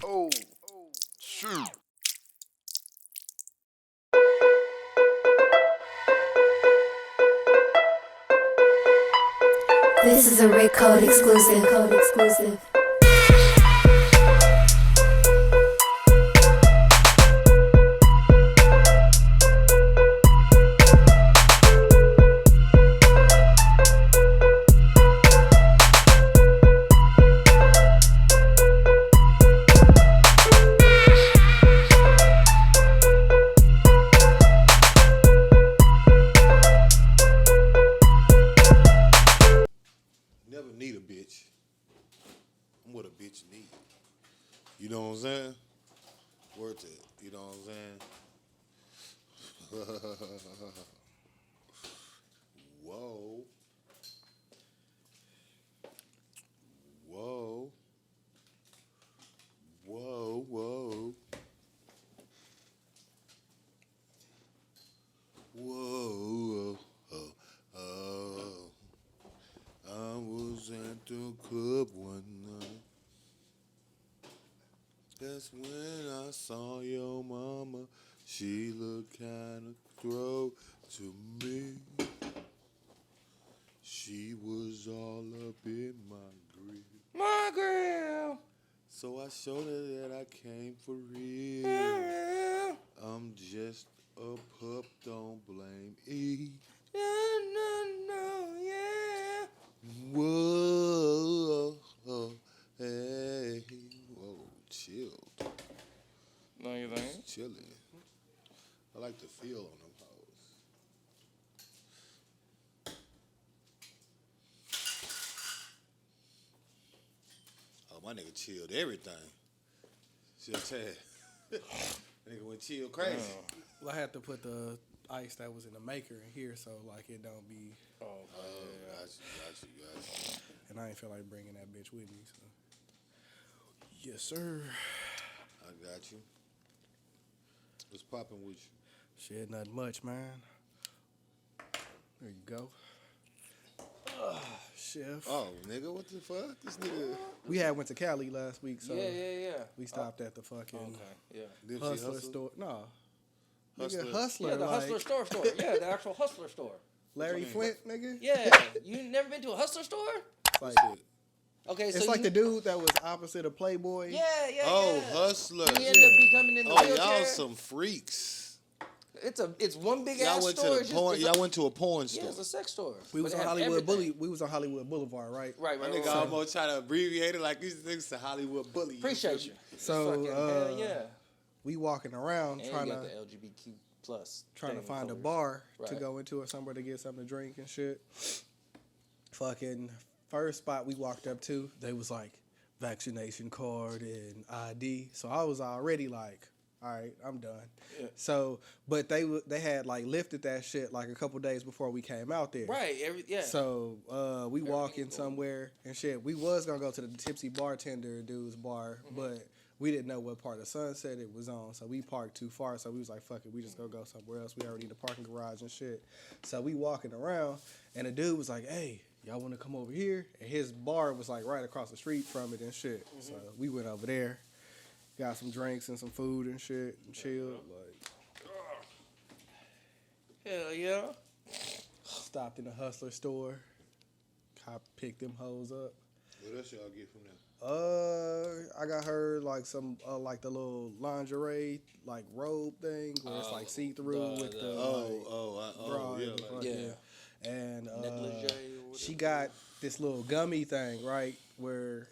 Oh, shoot. This is a Rick Code exclusive. Never need a bitch. I'm what a bitch need. You know what I'm saying? Word to it. You know what I'm saying? Whoa. Whoa. Whoa, whoa. Whoa. Oh, oh. I was at the club one night. That's when I saw your mama. She looked kinda throw to me. She was all up in my grill. My girl. So I showed her that I came for real. I'm just a pup, don't blame E. No, yeah. Whoa, hey, whoa, chilled, No, you think? chilling. I like the feel on them hoes. Oh, my nigga chilled everything. Shit, nigga went chill crazy. Well, I had to put the ice that was in the maker in here, so like it don't be. Oh, Got you. And I ain't feel like bringing that bitch with me. So. Yes, sir. I got you. What's popping with you? Shit, nothing much, man. There you go. Chef. Oh, nigga, what the fuck? This nigga. We went to Cali last week, so yeah. we stopped at the fucking Yeah. Dipsy Hustler Hustle? store. No. Hustler. Nigga, Hustler. Yeah, the like Hustler store. Yeah, the actual Hustler store. Larry Flint, nigga. Yeah. You never been to a Hustler store? Like, Okay, so it's like the dude that was opposite of Playboy. Yeah. Oh, Hustler. He ended up becoming in the Oh, wheelchair. y'all some freaks. It's one big Y'all ass went store. to the porn. Y'all went to a porn store. Yeah, it's a sex store. We was But on it had Hollywood everything. We was on Hollywood Boulevard, right? Right. My nigga almost trying to abbreviate it like these niggas a Hollywood bully. Appreciate you. So, Fucking hell yeah. We walking around And trying you to got the LGBTQ plus. trying to thing find a over. bar to Right. go into or somewhere to get something to drink and shit. Fucking first spot we walked up to, they was like vaccination card and ID. So I was already like, all right, I'm done. Yeah. So, but they had like lifted that shit like a couple days before we came out there. Right. Yeah. So we walking cool. somewhere and shit. We was gonna go to the tipsy bartender dude's bar, but we didn't know what part of Sunset it was on, so we parked too far. So we was like, "Fuck it, we just gonna go somewhere else." We already in the parking garage and shit. So we walking around, and the dude was like, "Hey, y'all want to come over here?" And his bar was like right across the street from it and shit. So we went over there, got some drinks and some food and shit, and chilled. Like, Hell yeah. stopped in the Hustler store, picked them hoes up. What else y'all get from there? I got her like some like the little lingerie like robe thing where it's like see through with the bra yeah, and the like, fucking- and Negligee or whatever. she got this little gummy thing right where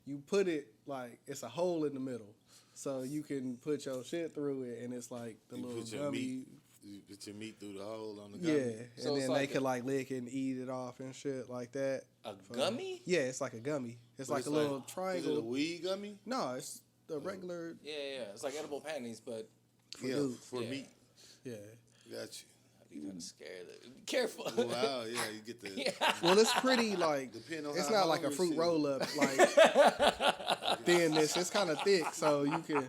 you put it like it's a hole in the middle, so you can put your shit through it, and it's like the You little put your gummy. meat. You put your meat through the hole on the Yeah, gummy. So and it's then like they could like lick and eat it off and shit like that. A gummy? Yeah, it's like a gummy. It's But like a little Is triangle. it a weed gummy? No, it's the regular Yeah. It's like edible panties, but for Yeah, dudes. for Yeah. meat. Yeah. Got I'd be kind of scared. Be careful. you. Wow, yeah, you get the. Yeah. Well, it's pretty like Depending on it's how not like a hungry fruit she is. roll up like thinness. It's kind of thick, so you can.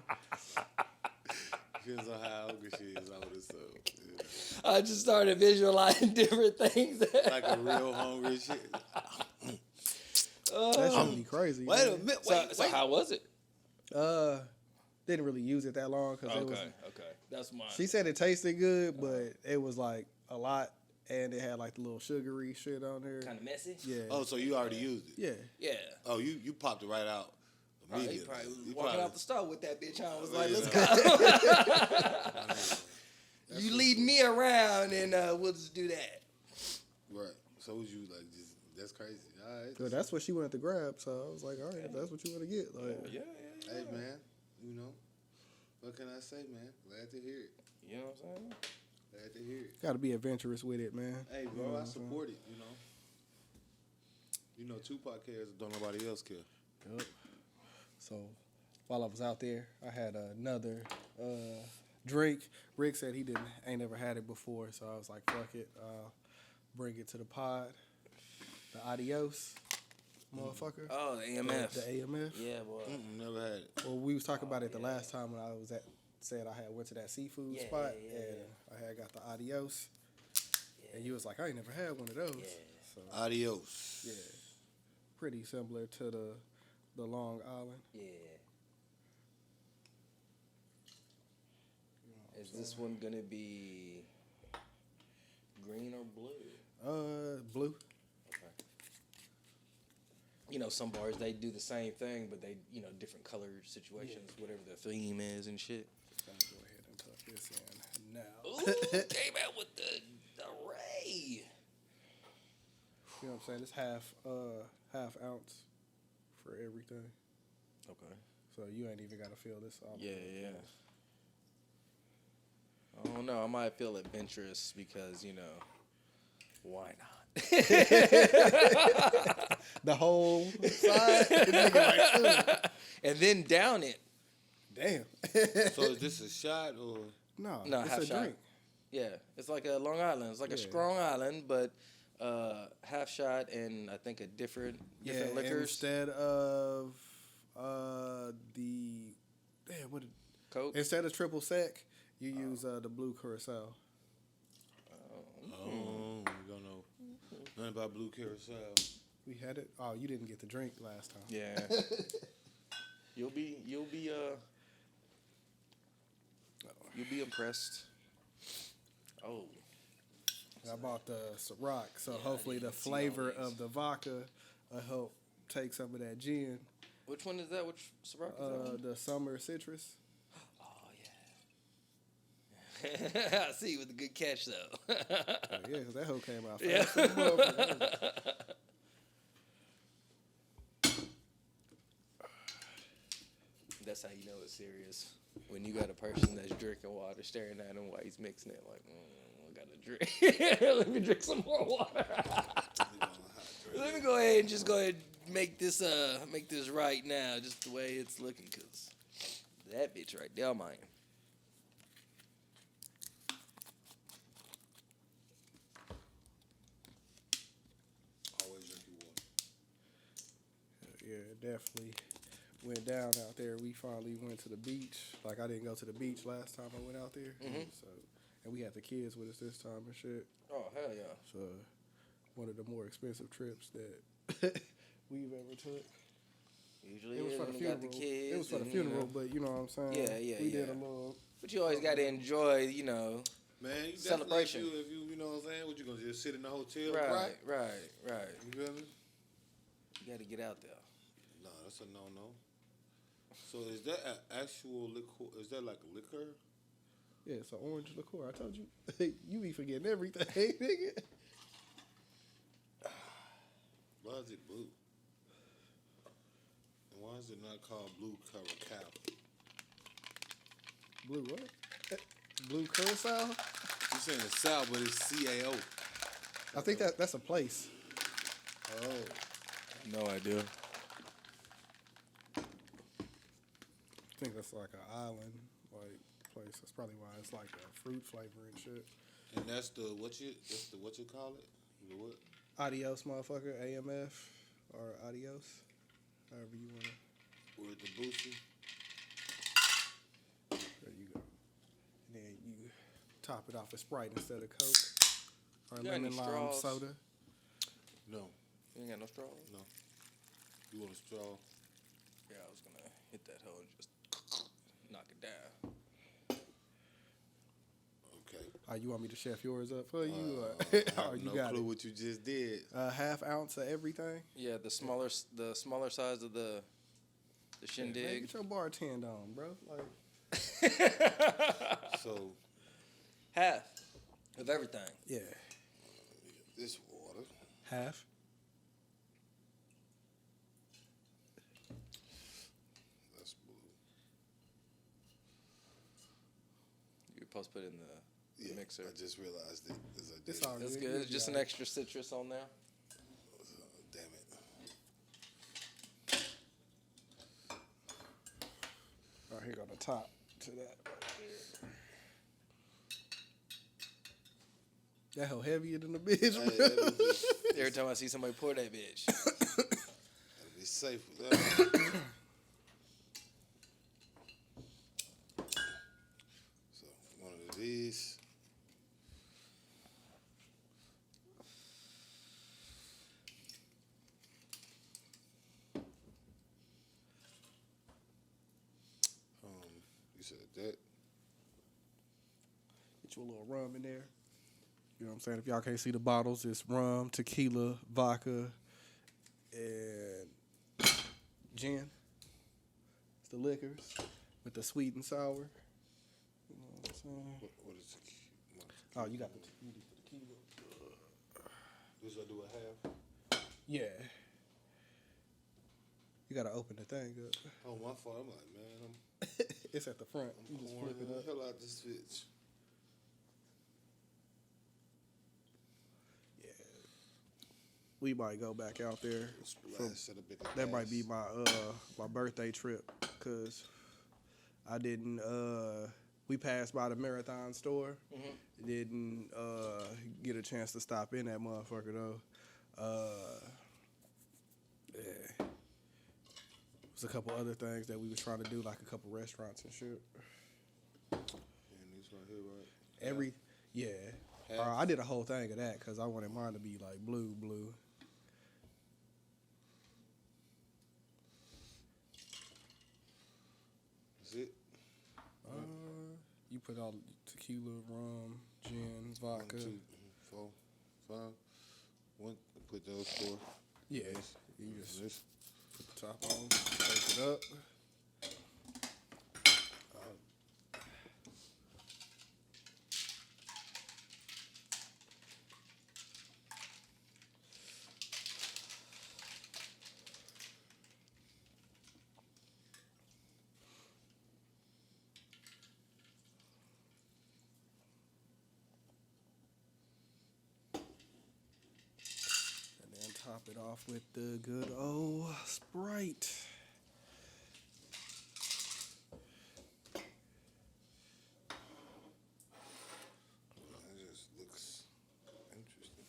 Depends on how hungry she is. I would assume. Yeah. I just started visualizing different things. Like a real hungry shit. That should be crazy. Wait a man. minute. So, Wait, so wait. how was it? Didn't really use it that long because it was. Okay. That's mine. She said it tasted good, but it was like a lot, and it had like the little sugary shit on there. Kind of messy. Yeah. Oh, so you already used it? Yeah. Yeah. Oh, you popped it right out He immediately. probably was You walking probably- out the store with that bitch on. Was Oh, like, yeah. let's go. You lead me around, and we'll just do that. Right. So was you like just? That's crazy. All right. So that's what she wanted to grab. So I was like, all right, if that's what you want to get. Like, Yeah. Hey man, you know, what can I say, man? Glad to hear it. You know what I'm saying? Glad to hear it. got to be adventurous with it, man. Hey, You bro, know what I I'm saying? support it. You know, Tupac cares, don't nobody else care. Yep. So while I was out there, I had another drink. Rick said he ain't never had it before, so I was like, fuck it, bring it to the pod. The Adios, motherfucker. Oh, the AMF. The AMF. Yeah, boy. Never had it. Well, we was talking about it the last time when I was said I had went to that seafood Yeah, spot yeah, and I had got the Adios, and you was like, I ain't never had one of those. Yeah. So Adios. yeah, pretty similar to the Long Island. Yeah. Is this one gonna be green or blue? Blue. Okay. You know, some bars they do the same thing, but they different color situations, whatever the theme is and shit. Gotta go ahead and tuck this in now. Ooh, came out with the array. You know what I'm saying? It's half ounce for everything. Okay. So you ain't even gotta feel this all. Yeah. I don't know. I might feel adventurous because why not? The whole side. The nigga like, "Ugh." And then down it. Damn. So is this a shot or? No, No, it's half a shot. drink. Yeah, it's like a Long Island. It's like a Yeah. strong island, but half shot and I think a different liquors. Instead of instead of triple sec, you use the blue curacao. Oh, we don't know nothing about blue carousel. We had it. Oh, you didn't get the drink last time. Yeah. You'll be impressed. Oh. I bought the Ciroc, so Yeah, I hopefully didn't the see all flavor these. of the vodka will help take some of that gin. Which one is that? Which Ciroc is that one? The summer citrus. Oh yeah. I see you with a good catch though. Oh, yeah, because that hoe came out Yeah. fast. as a motherfucker. That's how you know it's serious. When you got a person that's drinking water, staring at him while he's mixing it, like, I got to drink. Let me drink some more water. Let me go ahead and make this right now, just the way it's looking, cause that bitch right there, mine. Always drinking water. Yeah, it definitely went down out there. We finally went to the beach. Like, I didn't go to the beach last time I went out there. So, and we had the kids with us this time and shit. Oh hell yeah! So, one of the more expensive trips that we've ever took. Usually It was for the when you got funeral. the kids. It was for the and, funeral, but you know what I'm saying? Yeah, We did yeah. a little. But you always got to enjoy, Man, you Celebration. Celebration. If you know what I'm saying, what you gonna just sit in the hotel and cry? Right. You feel me? You got to get out there. No, that's a no. So is that an actual liquor? Is that like a liquor? Yeah, it's an orange liqueur. I told you. You be forgetting everything, nigga. Why is it blue? And why is it not called blue curacao? Blue what? Blue curacao? You saying it's sour, but it's CAO. I think that's a place. Oh, No idea. I think that's like an island place. That's probably why it's like a fruit flavor and shit. and that's the what you call it? The what? Adios, motherfucker. AMF or adios, however you wanna. With the boosie? There you go. And then you top it off with Sprite instead of Coke or You got any lemon lime straws? soda. No, You ain't got no straws? no. You want a straw? Yeah, I was gonna hit that hole and just knock it down. Okay. You want me to chef yours up for you? I Or have you no got clue it? what you just did. Half ounce of everything. Yeah, the smaller size of the Man, shindig. get your bartend on, bro. Like, So, Half of everything. yeah, this water. half. That's blue. You're supposed to put it in the Yeah, mixer. I just realized it as I did. It's all That's good. good. You'll It's be just an all right. extra citrus on there. Damn it. Oh, here go the top to that. That hell heavier than the bitch. Hey, bro. that'll Every time I see somebody pour that bitch. be safe with that. So, one of these. You said that. Get you a little rum in there. You know what I'm saying? If y'all can't see the bottles, it's rum, tequila, vodka, and gin. It's the liquors with the sweet and sour. You know what I'm saying? What is it? Oh, you got the tequila. This I do a half. Yeah. You gotta open the thing up. Oh, my fault. I'm like, man, It's at the front. I'm You just pouring flip it the up. hell out this bitch. Yeah. We might go back out there. Splash at a bigger That might be glass. my birthday trip, cause I didn't. We passed by the Marathon store. Didn't get a chance to stop in that motherfucker though. Yeah. There's a couple other things that we was trying to do, like a couple restaurants and shit. And these right here, right? Yeah. I did a whole thing of that because I wanted mine to be like blue. That's it. You put all the tequila, rum, gin, vodka. 1, 2, 4, 5. One. Put those 4. Yeah. You just put the top on, take it up. And then top it off with the good old Sprite. That just looks interesting.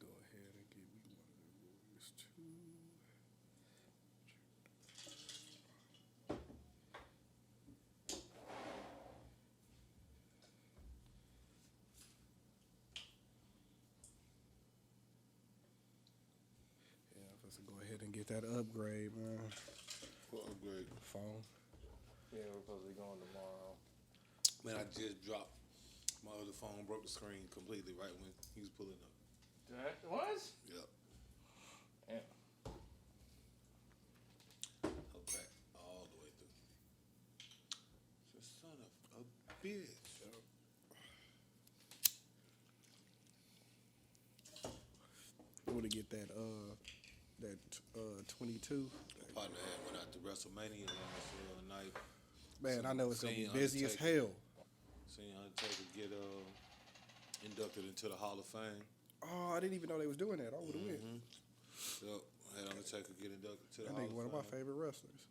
Go ahead and give me one of those too. Yeah, let's go ahead and get that upgrade, man. What upgrade? Phone. Yeah, we're supposed to be going tomorrow. Man, I just dropped. My other phone broke the screen completely right when he was pulling up. What? Yep. Yeah. I'll crack all the way through. So son of a bitch. I want to get that 22. My partner had went out to WrestleMania last night. Man, I know it's gonna be Seen busy as Undertaker. hell. Seen Undertaker get inducted into the Hall of Fame. Oh, I didn't even know they was doing that. I would have went. Yep. Had Undertaker get inducted to the That Hall nigga one of of my Fame. favorite wrestlers.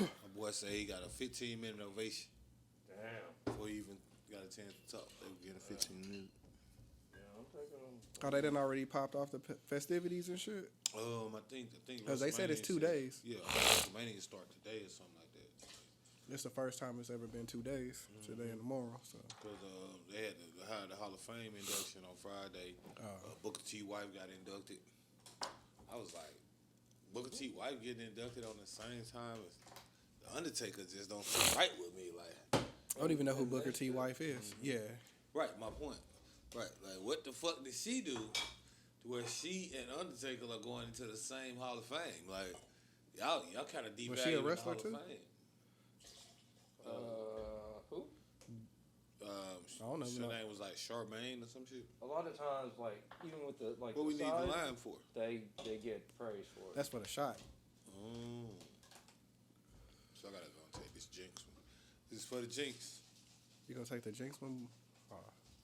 My boy say he got a 15-minute ovation Before you even got a chance to talk, they were getting 15 minutes. Yeah, I'm taking them. Oh, they done already popped off the festivities and shit? I think Because they said it's 2 days. Yeah, WrestleMania start today or something like that. It's the first time it's ever been 2 days, today and tomorrow. So Because they had the Hall of Fame induction on Friday. Booker T. White got inducted. I was like, Booker T. White getting inducted on the same time as The Undertaker just don't sit right with me. Like, I don't even know who Booker T. Wife is. Yeah. right, my point. Right, like what the fuck did she do to where she and Undertaker are going into the same Hall of Fame? Like, y'all kind of devalued Was she a the wrestler Hall too? of Fame. Who? I don't know. Her name was like Charmaine or some shit. A lot of times, like even with the like. What we the need the size, line for? They get praise for it. That's for the shot. So I gotta go and take this Jinx one. This is for the Jinx. You gonna take the Jinx one?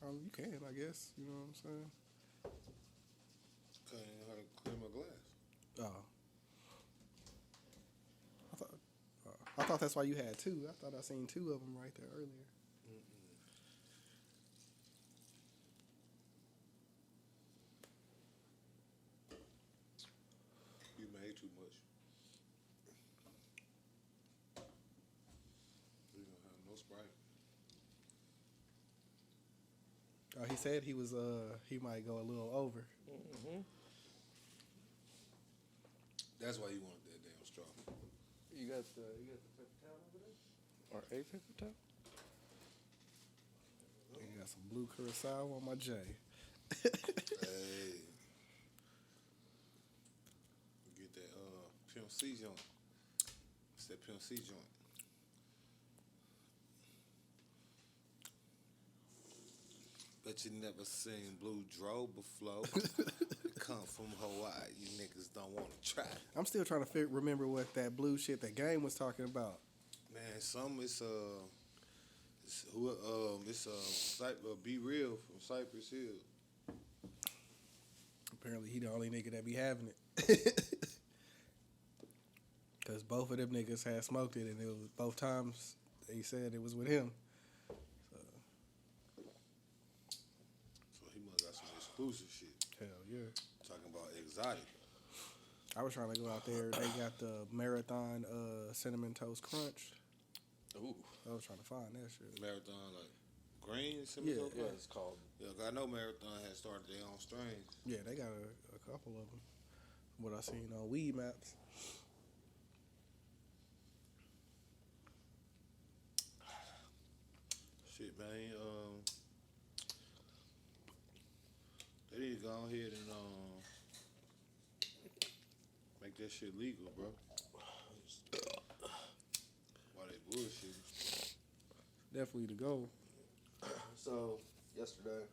You can, I guess. You know what I'm saying? Cutting her to clear my glass. Oh. I thought that's why you had two. I thought I seen two of them right there earlier. You made too much. We don't have no Sprite. He said he was he might go a little over. That's why you wanted that damn straw. You got the paper towel over there, or a paper towel? You got some blue curacao on my J. Hey. Get that Pimp C joint. It's that Pimp C joint. Bet you never seen Blue Dro before. It come from Hawaii. You niggas don't want to try. I'm still trying to remember what that blue shit that Game was talking about. Man, Be Real from Cypress Hill. Apparently, he the only nigga that be having it. Because both of them niggas had smoked it, and it was both times they said it was with him. So he must got some exclusive shit. Hell yeah. Talking about exotic. I was trying to go out there. They got the Marathon Cinnamon Toast Crunch. Ooh. I was trying to find that shit. Marathon, like green, similar. Yeah, it's called. Yeah, I know Marathon had started their own strains. Yeah, they got a couple of them. What I seen on Weed Maps. Shit, man. They need to go ahead and make that shit legal, bro. Why they bullshit? Definitely the goal. So yesterday,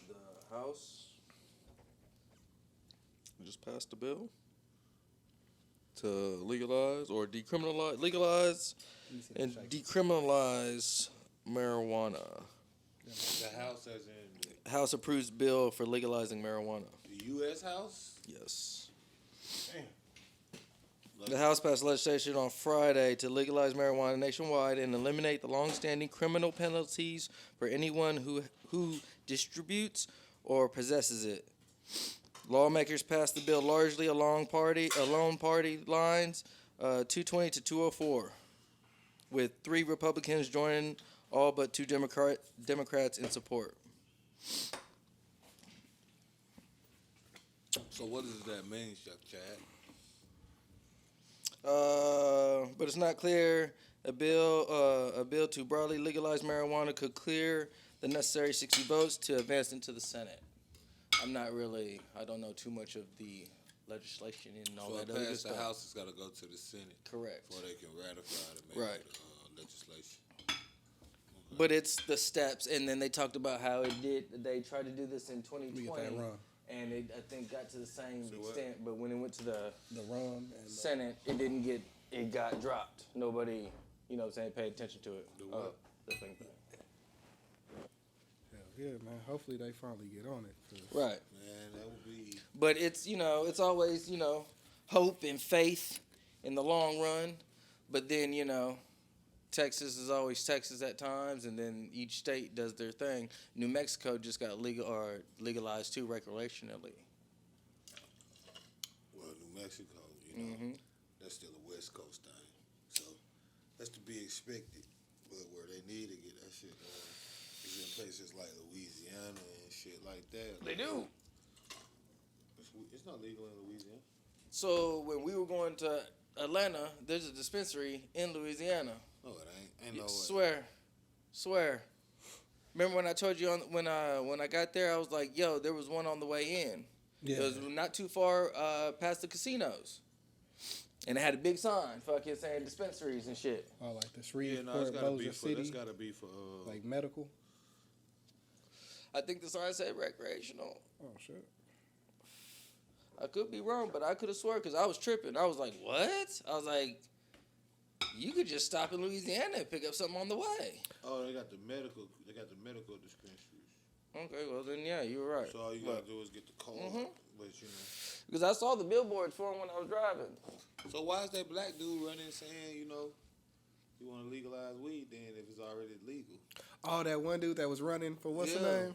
the House just passed a bill to legalize or legalize and decriminalize marijuana. The House, as in House approves bill for legalizing marijuana. the U.S. House? Yes. Damn. The House passed legislation on Friday to legalize marijuana nationwide and eliminate the long-standing criminal penalties for anyone who distributes or possesses it. Lawmakers passed the bill largely along party lines, 220 to 204, with 3 Republicans joining, all but 2 Democrats in support. So what does that mean, Chef Chad? But it's not clear. A bill to broadly legalize marijuana could clear the necessary 60 votes to advance into the Senate. I don't know too much of the legislation and all So that it other passed the stuff. House, it's got to go to the Senate. Correct. Before they can ratify it and make Right. legislation. But it's the steps, and then they talked about how they tried to do this in We get 2020, that rum. and it, I think, got to the same So what? extent, but when it went to the The rum and Senate, it got dropped. Nobody, paid attention to it. The what? The thing. hell yeah, man. Hopefully they finally get on it. 'Cause Right. Man, that would be... But it's always, hope and faith in the long run. But then, Texas is always Texas at times, and then each state does their thing. New Mexico just got legalized too recreationally. Well, New Mexico, you know, that's still a West Coast thing, so that's to be expected. But where they need to get that shit going is in places like Louisiana and shit like that. They do. It's not legal in Louisiana. So when we were going to Atlanta, there's a dispensary in Louisiana. No, it ain't. Ain't no way. Swear. Remember when I told you when I got there, I was like, "Yo, there was one on the way in. Yeah. It was not too far past the casinos, and it had a big sign, fucking saying dispensaries and shit." Oh, like the Yeah, Shreveport, no, it's gotta be Bossier for. City, That's gotta be for. like medical. I think the sign said recreational. Oh shit. I could be wrong, but I could have swore because I was tripping. I was like, "What?" I was like, "You could just stop in Louisiana and pick up something on the way." Oh, they got the medical. They got the medical dispensaries. Okay, well then, yeah, you were right. So all you gotta do is get the card. But you know. Because I saw the billboards for him when I was driving. So why is that black dude running saying, you know, you want to legalize weed then if it's already legal? Oh, that one dude that was running for what's the name?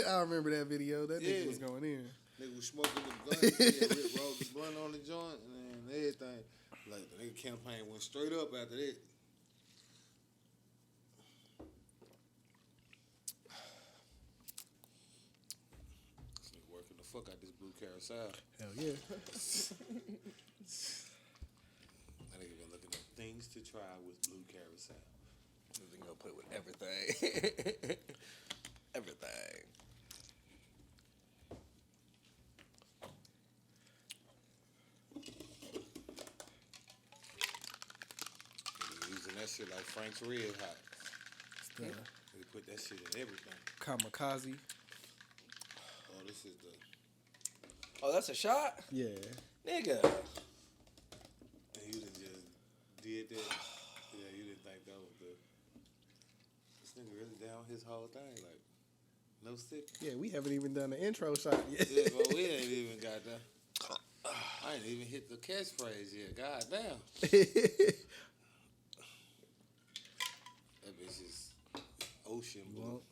I remember that video. That nigga was going in. Nigga was smoking the gun. Rick rolled the blunt on the joint and everything. Like the nigga campaign went straight up after that. This nigga working the fuck out this blue carousel. Hell yeah. That nigga been looking at things to try with blue carousel. They gonna play with everything. Everything. Using that shit like Frank's Red Hot. The We put that shit in everything. kamikaze. Oh, this is the. Oh, that's a shot? Yeah. Nigga. And you done just did that. Yeah, you didn't think that was the. This nigga really down his whole thing, like no sip. Yeah, we haven't even done the intro shot yet. Yeah, but we ain't even got that. I ain't even hit the catchphrase yet. God damn. That bitch is ocean blue.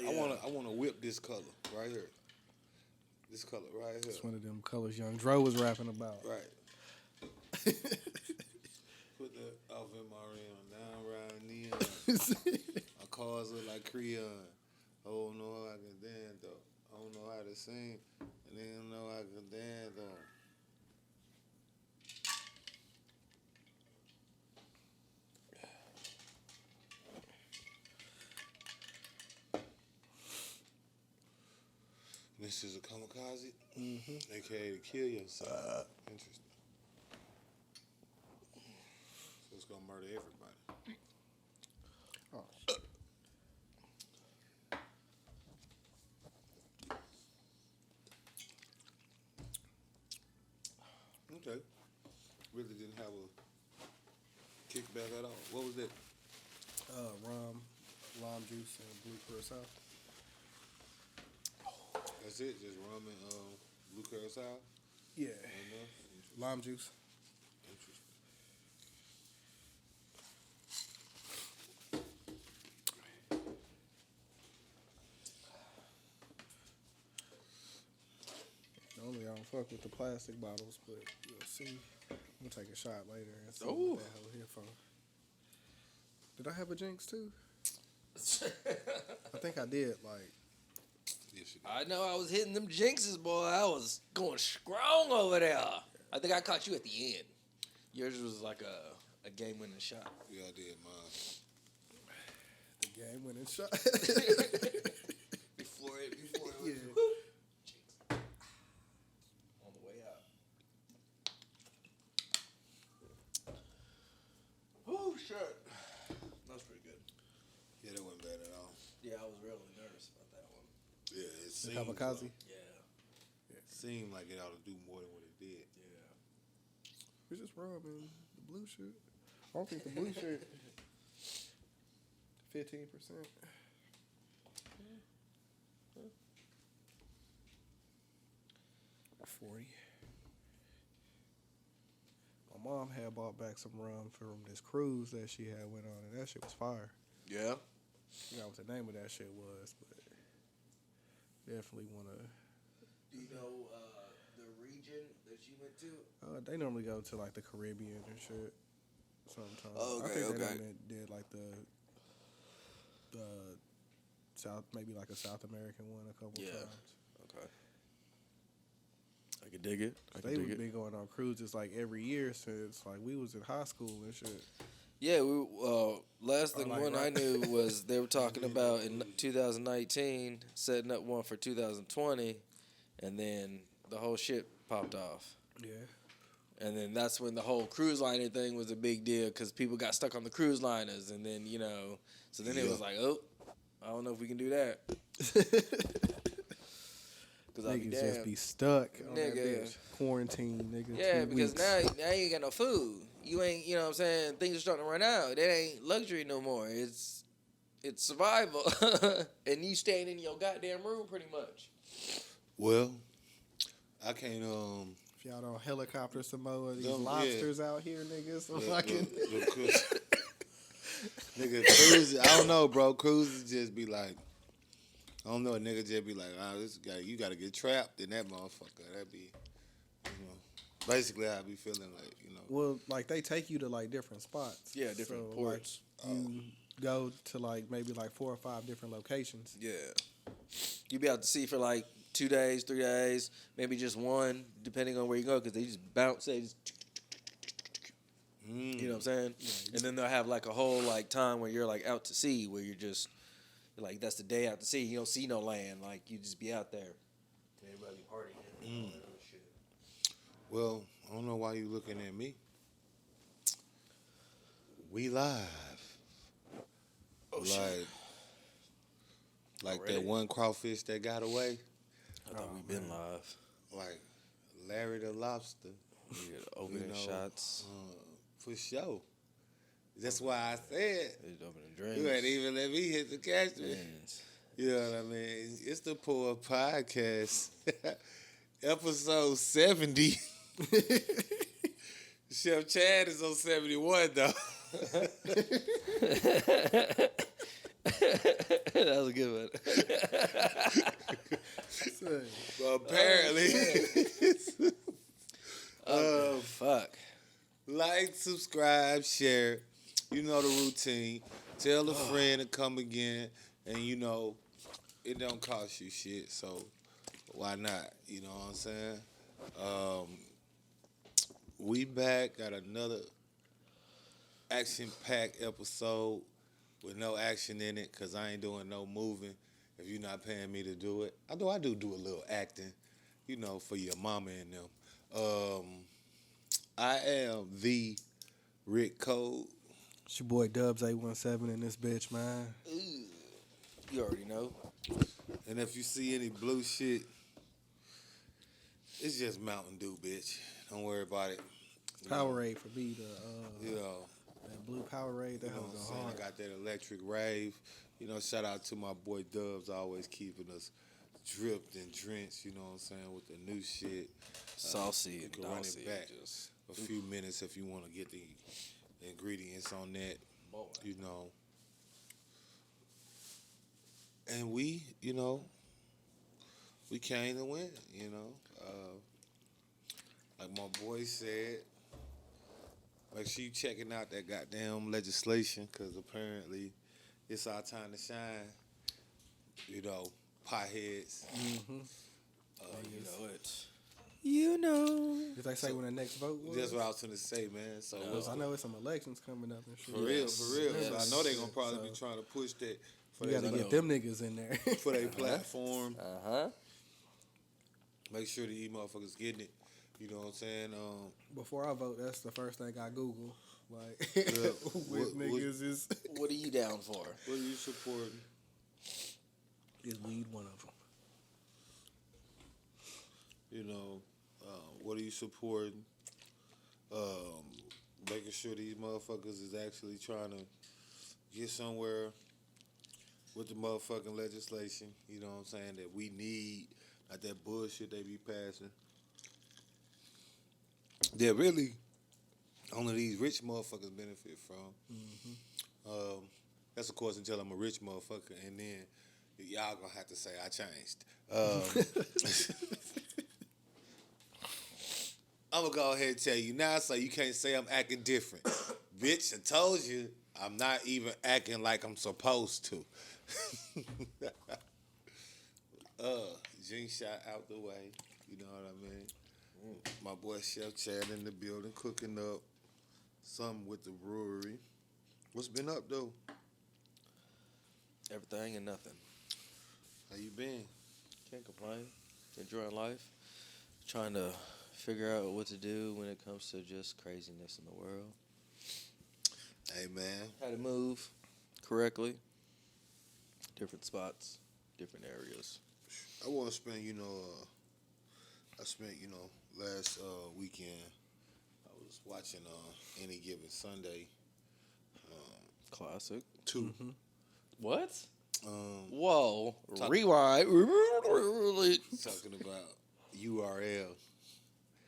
I wanna whip this color right here. This color right here. It's one of them colors Young Dro was rapping about. Right. Put the off in my rim, down round neon. My cars look like Creon. I don't know how I can dance though. I don't know how to sing, and they don't know how I can dance though. This is a kamikaze, aka to kill yourself. Interesting. So it's gonna murder everybody. Oh, shit. Okay. Really didn't have a kickback at all. What was that? Rum, lime juice, and blue curacao. That's it. Just rum and blue curacao. Yeah. Enough. Interesting. Lime juice. Interesting. Normally I don't fuck with the plastic bottles, but you'll see. I'm gonna take a shot later and see Ooh. what that hell here for. Did I have a jinx too? I think I did. Like, Yes, you did. I know I was hitting them jinxes, boy. I was going strong over there. I think I caught you at the end. Yours was like a game-winning shot. Yeah, I did mine. the game winning shot. Before it was Yeah. jinx. On the way out. Oh, shit. That was pretty good. Yeah, that wasn't bad at all. Yeah, I was really nervous about that one. Yeah, it The seemed kamikaze. Yeah. seemed like it ought to do more than what it did. Yeah. It's just rum and the blue shit. I don't think the blue shit. 15%. 40. My mom had bought back some rum from this cruise that she had went on, and that shit was fire. Yeah. I forgot what the name of that shit was, but definitely want to. Do you know the region that you went to? They normally go to like the Caribbean and shit. Sometimes. Oh, okay, I think okay. they did like the South, maybe like a South American one a couple times. Okay. I can dig it. They've been going on cruises like every year since like we was in high school and shit. Yeah, we last thing like one I right- knew was they were talking about in 2019 setting up one for 2020, and then the whole shit popped off. Yeah. And then that's when the whole cruise liner thing was a big deal because people got stuck on the cruise liners, and then so then it was like, oh, I don't know if we can do that. Because I'll be Niggas damned. just be stuck on that Nigga. bitch. Quarantine, nigga. Yeah, 2 because weeks. now you ain't got no food. You ain't, you know what I'm saying? Things are starting to run out. That ain't luxury no more. It's survival. And you staying in your goddamn room pretty much. Well, I can't. If y'all don't helicopter some more of these Them- yeah. lobsters out here, niggas. So fucking. Nigga, cruises. I don't know, bro. Cruises just be like, I don't know. A nigga just be like, this guy, you gotta get trapped in that motherfucker. That be, basically how I be feeling like, Well, like they take you to like different spots. Yeah, different So, ports. Like, you go to like maybe like 4 or 5 different locations. Yeah. You be out to sea for like 2 days, 3 days, maybe just one, depending on where you go, because they just bounce. They just, you know what I'm saying? And then they'll have like a whole like time where you're like out to sea, where you're just like that's the day out to sea. You don't see no land. Like you just be out there. And everybody partying and all that other shit. well, I don't know why you looking at me. We live. Oh, shit. Like Already? that one crawfish that got away. I thought we'd been live. Like Larry the Lobster. We get opening shots. For sure. That's why I said It's opening drinks. you ain't even let me hit the catch me. Yes. You know what I mean? It's the Poor Podcast. Episode 70. Chef Chad is on 71 though. That was a good one. Well, apparently. Fuck. Like, subscribe, share. You know the routine. Tell a friend to come again. And it don't cost you shit. So why not? You know what I'm saying? We back. Got another action-packed episode with no action in it because I ain't doing no moving if you're not paying me to do it. Although I do a little acting, for your mama and them. I am the Rick Code. It's your boy Dubz 817 in this bitch, man. You already know. And if you see any blue shit, it's just Mountain Dew, bitch. Don't worry about it. Powerade for me, that blue Powerade, that You know was what I'm go saying? hard. I got that electric rave. Shout out to my boy Dubz, always keeping us dripped and drenched, you know what I'm saying, with the new shit. Saucy You and can run saucy. it back Just, a few minutes if you want to get the ingredients on that, boy. And we came to win, like my boy said, make sure you checking out that goddamn legislation because apparently it's our time to shine, potheads. Mm-hmm. You know it. Did they say when the next vote was? That's what I was going to say, man. So Because I know it's some elections coming up and shit. for real. Yes. So I know they're going to probably So- be trying to push that for You got to their get them niggas in there. for their platform. Uh-huh. Make sure the motherfuckers getting it. You know what I'm saying? Before I vote, that's the first thing I Google. Like, Yeah. which What- niggas is What are you down for? What are you supporting? weed one of them. What are you supporting? Making sure these motherfuckers is actually trying to get somewhere with the motherfucking legislation. You know what I'm saying? That we need, not that bullshit they be passing. That really only these rich motherfuckers benefit from. That's of course until I'm a rich motherfucker, and then y'all gonna have to say I changed. I'm gonna go ahead and tell you now, so you can't say I'm acting different. Bitch, I told you I'm not even acting like I'm supposed to. Gene shot out the way. You know what I mean? My boy Chef Chad in the building cooking up something with the brewery. What's been up though? Everything and nothing. How you been? Can't complain. Enjoying life. Trying to figure out what to do when it comes to just craziness in the world. Hey man. How to move correctly. Different spots, different areas. I want to spend, last weekend, I was watching Any Given Sunday. Classic. 2. Mm-hmm. What? Whoa. Rewind. Talking about URL.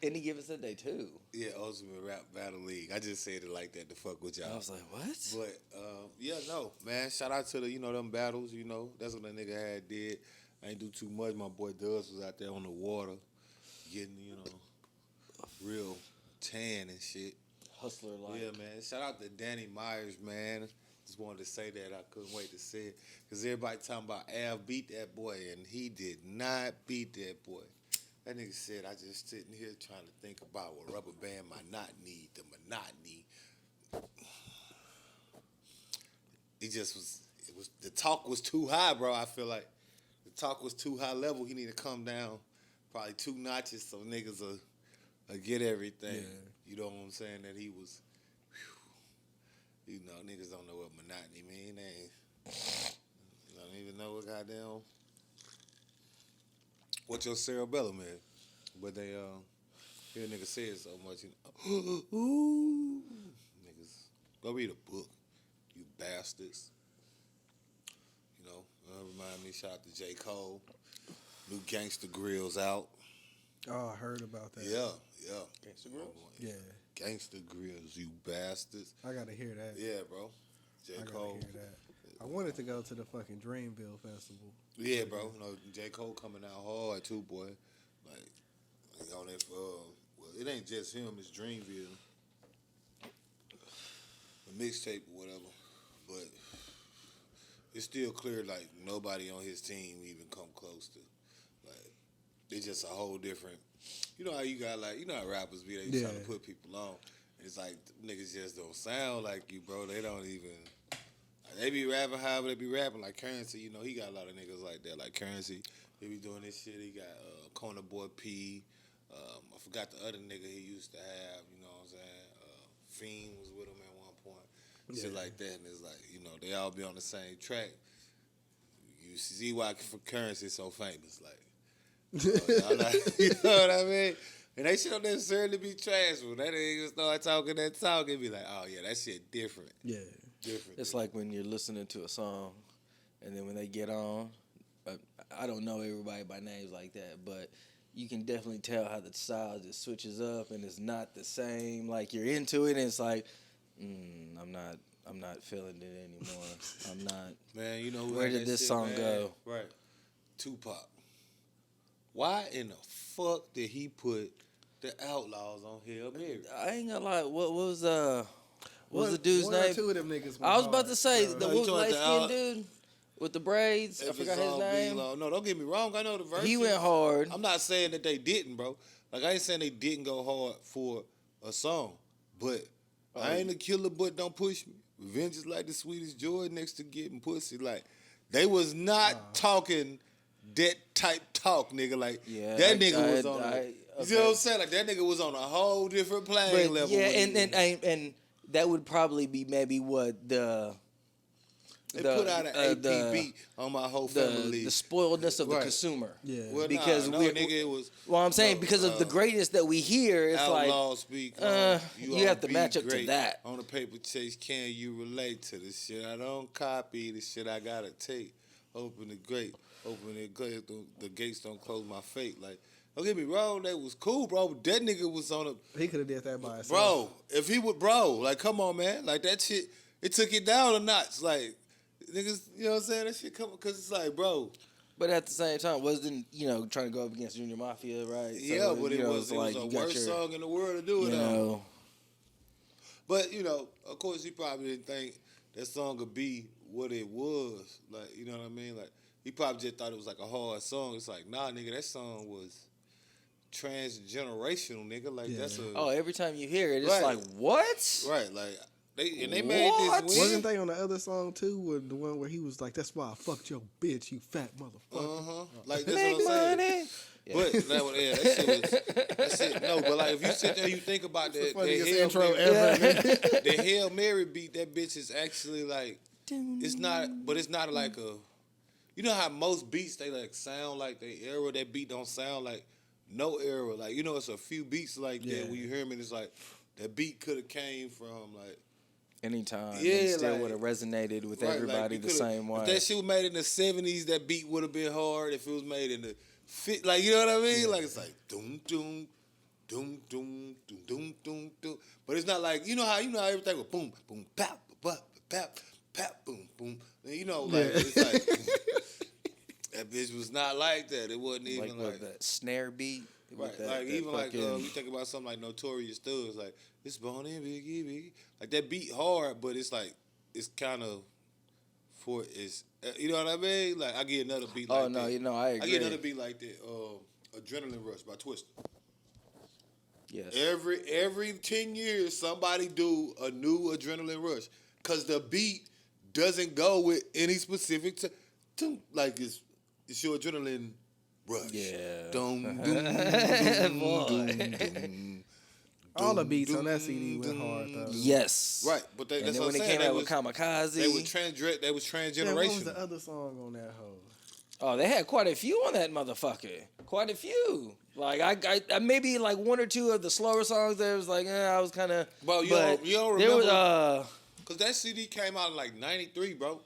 Any Given Sunday, too. Yeah, Ultimate Rap Battle League. I just said it like that to fuck with y'all. I was like, what? But, man, shout out to the, them battles, That's what that nigga had did. I ain't do too much. My boy Dubz was out there on the water getting, real tan and shit. Hustler like. Yeah, man. Shout out to Danny Myers, man. Just wanted to say that. I couldn't wait to say it. Because everybody talking about Av beat that boy, and he did not beat that boy. That nigga said, I just sitting here trying to think about what Rubber Band might not need, the monotony. The talk was too high, bro. I feel like the talk was too high level. He need to come down probably 2 notches so niggas will get everything. Yeah. You know what I'm saying? That he was, niggas don't know what monotony mean. They don't even know what goddamn, what your cerebellum is. But they, hear a nigga say it so much, ooh, niggas, go read a book, you bastards. Remind me, shout out to J. Cole. New Gangsta Grills out. Oh, I heard about that. Yeah. Gangsta Grills? Yeah. Gangsta Grills, you bastards. I gotta hear that. Yeah, bro. J. I gotta Cole. hear that. I wanted to go to the fucking Dreamville Festival. Yeah, bro. J. Cole coming out hard too, boy. Like on it. It ain't just him. It's Dreamville, a mixtape or whatever. But it's still clear, like nobody on his team even come close to. Like it's just a whole different. You know how you got how rappers be. They trying to put people on. It's like niggas just don't sound like you, bro. They don't even. They be rapping however they be rapping. Like Currency, he got a lot of niggas like that. Like Currency, he be doing this shit. He got Corner Boy P. I forgot the other nigga he used to have. You know what I'm saying? Fiend was with him at one point. Shit like that. And it's like, they all be on the same track. You see why Currency is so famous. Like, you know what I mean? And they shit don't necessarily be trash. When that nigga start talking that talk, it be like, oh yeah, that shit different. Yeah. Different. It's like when you're listening to a song, and then when they get on, I don't know everybody by names like that, but you can definitely tell how the style just switches up, and it's not the same. Like you're into it, and it's like, I'm not feeling it anymore. I'm not. Man, you know who where did this song go? Right, Tupac. Why in the fuck did he put the Outlaws on Hail Mary? I ain't gonna lie. What was the dude's one name? Or two of them niggas. I was about to say bro. the light skinned dude with the braids. I forgot his name. No, don't get me wrong. I know the verse. He went hard. I'm not saying that they didn't, bro. Like I ain't saying they didn't go hard for a song, but I ain't a killer, but don't push me. Revenge is like the sweetest joy next to getting pussy. Like they was not talking that type talk, nigga. Like that nigga was on. You see what I'm saying? Like that nigga was on a whole different playing level. Yeah, and that would probably be maybe what they put out an AP beat on my whole family. The spoiledness of the consumer. Yeah. Well, because nigga, it was. Well, I'm saying because of the greatness that we hear, it's Outlaw like speak. you have to match up to that. On the paper chase, can you relate to this shit? I don't copy the shit. I gotta take. Open the gate. The gates don't close my fate. Like Don't get me wrong, that was cool, bro. But that nigga was on a He could have did that by himself. bro. If he would, bro, like, come on, man, like that shit. It took it down a notch, like niggas. You know what I'm saying? That shit come because it's like, bro. But at the same time, wasn't trying to go up against Junior Mafia, right? So, Yeah, but it was like a you got worst song in the world to do it on. But of course, he probably didn't think that song would be what it was. Like, you know what I mean? Like, he probably just thought it was like a hard song. It's like, nah, nigga, that song was transgenerational, nigga. Like, that's a every time you hear it, it's Right. like what? right. Like, they made What? this win. Wasn't they on the other song too? With the one where he was like, "That's why I fucked your bitch, you fat motherfucker." Like, that's Make what I'm saying. money. But that shit. No, but like if you sit there, you think about that Funniest Hail intro Mary, ever. the Hail Mary beat. That bitch is actually like it's not, but it's not like a. You know how most beats they like sound like they era. That beat don't sound like no era. Like it's a few beats like that when you hear them, and it's like that beat could have came from like. Anytime, Yeah, it still like- would have resonated with Right, everybody you the coulda- same way. If that shit was made in the 70s, that beat would have been hard. If it was made in the like, you know what I mean? Like, it's like doom doom doom doom doom doom doom doom. But it's not like how everything was boom boom pap pap pap pap boom boom. And it's like that bitch was not like that. It wasn't even like that snare beat. Right, with that, like that even like fucking- you think about something like Notorious Thugs, like it's born in Biggie, like that beat hard, but it's like it's kind of for it's you know what I mean? Like I get another beat like that. I agree. I get another beat like that. Adrenaline Rush by Twista. Yes. Every 10 years, somebody do a new Adrenaline Rush because the beat doesn't go with any specific like it's your adrenaline rush. Yeah. Dum, dum, dum, Boy. dum, dum, All the beats on that CD went hard though. Yes. Right, but And that's then what when I'm it saying. came out with Kamikaze, They was Yeah, what was the transgenerational. other song on that hoe? oh, they had quite a few on that motherfucker. Quite a few. Like I maybe like one or two of the slower songs there was like I was kind of. Bro, you don't There was remember? Cause that CD came out in like '93, bro.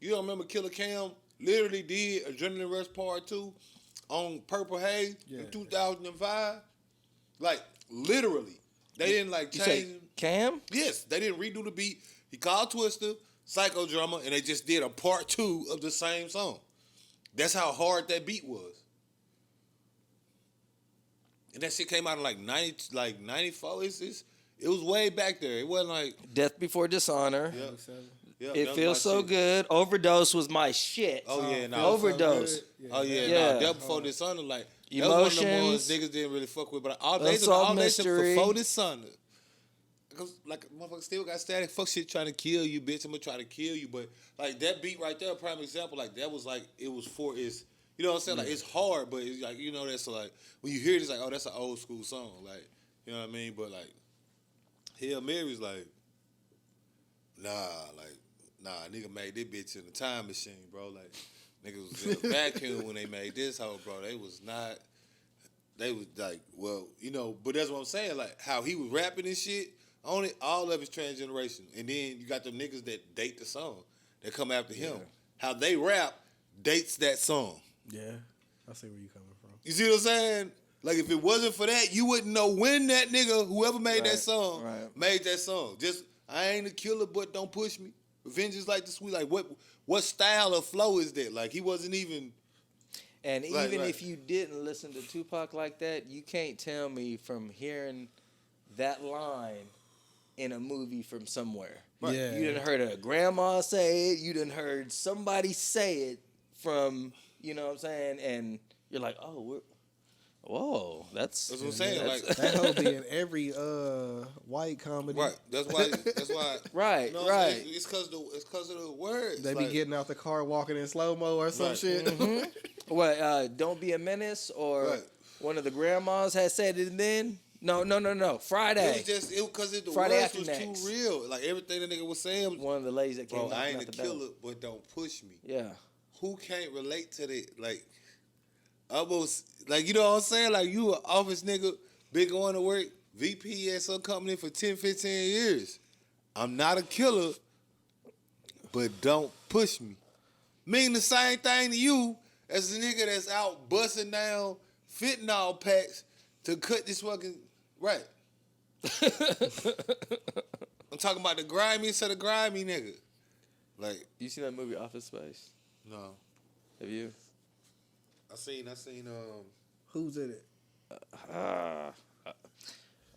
You don't remember Killer Cam literally did Adrenaline Rush Part 2 on Purple Haze in 2005? Like literally, they didn't like you say change. Cam? Yes, they didn't redo the beat. He called Twista, Psychodrama, and they just did a part 2 of the same song. That's how hard that beat was. And that shit came out in like 94. It was way back there. It wasn't like Death Before Dishonor. yeah, It that feels was my so shit. good. Overdose was my shit. Oh yeah, nah. Overdose. Oh yeah, Yeah. nah. Death Before Dishonor, like that was one of the ones Emotions. niggas didn't really fuck with. But all they Unsolved Mystery. Before Dishonor. Cause like motherfucker still got static. Fuck shit trying to kill you, bitch. I'm gonna try to kill you. But like that beat right there, prime example. Like that was like it was for its. You know what I'm saying? Like it's hard, but it's like that's like when you hear it, it's like that's an old school song. Like you know what I mean? But like Hail Mary's like nah, nigga made this bitch in a time machine, bro. Like niggas was in a vacuum when they made this hoe, bro. They was like, well, but that's what I'm saying. Like how he was rapping and shit. All of it's transgenerational. And then you got them niggas that date the song that come after him. How they rap dates that song. Yeah, I see where you coming from. You see what I'm saying? Like if it wasn't for that, you wouldn't know when that nigga, whoever made that song, made that song. Just I ain't a killer, but don't push me. Revenge is like the sweet. Like what style of flow is that? Like he wasn't even. And Right, even right. if you didn't listen to Tupac like that, you can't tell me from hearing that line in a movie from somewhere. Right. Yeah. You done heard a grandma say it. You done heard somebody say it from, you know what I'm saying? And you're like, oh, whoa, that's That's what I'm saying. that's- Like That hoe be in every white comedy. right. That's why. right, You know, right. It's because of the words. They like, be getting out the car walking in slow mo or some Right. shit. What, Don't Be a Menace or Right. one of the grandmas had said it then? No. Friday. It was just because the Friday words After was Next. too real. Like everything the nigga was saying. Was, One of the ladies that came bro, I ain't a knocking out the door. killer, but don't push me. Yeah. Who can't relate to that? Like, almost, like, you know what I'm saying? Like, you an office nigga, been going to work, VP at some company for 10, 15 years. I'm not a killer, but don't push me. Mean the same thing to you as a nigga that's out busting down fentanyl packs to cut this fucking right. I'm talking about the grimiest of the grimy nigga. Like, You seen that movie Office Space? no. Have you? I seen Who's in it?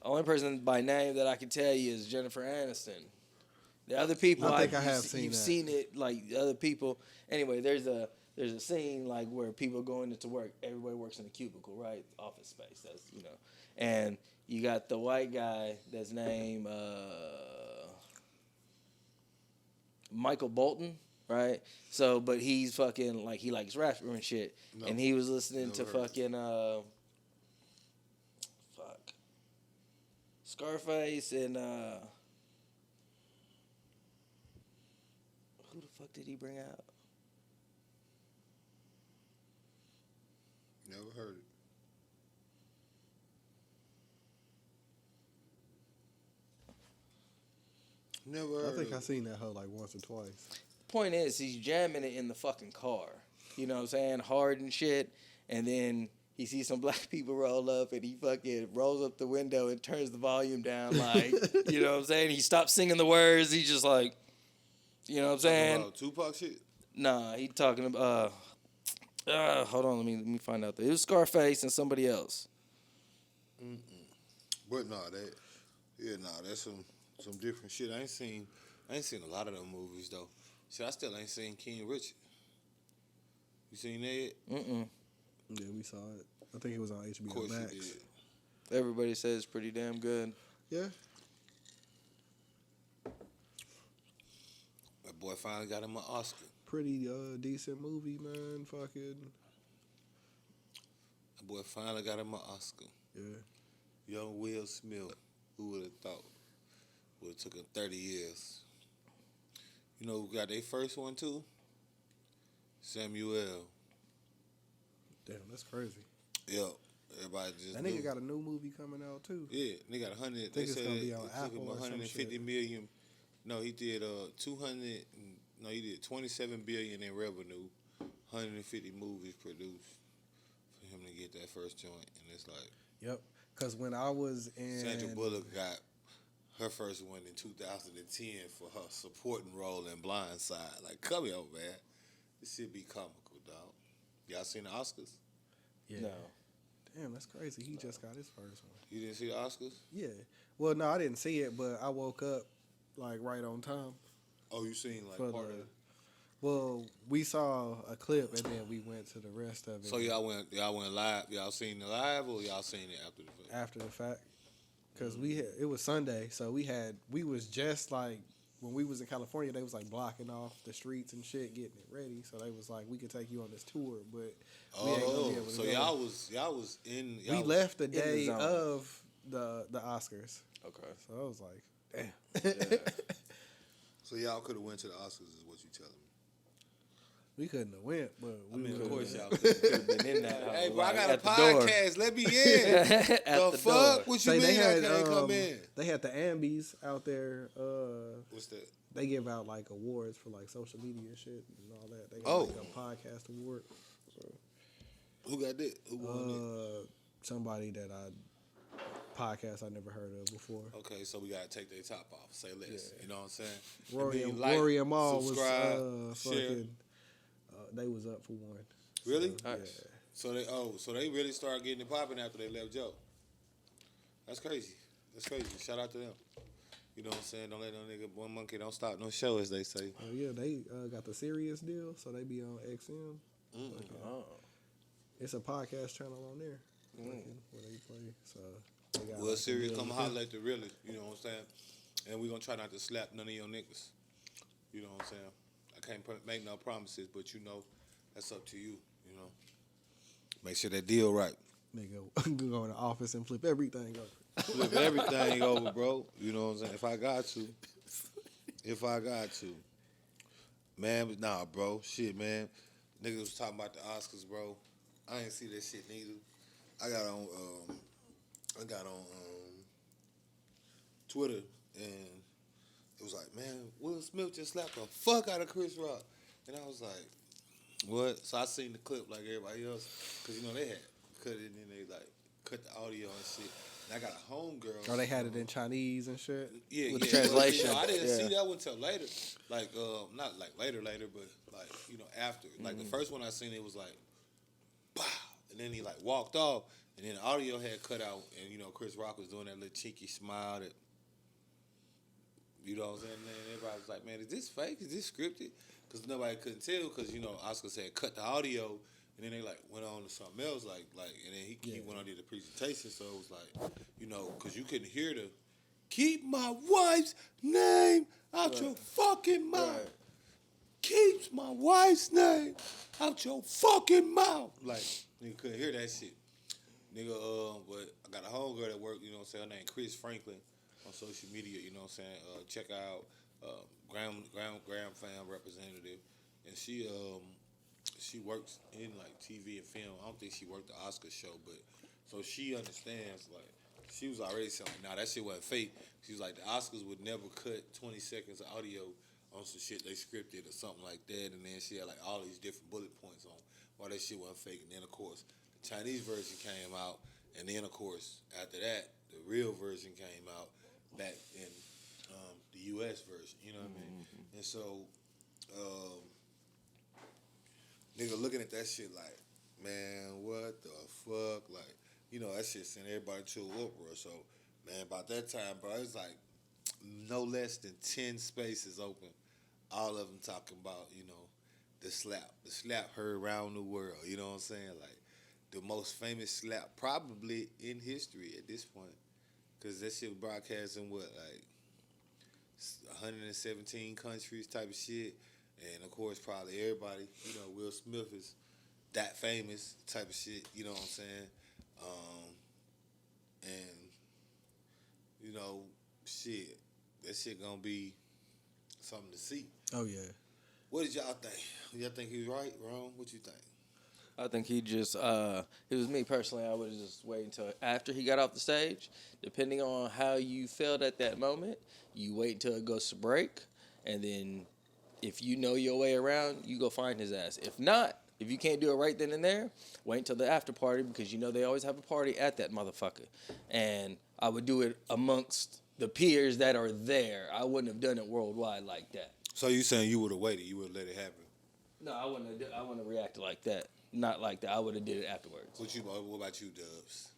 Only person by name that I can tell you is Jennifer Aniston. The other people, I think I have seen you've that. seen it, like the other people. Anyway, there's a scene like where people going into work. Everybody works in a cubicle, right? Office space. That's and you got the white guy that's named Michael Bolton, right? So, but he's fucking like he likes rapper and shit, and he was listening to fucking Scarface and who the fuck did he bring out? Never heard it. Never heard I think of I seen that hoe like once or twice. Point is, he's jamming it in the fucking car. You know what I'm saying? Hard and shit. And then he sees some black people roll up and he fucking rolls up the window and turns the volume down like, you know what I'm saying? He stops singing the words. He's just like, you know what I'm saying? Tupac shit? Nah, he talking about, hold on, let me find out. It was Scarface and somebody else. But that's some different shit. I ain't seen a lot of them movies though. Shit, I still ain't seen King Richard. You seen that yet? Yeah, we saw it. I think it was on Of HBO course Max. you did. Everybody says it's pretty damn good. Yeah. That boy finally got him an Oscar. Pretty decent movie, man. Fucking. That boy finally got him an Oscar. Yeah. Young Will Smith. Who would have thought? Would have took him 30 years. You know who got their first one too? Samuel. Damn, that's crazy. Yep. Everybody just That knew. nigga got a new movie coming out too. Yeah, they got 100. think They it's said gonna be it on took Apple him or some 150 shit. million. No, he did 200. No, he did 27 billion in revenue. 150 movies produced for him to get that first joint, and it's like Yep. Because when I was in. Sandra Bullock got her first one in 2010 for her supporting role in Blind Side. Like, come here, man. This should be comical, dog. Y'all seen the Oscars? Yeah. No. Damn, that's crazy. He just got his first one. You didn't see the Oscars? Yeah. Well, no, I didn't see it, but I woke up like right on time. Oh, you seen like For part the- of it? Well, we saw a clip and then we went to the rest of it. So y'all went live. Y'all seen the live or y'all seen it after the fact? After the fact, because it was Sunday, so we was just like when we was in California, they was like blocking off the streets and shit, getting it ready. So they was like, we could take you on this tour, but we ain't gonna be able to so go. y'all was in. We left the the day zone. of the Oscars, Okay. so I was like, damn. So y'all could have went to the Oscars, is what you telling me? We couldn't have went, but we I mean, of would've- course y'all could. Been in that hoe, Hey, bro, I like, got a at the door. podcast. Let me in. At The the fuck? door. What you Say mean they had I can't come in? they had the Ambies out there. What's that? They give out like awards for like social media and shit and all that. They got Oh. like a podcast award. Who got that? Who won it? Somebody that podcast I never heard of before. Okay, so we gotta take their top off. Say less. Yeah. You know what I'm saying? Rory, I mean, and, like, Rory and Maul subscribe, was share. fucking. They was up for one. Really? So, Nice. So they really started getting it popping after they left Joe. That's crazy. That's crazy. Shout out to them. You know what I'm saying? Don't let no nigga, one monkey don't stop no show, as they say. Oh yeah, they got the Sirius deal, so they be on XM. Oh. It's a podcast channel on there fucking, where they play. So they got Well, like, a Sirius deal come with holler them. at the realest, you know what I'm saying? And we gonna try not to slap none of your niggas. You know what I'm saying? I can't make no promises, but you know, that's up to you, you know. Make sure that deal right. Nigga go in the office and flip everything over. Flip everything over, bro. You know what I'm saying? If I got to. If I got to. Man, but nah, bro. Shit, man. Niggas was talking about the Oscars, bro. I ain't see that shit neither. I got on Twitter and it was like, man, Will Smith just slapped the fuck out of Chris Rock. And I was like, what? So I seen the clip like everybody else. Because, you know, they had cut it, and then they like cut the audio and shit. And I got a homegirl. Or they had it in Chinese and shit. Yeah, With the yeah, translation. I didn't Yeah. see that one till later. Like, not like later, but like, after. Like the first one I seen, it was like, pow, and then he like walked off, and then the audio had cut out, and Chris Rock was doing that little cheeky smile that, you know what I'm saying? And everybody was like, man, is this fake? Is this scripted? Because nobody couldn't tell, because Oscar said cut the audio, and then they like went on to something else, like, and then he went on to the presentation, so it was like, because you couldn't hear the keep my wife's name out your fucking mouth. Right. Keeps my wife's name out your fucking mouth. Like, nigga couldn't hear that shit. Nigga, but I got a homegirl that work, her name Chris Franklin on social media, check out Graham Fam representative. And she works in like TV and film. I don't think she worked the Oscar show, but so she understands, like, she was already saying, like, nah, that shit wasn't fake. She was like, the Oscars would never cut 20 seconds of audio on some shit they scripted or something like that. And then she had like all these different bullet points on why that shit wasn't fake. And then, of course, the Chinese version came out. And then, of course, after that, the real version came out back in the U.S. version. You know what I mean? And so, nigga looking at that shit like, man, what the fuck? Like, that shit sent everybody to a uproar. So, man, about that time, bro, it was like no less than 10 spaces open. All of them talking about, the slap. The slap heard around the world. You know what I'm saying? Like, the most famous slap probably in history at this point. Because that shit was broadcast in what, like 117 countries type of shit. And, of course, probably everybody, Will Smith is that famous type of shit. You know what I'm saying? Shit, that shit gonna be something to see. Oh, yeah. What did y'all think? Y'all think he was right, wrong? What you think? I think he just, it was me personally, I would just wait until after he got off the stage. Depending on how you felt at that moment, you wait until it goes to break. And then if you know your way around, you go find his ass. If not, if you can't do it right then and there, wait until the after party, because they always have a party at that motherfucker. And I would do it amongst the peers that are there. I wouldn't have done it worldwide like that. So you saying you would have waited? You would have let it happen? No, I wouldn't have reacted like that. Not like that. I would have did it afterwards. What about you, Dubz?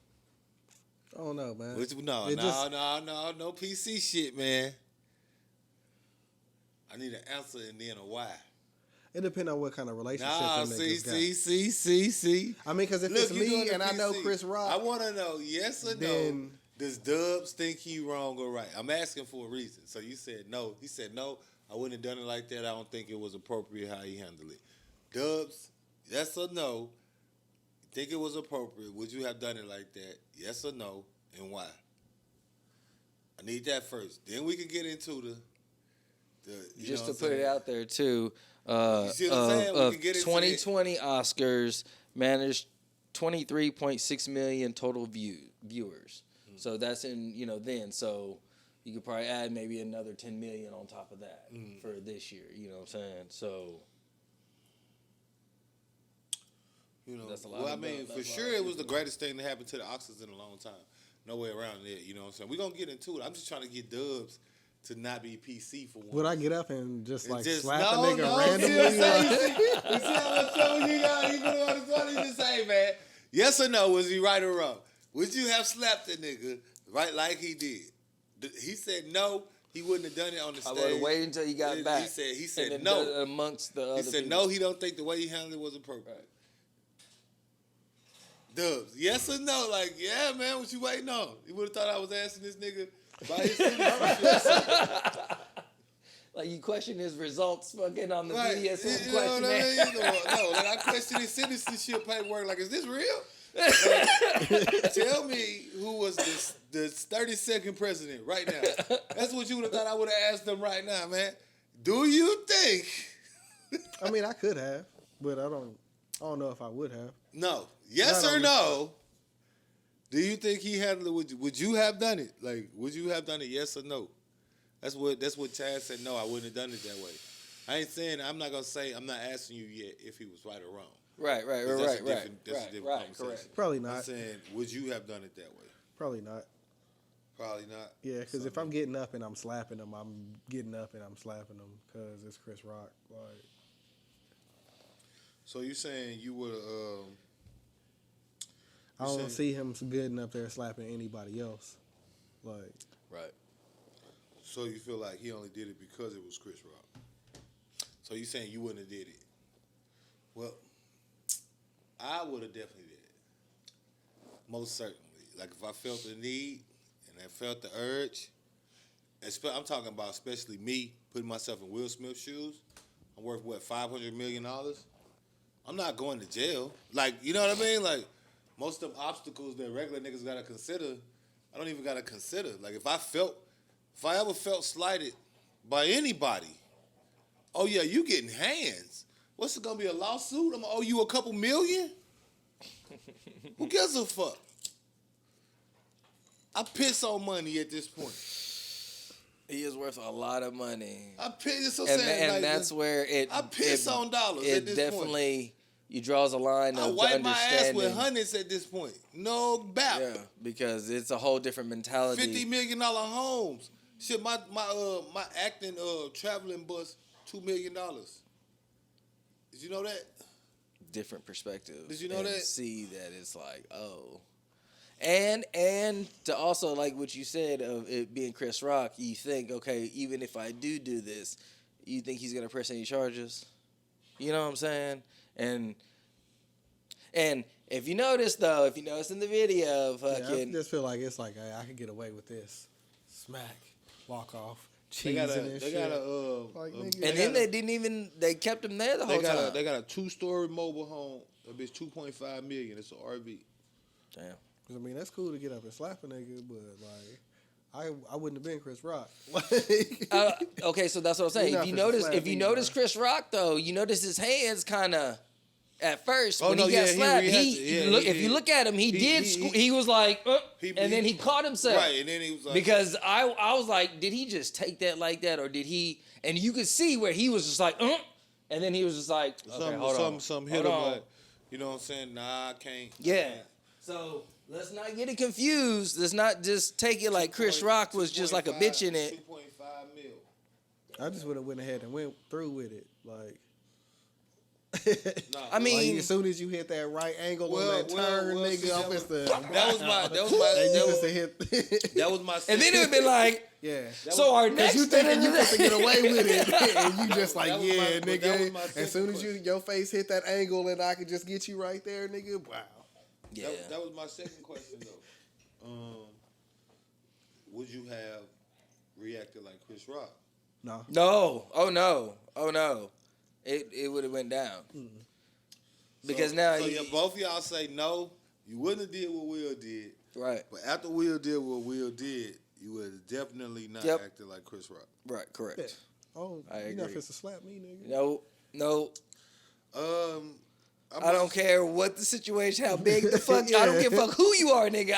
I don't know, man. No PC shit, man. I need an answer and then a why. It depends on what kind of relationship them niggas got. See. I mean, because if it's me and I know Chris Rock, I want to know, yes or no, does Dubz think he wrong or right? I'm asking for a reason. So you said no. He said no, I wouldn't have done it like that. I don't think it was appropriate how he handled it. Dubz, yes or no, you think it was appropriate? Would you have done it like that? Yes or no, and why? I need that first. Then we can get into the just to put it out there too. You see what I'm saying? We Of can get into 2020 Oscars managed 23.6 million total viewers. So that's in then. So you could probably add maybe another 10 million on top of that for this year. You know what I'm saying? So that's a lot. Well, I mean, for sure, it was the greatest thing that happened to the Oscars in a long time. No way around it. You know what I'm saying? We're gonna get into it. I'm just trying to get Dubz to not be PC for once. would I get up and just slap a no, nigga randomly? See how much trouble you got? You put him on the spot. Just say, man, yes or no? Was he right or wrong? Would you have slapped the nigga right like he did? He said no. He wouldn't have done it on the stage. I would have waited until he got back. He said and no. Amongst the other he said people. no. He don't think the way he handled it was appropriate. Dubz, yes or no? Like, yeah, man, what you waiting on? You would have thought I was asking this nigga about his citizenship. Like, you question his results fucking on the Right. BDSM You know what I questionnaire. mean? No, like I question his citizenship paperwork. Like, is this real? Like, tell me who was the 32nd president right now. That's what you would have thought I would have asked them right now, man. Do you think? I mean, I could have, but I don't know if I would have. No. Yes Not or on no? Do you think he handled it? Would you have done it? Like, would you have done it? Yes or no? That's what Chad said. No, I wouldn't have done it that way. I ain't saying. I'm not gonna say. I'm not asking you yet if he was right or wrong. Right. That's a different conversation. Correct. Probably I'm not. saying, would you have done it that way? Probably not. Probably not. Yeah, because if I'm getting up and I'm slapping them, I'm getting up and I'm slapping them because it's Chris Rock. Like, so you saying you would? I don't see him good enough there slapping anybody else. Like, Right. So you feel like he only did it because it was Chris Rock? So you saying you wouldn't have did it? Well, I would have definitely did it. Most certainly. Like if I felt the need and I felt the urge, I'm talking about especially me putting myself in Will Smith's shoes. I'm worth what, $500 million? I'm not going to jail. Like, you know what I mean? Like most of them obstacles that regular niggas gotta consider, I don't even gotta consider. Like if I ever felt slighted by anybody, oh yeah, you getting hands. What's it gonna be, a lawsuit? I'm gonna owe you a couple million? Who gives a fuck? I piss on money at this point. He is worth a lot of money. I piss, so And, saying, and like, that's where I piss on dollars it at this definitely, you draws a line point. I of wipe my ass understanding. with hundreds at this point. No bap. Yeah, because it's a whole different mentality. $50 million homes. Shit, my acting traveling bus, $2 million. Did you know that? Different perspective. Did you know and that? See that it's like, oh. And to also, like what you said of it being Chris Rock, you think, okay, even if I do this, you think he's going to press any charges? You know what I'm saying? And if you notice, though, in the video, I just feel like it's like, hey, I could get away with this. Smack, walk off, cheese and shit. Like, they kept him there the whole time. They got a 2-story mobile home. That bitch $2.5 million. It's an RV. Damn. I mean, that's cool to get up and slap a nigga, but like, I wouldn't have been Chris Rock. Okay, so that's what I'm saying. If you notice bro. Chris Rock though, you notice his hands kind of at first Oh, when no, he got yeah, slapped. he If you look at him, he was like, and then he caught himself. Right, and then he was like, Because I was like, did he just take that like that, or did he? And you could see where he was just like, and then he was just like, okay, some hit him, like, you know what I'm saying? Nah, I can't. Yeah. So let's not get it confused. Let's not just take it like Chris Rock was just like a bitch in it. 2.5 mil. I just would have went ahead and went through with it. Like, Nah, I mean, like, as soon as you hit that right angle on that turn, nigga, see, up is the. that was my and then it would be like, yeah. so our next. You thinking you supposed to get away with it, and you just like, that was yeah, my- but that was my nigga. As soon as your face hit that angle, and I could just get you right there, nigga. Wow. Yeah. That was my second question though. Would you have reacted like Chris Rock? No. No. Oh no. It would have went down. Because now both of y'all say no. You wouldn't have did what Will did. right. But after Will did what Will did, you would have definitely not acted like Chris Rock. Right. Correct. Yeah. Oh, I you not agree. supposed to slap me, nigga. No. I'm I don't care what the situation, how big the fuck. I don't give a fuck who you are, nigga.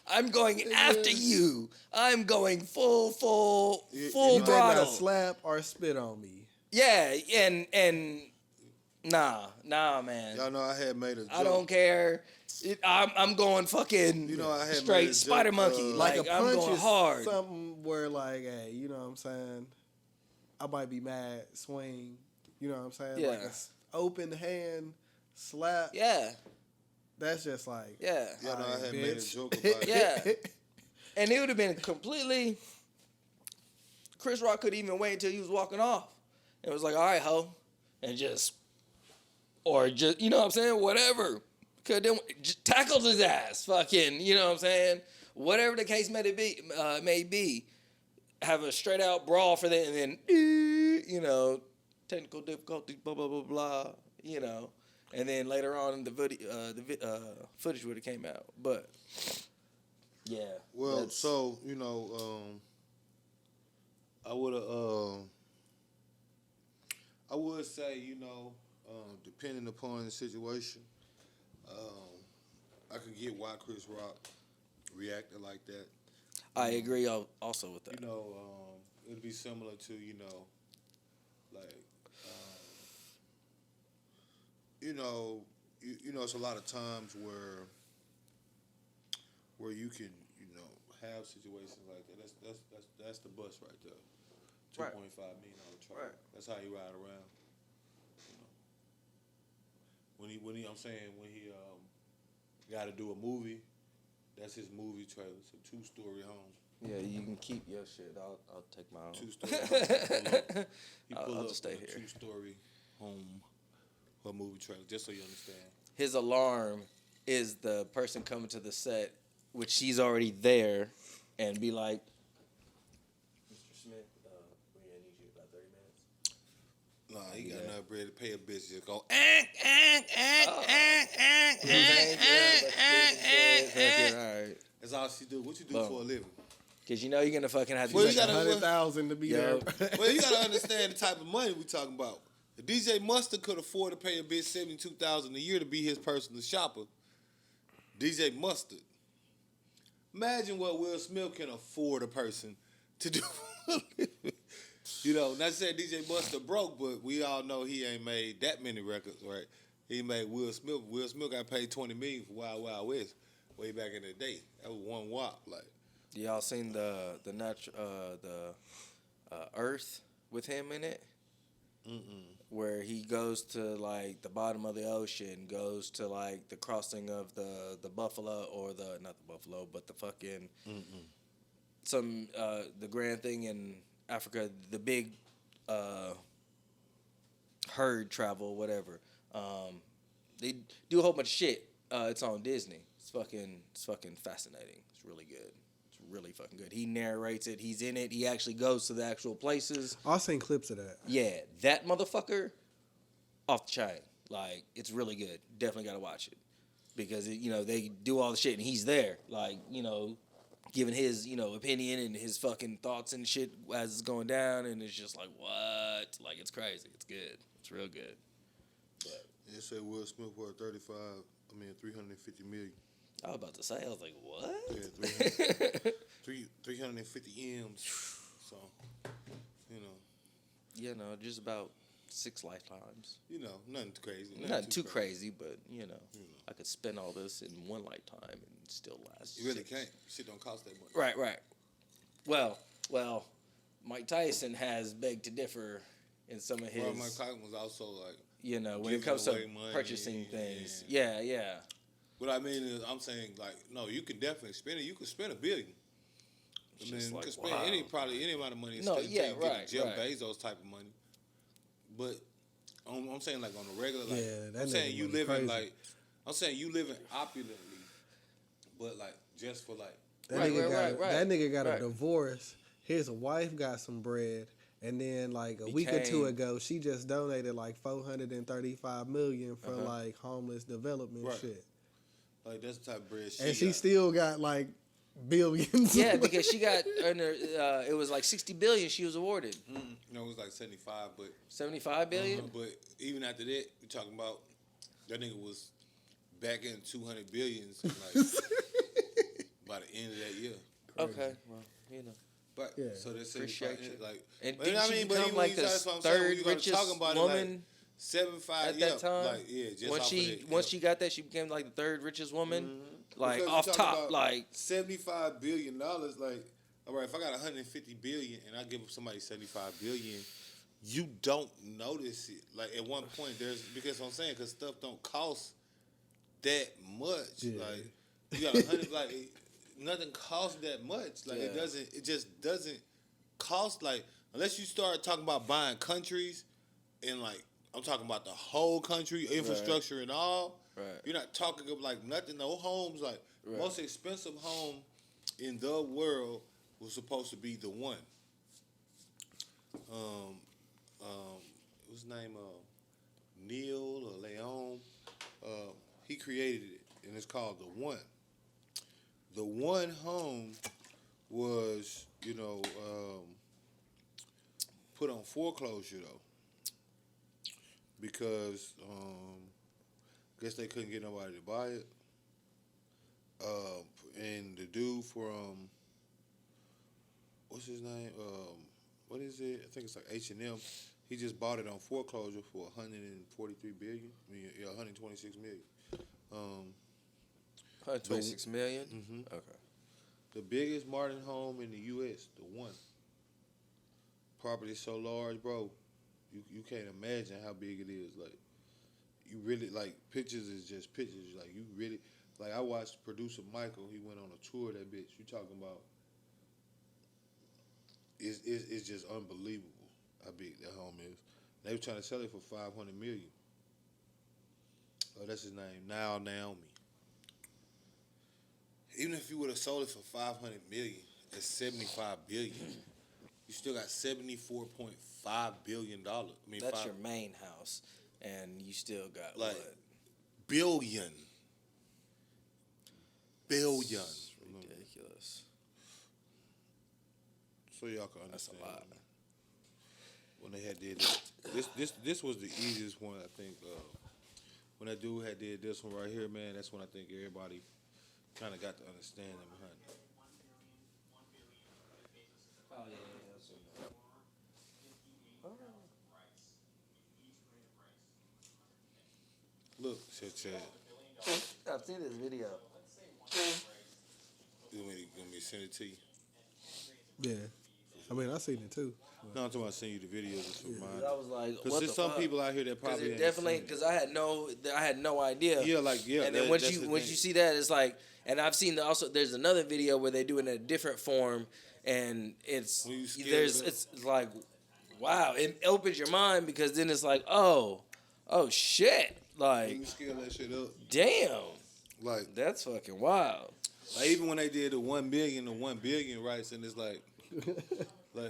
I'm going after you. I'm going full You better throttle. not slap or spit on me. Yeah, and nah, man. Y'all know I had made a joke. I don't care. I'm going fucking You know, I had made a straight joke, spider monkey. Like a I'm punch going is hard. something where, like, hey, you know what I'm saying? I might be mad, swing. You know what I'm saying? Yeah. Like a open hand slap. Yeah, That's just like, yeah, Y'all know I had alright, made a bitch. joke about it. yeah. And it would have been completely. Chris Rock could even wait until he was walking off. It was like, all right, ho, and just, or just, you know what I'm saying, whatever. Could then just tackled his ass, fucking, you know what I'm saying, whatever the case may be, have a straight out brawl for that, and then, you know, technical difficulties, blah blah blah blah, you know, and then later on the footage would have came out, but yeah. Well, that's- so, you know, I would say, you know, depending upon the situation, I could get why Chris Rock reacted like that. I agree also with that. You know, it'd be similar to, you know, like you know, it's a lot of times where you can, have situations like that. That's the bus right there. Right. $2.5 million truck. Right. That's how he ride around. When he got to do a movie, that's his movie trailer. It's a 2-story home. Yeah, you can keep your shit. I'll take my own. 2-story home. I'll just stay here. 2-story home, a movie trailer, just so you understand. His alarm is the person coming to the set, which she's already there, and be like, Mr. Smith, we're going to need you about 30 minutes. Nah, he got enough bread to pay a bitch. Just go, All right. That's all she do. What you do Boom. for a living? Because you know you're going to fucking have to Well, do you gotta- 100,000 to be there. Well, you gotta understand the type of money we talking about. If DJ Mustard could afford to pay a bitch $72,000 a year to be his personal shopper, DJ Mustard. Imagine what Will Smith can afford a person to do. Not saying DJ Mustard broke, but we all know he ain't made that many records, right? He made Will Smith. Will Smith got paid $20 million for Wild Wild West way back in the day. That was one wop, like. Y'all seen the Earth with him in it? Where he goes to like the bottom of the ocean, goes to like the crossing of the buffalo, or not the buffalo, but the fucking the grand thing in Africa, the big herd travel, whatever. They do a whole bunch of shit. It's on Disney. It's fucking fascinating. It's really good. Really fucking good. He narrates it. He's in it. He actually goes to the actual places. I've seen clips of that. Yeah, that motherfucker, off the chain. Like, it's really good. Definitely got to watch it. Because, they do all the shit and he's there. Like, giving his, opinion and his fucking thoughts and shit as it's going down. And it's just like, what? Like, it's crazy. It's good. It's real good. But They say Will Smith worth 350 million. I was about to say, I was like, what? Yeah, 350 M's. So, Yeah, no, just about 6 lifetimes. Nothing crazy. Not too crazy, but, I could spend all this in one lifetime and still last. You really 6. can't. Shit don't cost that much. Right. Well, Mike Tyson has begged to differ in some of his... Well, Mike Tyson was also like... when it comes to away money, purchasing things. Yeah. What I mean is, I'm saying, like, no, you can definitely spend it. You can spend $1 billion. You can spend any amount of money. And still get Jeff Bezos type of money. But I'm saying, like, on a regular, like, that I'm saying you living crazy. like, I'm saying you living opulently, but like just for like. That nigga got a divorce. His wife got some bread. And then, like, a week or two ago, she just donated, like, $435 million for, like, homeless development shit. Like, that's the type of bread she And got. she still got, like, billions. Yeah, because she got, it was like $60 billion she was awarded. No, it was like 75, but. $75 billion? But even after that, we talking about that nigga was back in 200 billions, like, by the end of that year. Okay, well, But Yeah. so that's Appreciate you. like, And but didn't she become like the third richest woman 75 at that time? Like, yeah, just once she got that, she became like the third richest woman, like Because off you're talking top, about like $75 billion. Like, all right, if I got 150 billion and I give somebody 75 billion, you don't notice it. Like at one point, because I'm saying, because stuff don't cost that much. Yeah. Like you got 100, like nothing costs that much. Like it doesn't. It just doesn't cost. Like unless you start talking about buying countries and like I'm talking about the whole country infrastructure and all. Right. You're not talking of like nothing. No homes. Like most expensive home in the world was supposed to be the one. What's his name? Neil or Leon. He created it, and it's called the One. The One home was, put on foreclosure though, because I guess they couldn't get nobody to buy it. And the dude from what's his name? What is it? I think it's like H&M. He just bought it on foreclosure for 143 billion. I mean, 126 million. 126 million? Mhm. Okay. The biggest Martin home in the U.S., the one. Property so large, bro. You can't imagine how big it is. Like, you really, like, pictures is just pictures. Like, you really, like, I watched producer Michael. He went on a tour of that bitch. You talking about, it's just unbelievable how big that home is. They were trying to sell it for $500 million. Oh, that's his name, Naomi. Even if you would have sold it for $500 million, it's $75 billion. You still got $74.5 billion. I mean, That's your main house, and you still got like what? billion. It's ridiculous. So y'all can That's understand. a lot. When they had did this was the easiest one, I think. When that dude had did this one right here, man, that's when I think everybody kind of got to understand him behind it. Oh, yeah. Look, Chad. I've seen this video. You want me to send it to you? Yeah. I mean, I seen it too. No, I'm talking about sending you the videos just to remind I was like, because what there's the some fuck? people out here that probably Because ain't definitely, seen it. because I had no idea. Yeah, like, yeah. And then once you see that, it's like, and I've seen also there's another video where they do it in a different form, and it's When you scale there's it up. it's like, wow, it opens your mind because then it's like, oh shit, like you scale that shit up, damn, like that's fucking wild. even when they did the 1 million to 1 billion rights, and it's like 1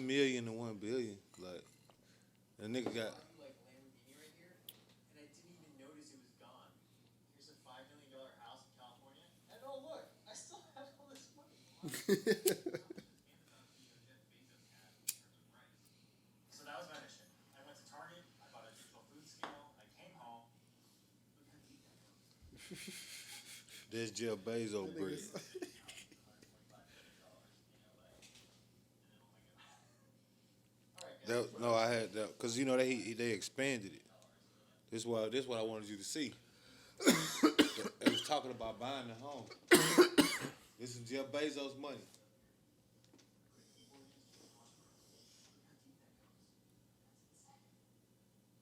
million to 1 billion, like the nigga got. Like Lamborghini right here, and I didn't even notice it was gone. Here's a $5 million house in California, and oh look, I still have all this money. So that was my mission. I went to Target, I bought a digital food scale, I came home. Look how deep that goes. There's Jeff Bezos bread. No, I had that because you know they expanded it. This what I wanted you to see. They was talking about buying the home. This is Jeff Bezos' money.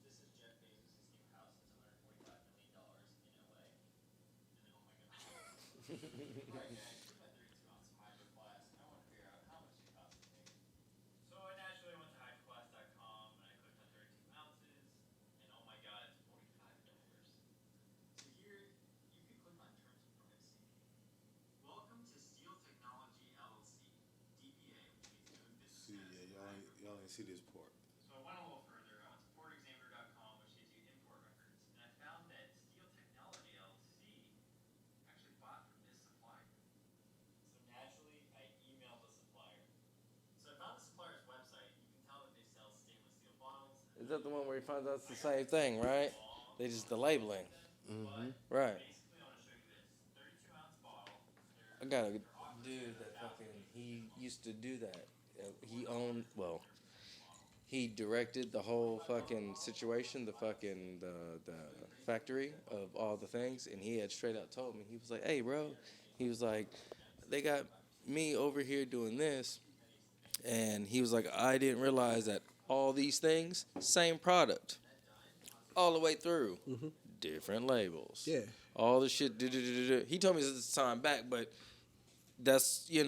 This is Jeff Bezos' new house. It's $145 million in LA. And then, oh my god. Alright guys, here's my 32 ounce hydro flask. I want to figure out how much it costs to make. So I naturally went to hydroflask.com and I clicked on 32 ounces. And oh my god, it's $45. So here, you can click on terms of privacy. Welcome to Steel Technology LLC, DBA, which means doing business. See, yeah, y'all ain't see this part. So I went a little further. I went to portexaminer.com, which gives you import records, and I found that Steel Technology LLC actually bought from this supplier. So naturally, I emailed the supplier. So I found the supplier's website. You can tell that they sell stainless steel bottles. Is that the one where he finds out it's the same thing, right? They just the labeling, right? Basically, I want to show you this 32-ounce bottle. I got a dude that fucking he used to do that. He owned he directed the whole fucking situation, the factory of all the things, and he had straight out told me, he was like, hey bro, he was like, they got me over here doing this, and he was like, I didn't realize that all these things, same product, all the way through, different labels, Yeah. all the shit. He told me this time back, but that's you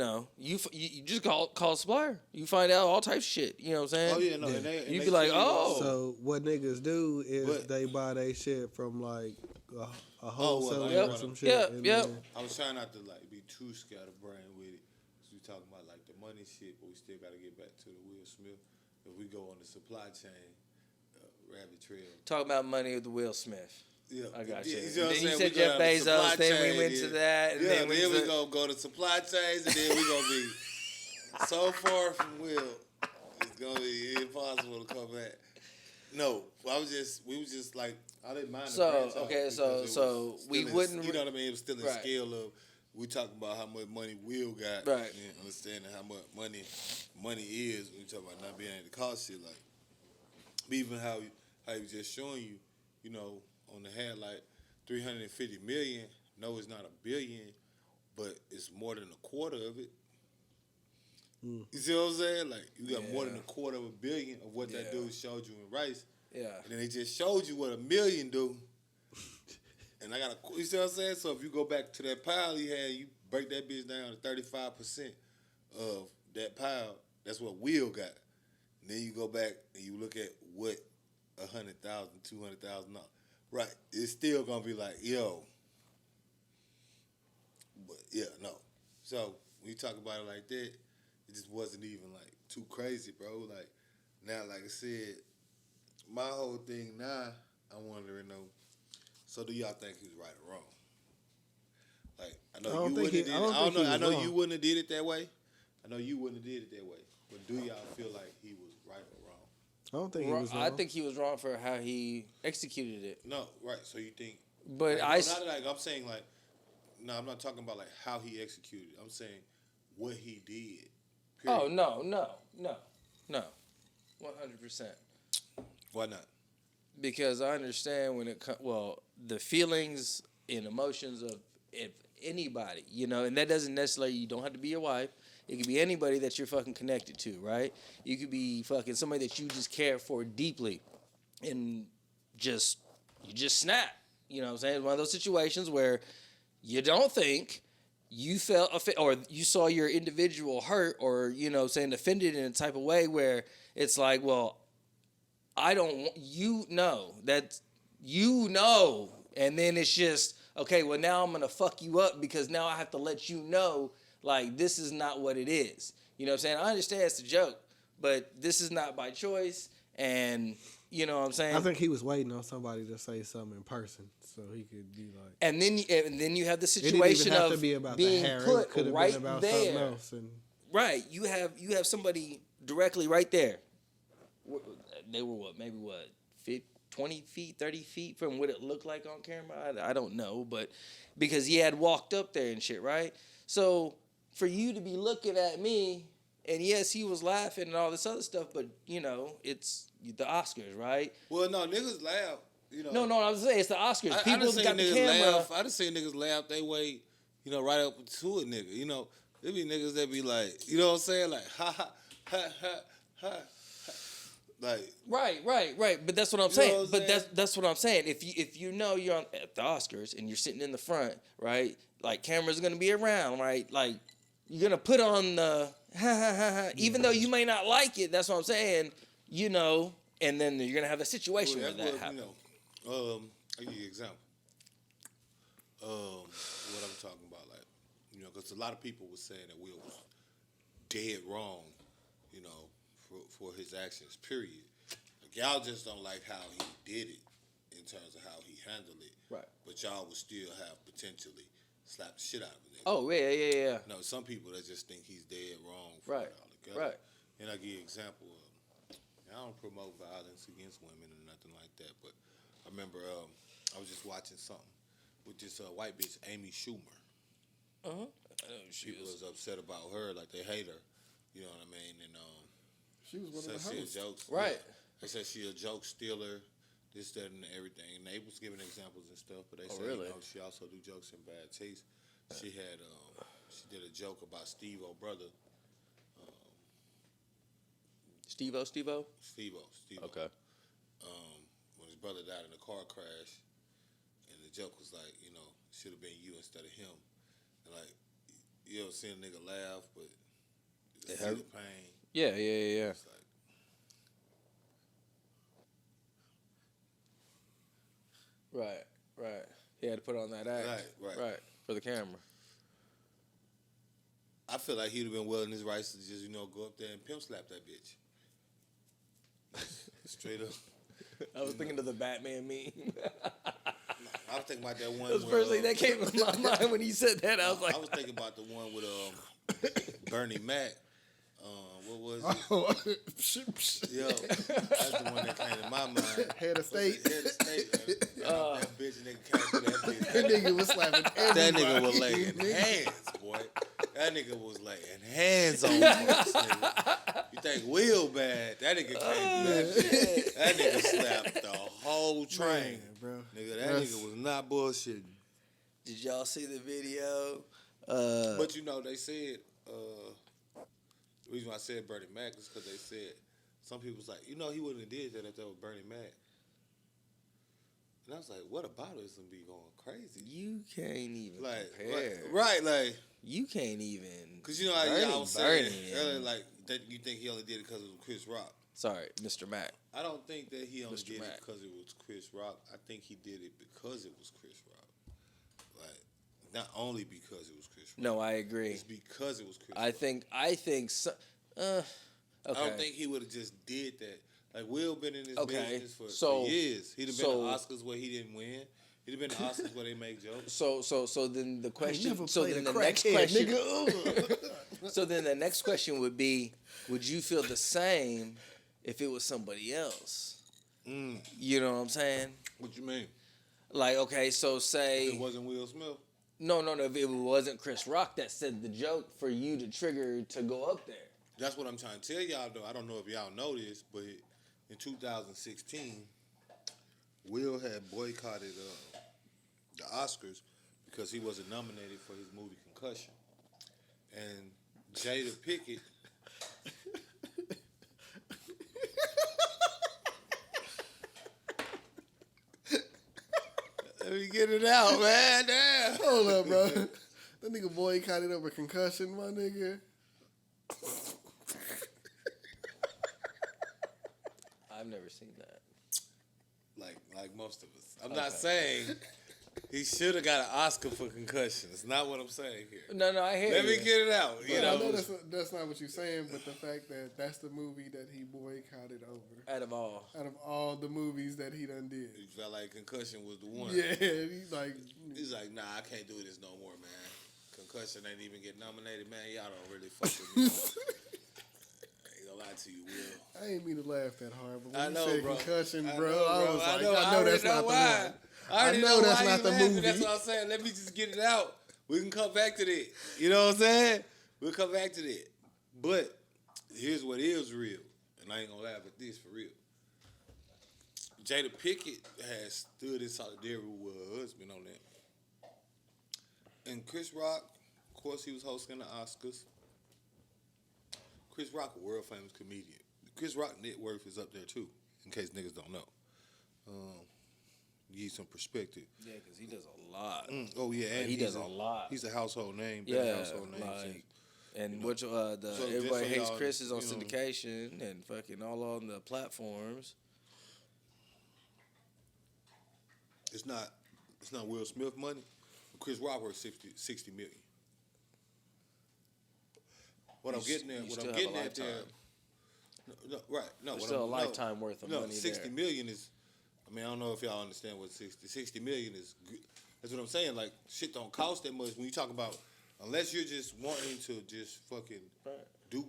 just call supplier. You find out all types of shit. You know what I'm saying? Oh yeah, no, Yeah. and You they be like, tell you oh. So what niggas do is But- they buy their shit from like a wholesaler yep, or some shit. yep, and yep. then- I was trying not to like be too scatterbrained with it. Cause we talking about like the money shit, but we still got to get back to the Will Smith. If we go on the supply chain rabbit trail, Talk about money with the Will Smith. yeah, I got yeah, you. see what I'm Then you saying? said We go Jeff down the supply Bezos, then we chain, went to that, and yeah, then we gonna go to supply chains, and then we gonna be so far from Will, it's gonna be impossible to come back. No, we was just like, I didn't mind the So, franchise okay, because so- it was so we still in- wouldn't you know what I mean? It was still in Right. scale of, we talking about how much money Will got, Right. and understanding how much money is, we talking about not being able to cost shit like, even how he was just showing you, you know, on the headlight, 350 million. No, it's not a billion, but it's more than a quarter of it. You see what I'm saying? Like, you got more than a quarter of a billion of what that dude showed you in Rice. Yeah. And then they just showed you what a million do. And you see what I'm saying? So if you go back to that pile he had, you break that bitch down to 35% of that pile, that's what Will got. And then you go back and you look at what $100,000, $200,000, right? It's still gonna be like, yo. But yeah, no. So when you talk about it like that, it just wasn't even like too crazy, bro. Like now, like I said, my whole thing now, I'm wondering though. So do y'all think he was right or wrong? Like I know you wouldn't have did it. I don't know. I know you wouldn't have did it that way. I know you wouldn't have did it that way. But do y'all feel like he was right or wrong? I don't think he was wrong. I think he was wrong for how he executed it. No, right. So you think? But like, I'm saying like, no, I'm not talking about like how he executed. I'm saying what he did. Period. Oh no, 100%. Why not? Because I understand when it comes, the feelings and emotions of anybody, you know, and that doesn't necessarily, you don't have to be your wife. It could be anybody that you're fucking connected to, right? You could be fucking somebody that you just care for deeply and you just snap. You know what I'm saying? It's one of those situations where you don't think you felt or you saw your individual hurt or, you know, saying offended in a type of way where it's like, well, I don't want you know that you know, and then it's just okay. Well, now I'm gonna fuck you up because now I have to let you know like this is not what it is. You know what I'm saying? I understand it's a joke, but this is not by choice, and you know what I'm saying. I think he was waiting on somebody to say something in person so he could be like. And then you have the situation it didn't even have of to be about being the hair. put It could have right been about there. something else. And Right, you have somebody directly right there. They were maybe 20 feet, 30 feet from what it looked like on camera. I don't know, but because he had walked up there and shit, right? So for you to be looking at me, and yes, he was laughing and all this other stuff, but you know, it's the Oscars, right? Well, no, niggas laugh. You know. No, I was saying it's the Oscars. People I got the niggas camera. laugh. I just seen niggas laugh they way, you know, right up to it, nigga. You know, there be niggas that be like, you know what I'm saying, like ha ha ha ha ha. Like Right. But that's what I'm You know saying. what I'm saying? That's what I'm saying. If you know you're at the Oscars and you're sitting in the front, right? Like cameras are gonna be around, right? Like you're gonna put on the ha ha ha ha. Even though you may not like it, that's what I'm saying. You know, and then you're gonna have a situation where that happens. You know, I'll give you an example. What I'm talking about, like, you know, because a lot of people were saying that Will was dead wrong, you know, for his actions, period. Like, y'all just don't like how he did it in terms of how he handled it. Right. But y'all would still have potentially slapped the shit out of it. Oh yeah. No, some people that just think he's dead wrong for Right. it altogether. Right. And I give you an example of, I don't promote violence against women or nothing like that, but I remember I was just watching something with this white bitch, Amy Schumer. Uh-huh. People was upset about her, like they hate her. You know what I mean? And she was one of the said she a hosts. joke. Right. They said she a joke stealer, this, that, and everything. And they was giving examples and stuff, but they said really? you know, she also do jokes in bad taste. She had she did a joke about Steve-O brother. Steve-O. Steve-O. Okay. When his brother died in a car crash, and the joke was like, you know, should have been you instead of him. And like, you ever seen a nigga laugh, but you see the pain. Yeah. It's like, Right. He had to put on that act. Right. For the camera. I feel like he'd have been well in his rights to just, you know, go up there and pimp slap that bitch. Straight up. I was thinking of the Batman meme. I was thinking about that one. That was the first thing that came to my mind when he said that. I was like, I was thinking about the one with Bernie Mac. What was it? Yo, that's the one that came to my mind. Head of state. Head of state. That bitch, nigga came to that bitch. That nigga was slapping everybody. That nigga was laying hands, boy. That nigga was laying hands on folks, nigga. You think Will bad. That nigga can't do that shit. That nigga slapped the whole train. Man, bro. Nigga, that nigga was not bullshitting. Did y'all see the video? But you know, they said, the reason why I said Bernie Mac is because they said, some people was like, you know, he wouldn't have did that if that was Bernie Mac. And I was like, what about it? It's gonna be going crazy. You can't even compare. Like, You can't even. because you know how y'all was saying earlier, like, that you think he only did it because it was Chris Rock. Sorry, Mr. Mac. I don't think that he only Mr. did Mac. it because it was Chris Rock. I think he did it because it was Chris Rock. Like, not only because it was Chris Rock. No, I agree. It's because it was Chris I Rock. think so. Okay. I don't think he would have just did that. Like, Will been in this Okay, business for so- years. He'd have been so- to Oscars where he didn't win. He'd have been to Oscars where they make jokes. So then the question. Never So played then a the next crackhead, question. nigga. So then the next question would be: would you feel the same if it was somebody else? You know what I'm saying? What you mean? Like, okay, so say It wasn't Will Smith. no. If it wasn't Chris Rock that said the joke for you to trigger to go up there. That's what I'm trying to tell y'all, though. I don't know if y'all know this, but in 2016, Will had boycotted the Oscars because he wasn't nominated for his movie Concussion. And Jada Pinkett... Let me get it out, man. Damn. Hold up, bro. That nigga boycotted over concussion, my nigga. I've never seen that. Like most of us. I'm not saying he should have got an Oscar for Concussion. It's not what I'm saying here. No, I hear Let you. me get it out. You I know, know that's not what you're saying, but the fact that that's the movie that he boycotted over. Out of all. Out of all the movies that he done did. he felt like Concussion was the one. Yeah, he's like, Nah, I can't do this no more, man. Concussion ain't even get nominated, man. Y'all don't really fuck with me. I ain't gonna lie to you, Will. I ain't mean to laugh that hard, but when I you know, said bro. concussion, I bro, know, I bro. was I like, know, I know already that's not the why. one. I already know that's why not you the laughing. movie. That's what I'm saying. Let me just get it out. We can come back to that. You know what I'm saying? We'll come back to that. But here's what is real. And I ain't gonna laugh at this for real. Jada Pinkett has stood in solidarity with her husband on that. And Chris Rock, of course, he was hosting the Oscars. Chris Rock, a world famous comedian. Chris Rock net worth is up there too, in case niggas don't know. Give you some perspective. Yeah, because he does a lot. Oh yeah, and He he's does a lot. He's a household name. Been Yeah, a household name like, since- and just everybody so hates y'all, Chris is on you know. syndication and fucking all on the platforms. It's not Will Smith money. Chris Rock worth 60 million. What I'm getting at, you what still I'm have a getting at there, lifetime. no, right? No, There's what still I'm- a lifetime worth of money 60 there. million is. I mean, I don't know if y'all understand what 60 million is. That's what I'm saying. Like, shit don't cost that much when you talk about. Unless you're just wanting to just fucking do.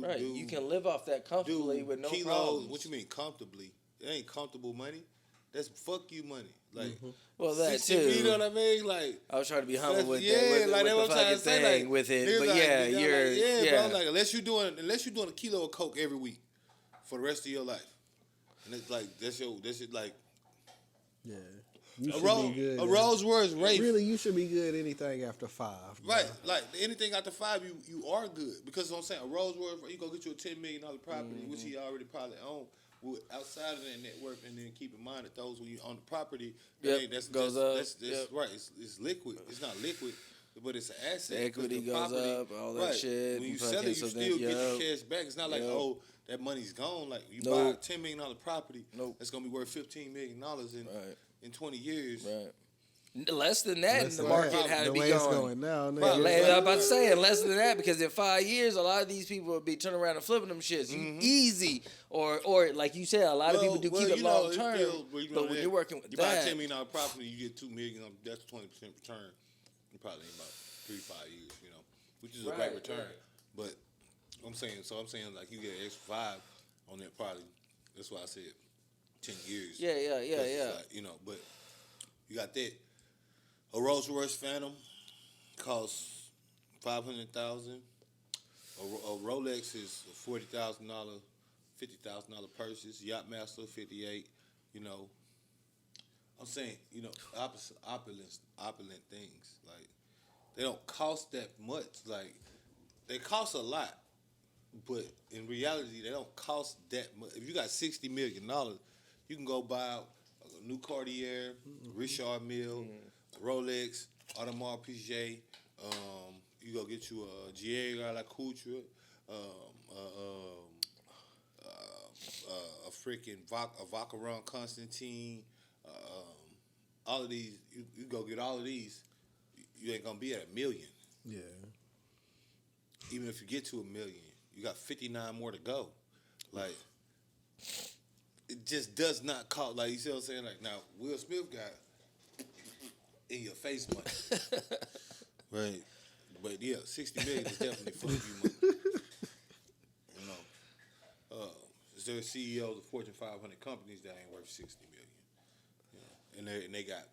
Right, you can live off that comfortably with no kilos. problems. What you mean comfortably? It ain't comfortable money. That's fuck you money. Like, Well, that 60, too. you know what I mean? Like, I was trying to be humble with yeah, that, like with that's the what I'm trying fucking to say. thing Like, with it. niggas But like, yeah, niggas you're like, yeah, bro. Like, unless you're doing a kilo of coke every week for the rest of your life, and it's like that's like Yeah. You a should Rolls be good. Rolls Royce Wraith. Really, you should be good anything after 5. bro. Right, like anything after 5, you are good because what I'm saying a Rolls Royce, you go get you a $10 million property, which he already probably own. Outside of that net worth, and then keep in mind that those when you own the property, Yep, goes up. That's Yep. right. It's liquid. It's not liquid, but it's an asset. The equity 'cause the goes property- up, all that shit, When you and sell fucking it, you so still then- get the yep. cash back. It's not like Yep. that money's gone. Like you Nope. buy a $10 million property, Nope. that's gonna be worth $15 million Right. in 20 years. Right. Less than that, That's the the market way- had to the be way it's going. going now, nigga. Right, Yeah. like, I'm about to say, and less than that, because in 5 years, a lot of these people will be turning around and flipping them shits. Easy. Or like you said, a lot of people do keep it you know, long term. you know, But when you're working with you buy a that, $10 million property, you get $2 million. That's 20% return. You probably in about 3-5 years, you know, which is a Right, great return. right. But I'm saying like you get an extra 5 on that probably. That's why I said 10 years. yeah. Like, you know, but you got that. A Rolls Royce Phantom costs $500,000. A Rolex is a $40,000, $50,000 purchase. Yachtmaster, 58. You know, I'm saying, you know, opulent things. Like, they don't cost that much. Like, they cost a lot, but in reality, they don't cost that much. If you got $60 million, you can go buy a new Cartier, Richard Mille, Rolex, Audemars Piguet. You go get you a Diego La Couture, a freaking Vacheron Constantine. All of these, you go get all of these, you ain't gonna be at $1 million. Yeah. Even if you get to $1 million, you got 59 more to go. Like, it just does not cost. Like, you see what I'm saying? Like, now Will Smith got in your face money, right? But yeah, 60 million is definitely fuck you money. You know, there's CEOs of Fortune 500 companies that ain't worth 60 million. You know, and they got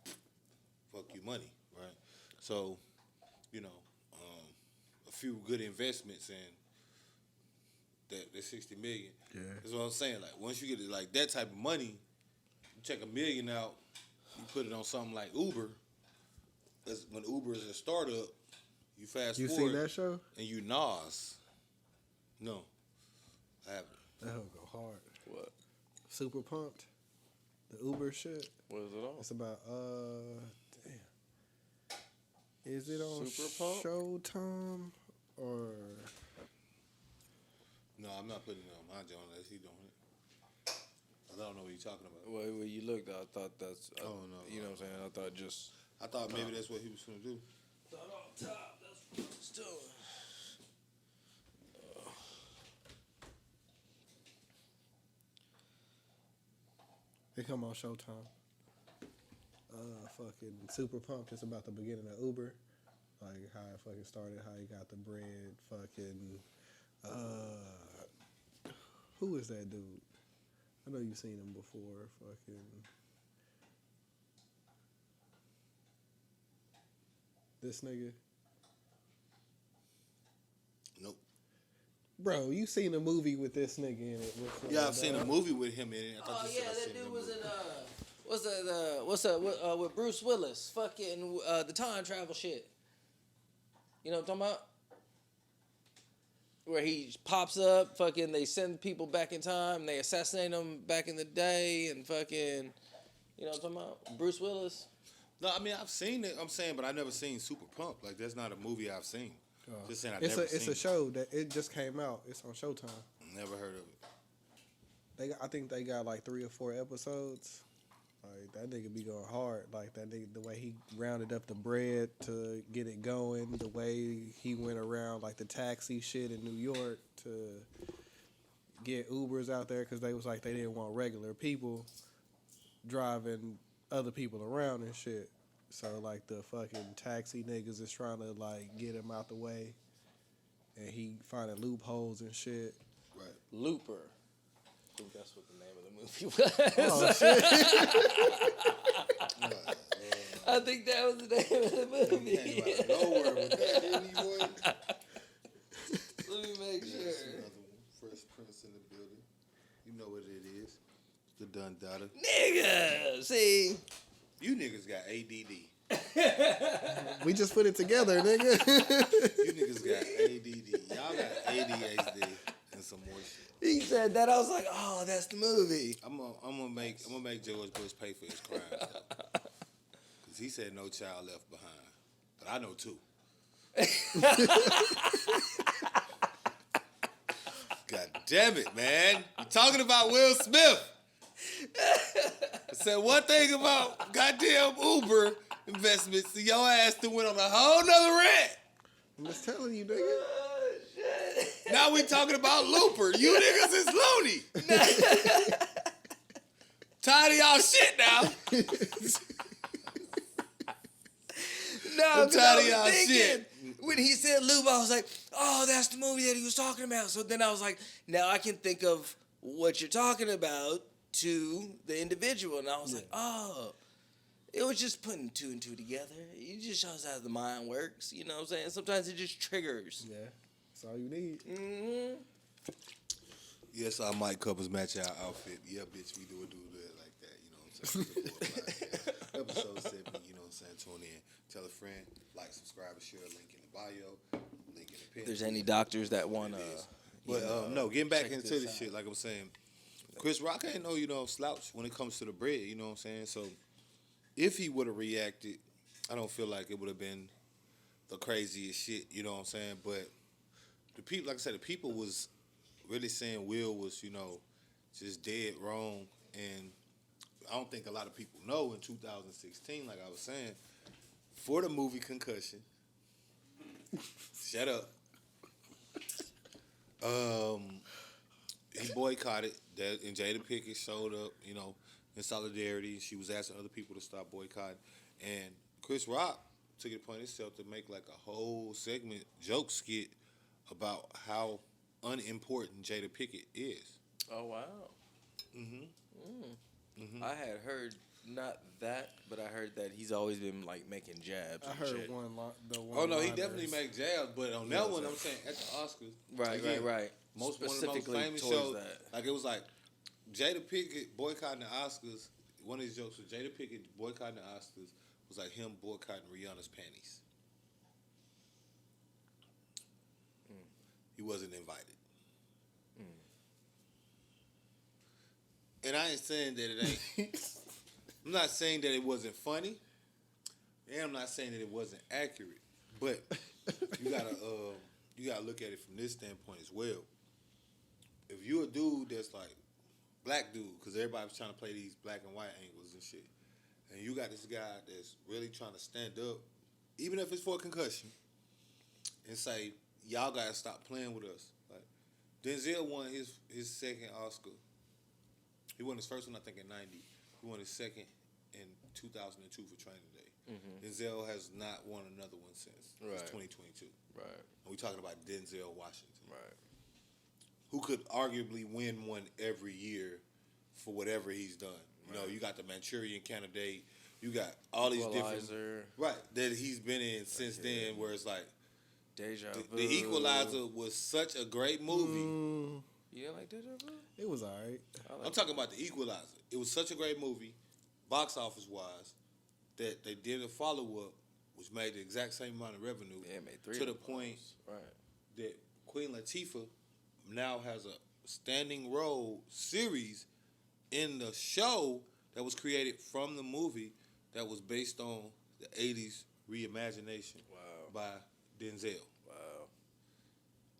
fuck you money, right? So, you know, a few good investments and that 60 million. Yeah. That's what I'm saying. Like, once you get like that type of money, you check $1 million out, you put it on something like Uber. That's when Uber is a startup. You fast You forward. seen that show? And you Nas. No, I haven't. That'll go hard. What? Super Pumped. The Uber shit. What is it on? It's about damn. Is it on Super Pumped? Showtime or? No, I'm not putting it on my joint unless he doing it. I don't know what you're talking about. Well, when you looked, I thought that's. Oh, no. You know what I'm saying? I thought just. I thought maybe that's what he was going to do. Thought on top. That's what I was doing. They come on Showtime. Fucking Super Pumped. It's about the beginning of Uber, like how it fucking started, how he got the bread. Fucking, who is that dude? I know you've seen him before. Fucking, this nigga. Nope. Bro, you seen a movie with this nigga in it? Yeah, I've seen a movie with him in it. I thought Oh you said yeah, I that seen dude that was movie. in with Bruce Willis, fucking the time travel shit. You know what I'm talking about? Where he pops up, fucking they send people back in time, they assassinate them back in the day, and fucking, you know what I'm talking about? Bruce Willis. No, I mean I've seen it. I'm saying, but I never seen Super Pump. Like that's not a movie I've seen. Just saying, It's never a seen. show that it just came out. It's on Showtime. Never heard of it. I think they got like 3 or 4 episodes. Like that nigga be going hard. Like that nigga, the way he rounded up the bread to get it going, the way he went around like the taxi shit in New York to get Ubers out there because they was like they didn't want regular people driving other people around and shit. So like the fucking taxi niggas is trying to like get him out the way, and he finding loopholes and shit. Right. Looper. I think that's what the name of the movie was. Oh shit! I think that was the name of the movie. Came out of nowhere with that, didn't he, boy? Let me make Yes, sure. another one. Fresh Prince in the building. You know what it is. The Dun Dada. Nigga, see? You niggas got ADD. We just put it together, nigga. You niggas got ADD. Y'all got ADHD and some more shit. He said that. I was like, oh, that's the movie. I'm gonna make George Bush pay for his crimes though. Cause he said no child left behind. But I know 2. God damn it, man. You talking about Will Smith. I said one thing about goddamn Uber investments, your ass to went on a whole nother rant. I'm just telling you, nigga. Now we talking about Looper. You niggas is loony. Tired of y'all shit now. No, I'm 'cause tired I of y'all was thinking, shit. when he said lube, I was like, oh, that's the movie that he was talking about. So then I was like, now I can think of what you're talking about to the individual. And I was like, oh, it was just putting 2 and 2 together. It just shows how the mind works. You know what I'm saying? Sometimes it just triggers. Yeah. That's all you need. Mm-hmm. Yes, our mic covers match our outfit. Yeah, bitch, we do it like that. You know what I'm saying? Episode 7, you know what I'm saying? Tune in. Tell a friend, like, subscribe, and share. Link in the bio. Link in the pin. If there's any doctors that want to... But, no, getting back into this out. shit, like I'm saying, Chris Rock ain't no, slouch when it comes to the bread, you know what I'm saying? So, if he would have reacted, I don't feel like it would have been the craziest shit, you know what I'm saying? But the people, like I said, the people was really saying Will was, just dead wrong. And I don't think a lot of people know in 2016, like I was saying, for the movie Concussion, shut up. He boycotted that, and Jada Pinkett showed up, in solidarity. She was asking other people to stop boycotting, and Chris Rock took it upon himself to make like a whole segment joke skit about how unimportant Jada Pinkett is. Oh, wow. I had heard not that, but I heard that he's always been like making jabs. I and heard shit. one. Oh no, he definitely makes jabs, but on that one, I'm saying at the Oscars, Right. Most one of the most Specifically famous towards shows, that. like it was like Jada Pinkett boycotting the Oscars. One of his jokes was Jada Pinkett boycotting the Oscars was like him boycotting Rihanna's panties. He wasn't invited. And I ain't saying that it ain't. I'm not saying that it wasn't funny, and I'm not saying that it wasn't accurate. But you gotta look at it from this standpoint as well. If you a dude that's like black dude, because everybody's trying to play these black and white angles and shit, and you got this guy that's really trying to stand up, even if it's for a concussion, and say y'all gotta stop playing with us. Like Denzel won his second Oscar. He won his first one, I think, in 90. He won his second in 2002 for Training Day. Denzel has not won another one since. Right. It's 2022. Right. And we're talking about Denzel Washington. Right. Who could arguably win one every year for whatever he's done. You know, you got the Manchurian Candidate. You got all these different... Right, that he's been in since then, where it's like... Deja Vu. The Equalizer was such a great movie. You didn't like Deja Vu? It was alright. I'm talking about The Equalizer. It was such a great movie, box office wise, that they did a follow up, which made the exact same amount of revenue. Yeah, it made 3 to of the them point Right. that Queen Latifah now has a standing role series in the show that was created from the movie that was based on the 80s reimagination by Denzel. Wow.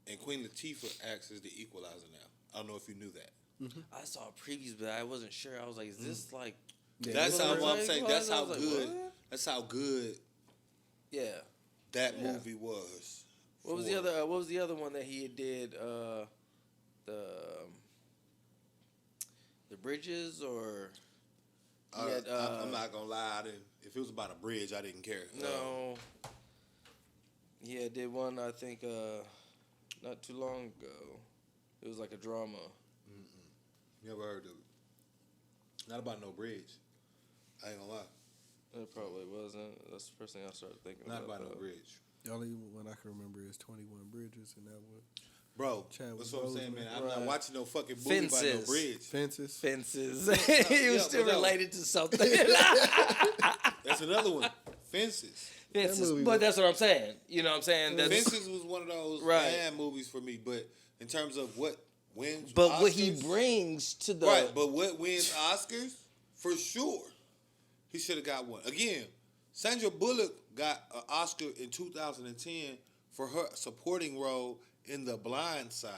And Queen Latifah acts as the Equalizer now. I don't know if you knew that. I saw previews, but I wasn't sure. I was like, is this like... That's how I'm saying. That's how like, good. what? That's how good Yeah. that movie was. What was the other? What was the other one that he did? The Bridges, or he had, I'm not gonna lie. If it was about a bridge, I didn't care. No. Yeah, did one I think not too long ago. It was like a drama. Never heard of it. Not about no bridge. I ain't gonna lie. It probably wasn't. That's the first thing I started thinking Not about. about no bridge. The only one I can remember is 21 Bridges, and that one. Bro, Chadwick that's what I'm saying, man. I'm not Right. watching no fucking movie about no Fences. bridge. Fences. He was still but no. related to something. That's another one. Fences. Fences. movie But was- that's what I'm saying. You know what I'm saying? That's, Fences was one of those Right. bad movies for me, but in terms of what wins but Oscars, what he brings to the... right, but what wins Oscars, for sure, he should have got one. Again, Sandra Bullock got an Oscar in 2010 for her supporting role in The Blind Side.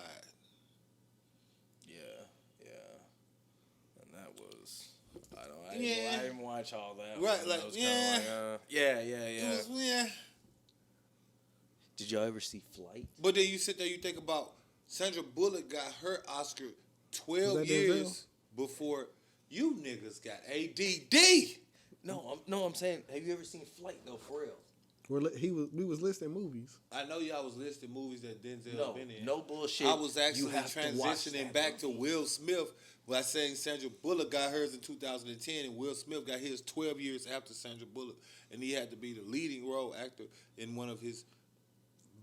Yeah. And that was... I Yeah. didn't watch all that. Right, one. like, I was kinda yeah. yeah. It was, yeah. Did y'all ever see Flight? But then you sit there, you think about Sandra Bullock got her Oscar Was 12 that years before you niggas got ADD. No, I'm saying, have you ever seen Flight though, for real? We was listing movies. I know y'all was listing movies that Denzel been in. No bullshit. I was actually You have to watch transitioning that back to movie. Will Smith by saying Sandra Bullock got hers in 2010 and Will Smith got his 12 years after Sandra Bullock. And he had to be the leading role actor in one of his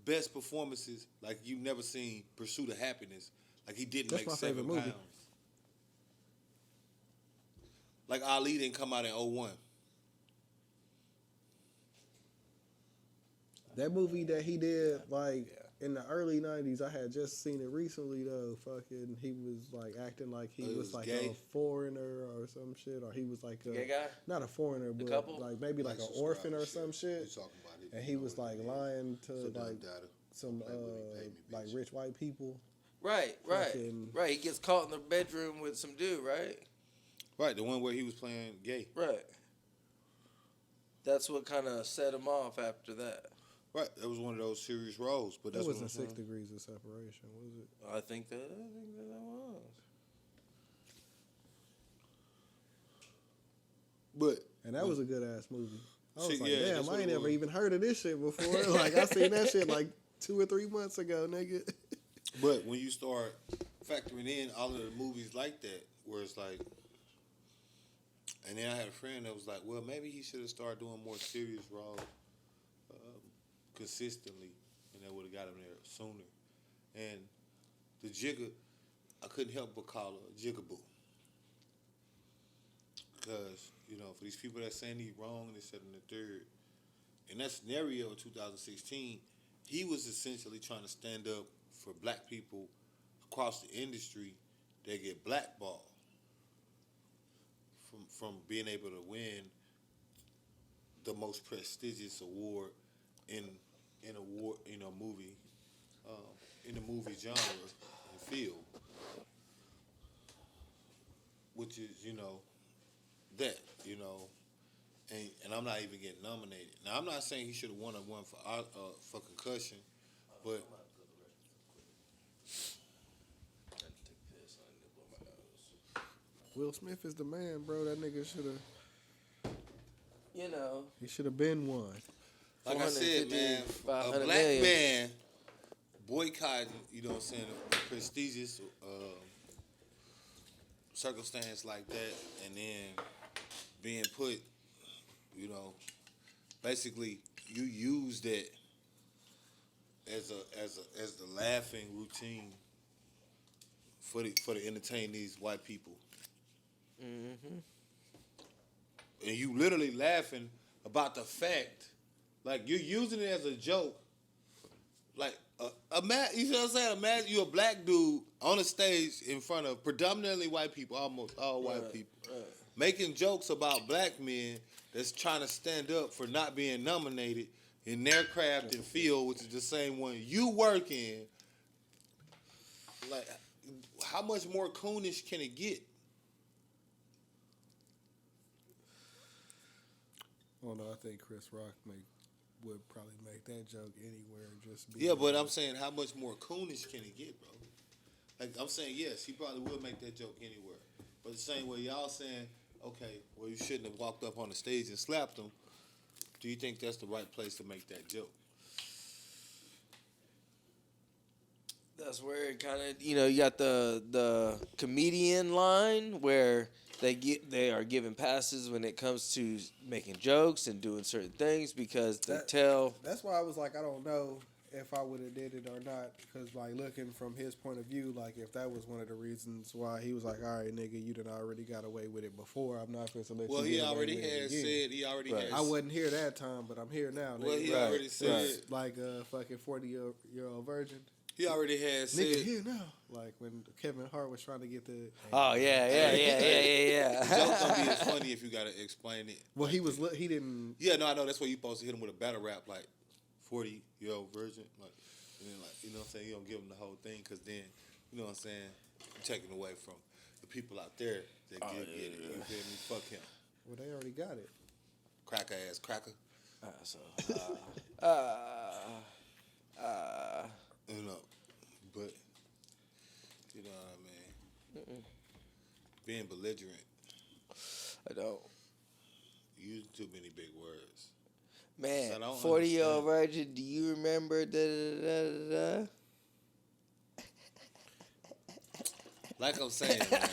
best performances like you've never seen. Pursuit of Happiness, like he didn't That's make my 7 favorite movie. pounds. Like Ali didn't come out in 01. That movie that he did, like, in the early 90s, I had just seen it recently, though. Fucking, he was, like, acting like he Oh, was, like, gay? a foreigner or some shit. Or he was, like, a... Gay guy? Not a foreigner, but, couple? like, maybe, like, an orphan or some shit. You talking about it? And he was, like, lying to, like, some, Like, when he paid me, like, bitch. rich white people. Right. Fucking- Right. He gets caught in the bedroom with some dude, right? Right, the one where he was playing gay. Right. That's what kind of set him off after that. Right, that was one of those serious roles. But That that's wasn't what I'm 6 saying. degrees of separation, was it? I think that was. But And that was a good ass movie. I was Shit, like, yeah, damn, that's what I ain't it ever was. even heard of this shit before. Like, I seen that shit like 2 or 3 months ago, nigga. But when you start factoring in all of the movies like that, where it's like, and then I had a friend that was like, well, maybe he should have started doing more serious roles consistently, and that would have got him there sooner. And the Jigga, I couldn't help but call her Jigaboo. Because, you know, for these people that saying he's wrong and this, that, and the third, in that scenario in 2016, he was essentially trying to stand up for black people across the industry that get blackballed from being able to win the most prestigious award in a movie in the movie genre and field, which is that and I'm not even getting nominated. Now I'm not saying he should have won one for concussion, but Will Smith is the man, bro. That nigga should have. He should have been one. like I said, man, a 500 black million. man boycotting, a prestigious circumstance like that, and then being put, basically you use that as the laughing routine for to entertain these white people. Mm-hmm. And you literally laughing about the fact, like you're using it as a joke. Like, you know what I'm saying? Imagine you a black dude on a stage in front of predominantly white people, almost all white people, making jokes about black men that's trying to stand up for not being nominated in their craft and field, which is the same one you work in. Like, how much more coonish can it get? I don't know. I think Chris Rock would probably make that joke anywhere. Just be Yeah, but I'm saying, how much more coonish can it get, bro? Like, I'm saying, yes, he probably would make that joke anywhere. But the same way y'all saying, okay, well, you shouldn't have walked up on the stage and slapped him. Do you think that's the right place to make that joke? That's where it kind of, you got the comedian line where they are given passes when it comes to making jokes and doing certain things because they tell. That's why I was like, I don't know if I would have did it or not, because like looking from his point of view, like if that was one of the reasons why he was like, all right, nigga, you done already got away with it before. I'm not supposed to let Well, you he get away already with it had again. said, he already Right. had I wasn't here that time, but I'm here now. Nigga. Well, he Right, already said, right. Like a fucking 40-year-old virgin. he already had said, Nigga here now. Like when Kevin Hart was trying to get the. Oh yeah. the joke gonna be as funny if you gotta explain it. Well, he didn't. Yeah, no, I know, that's why you supposed to hit him with a battle rap, like 40-year-old virgin, like, and then like, you know what I'm saying, you don't give him the whole thing, because then, you know what I'm saying, you're taking away from the people out there that get it, you feel me, fuck him. Well, they already got it. Cracker ass cracker, you know, but, you know what I mean, being belligerent, I don't. using too many big words. Man, I don't 40-year-old virgin, do you remember da? Like I'm saying, man,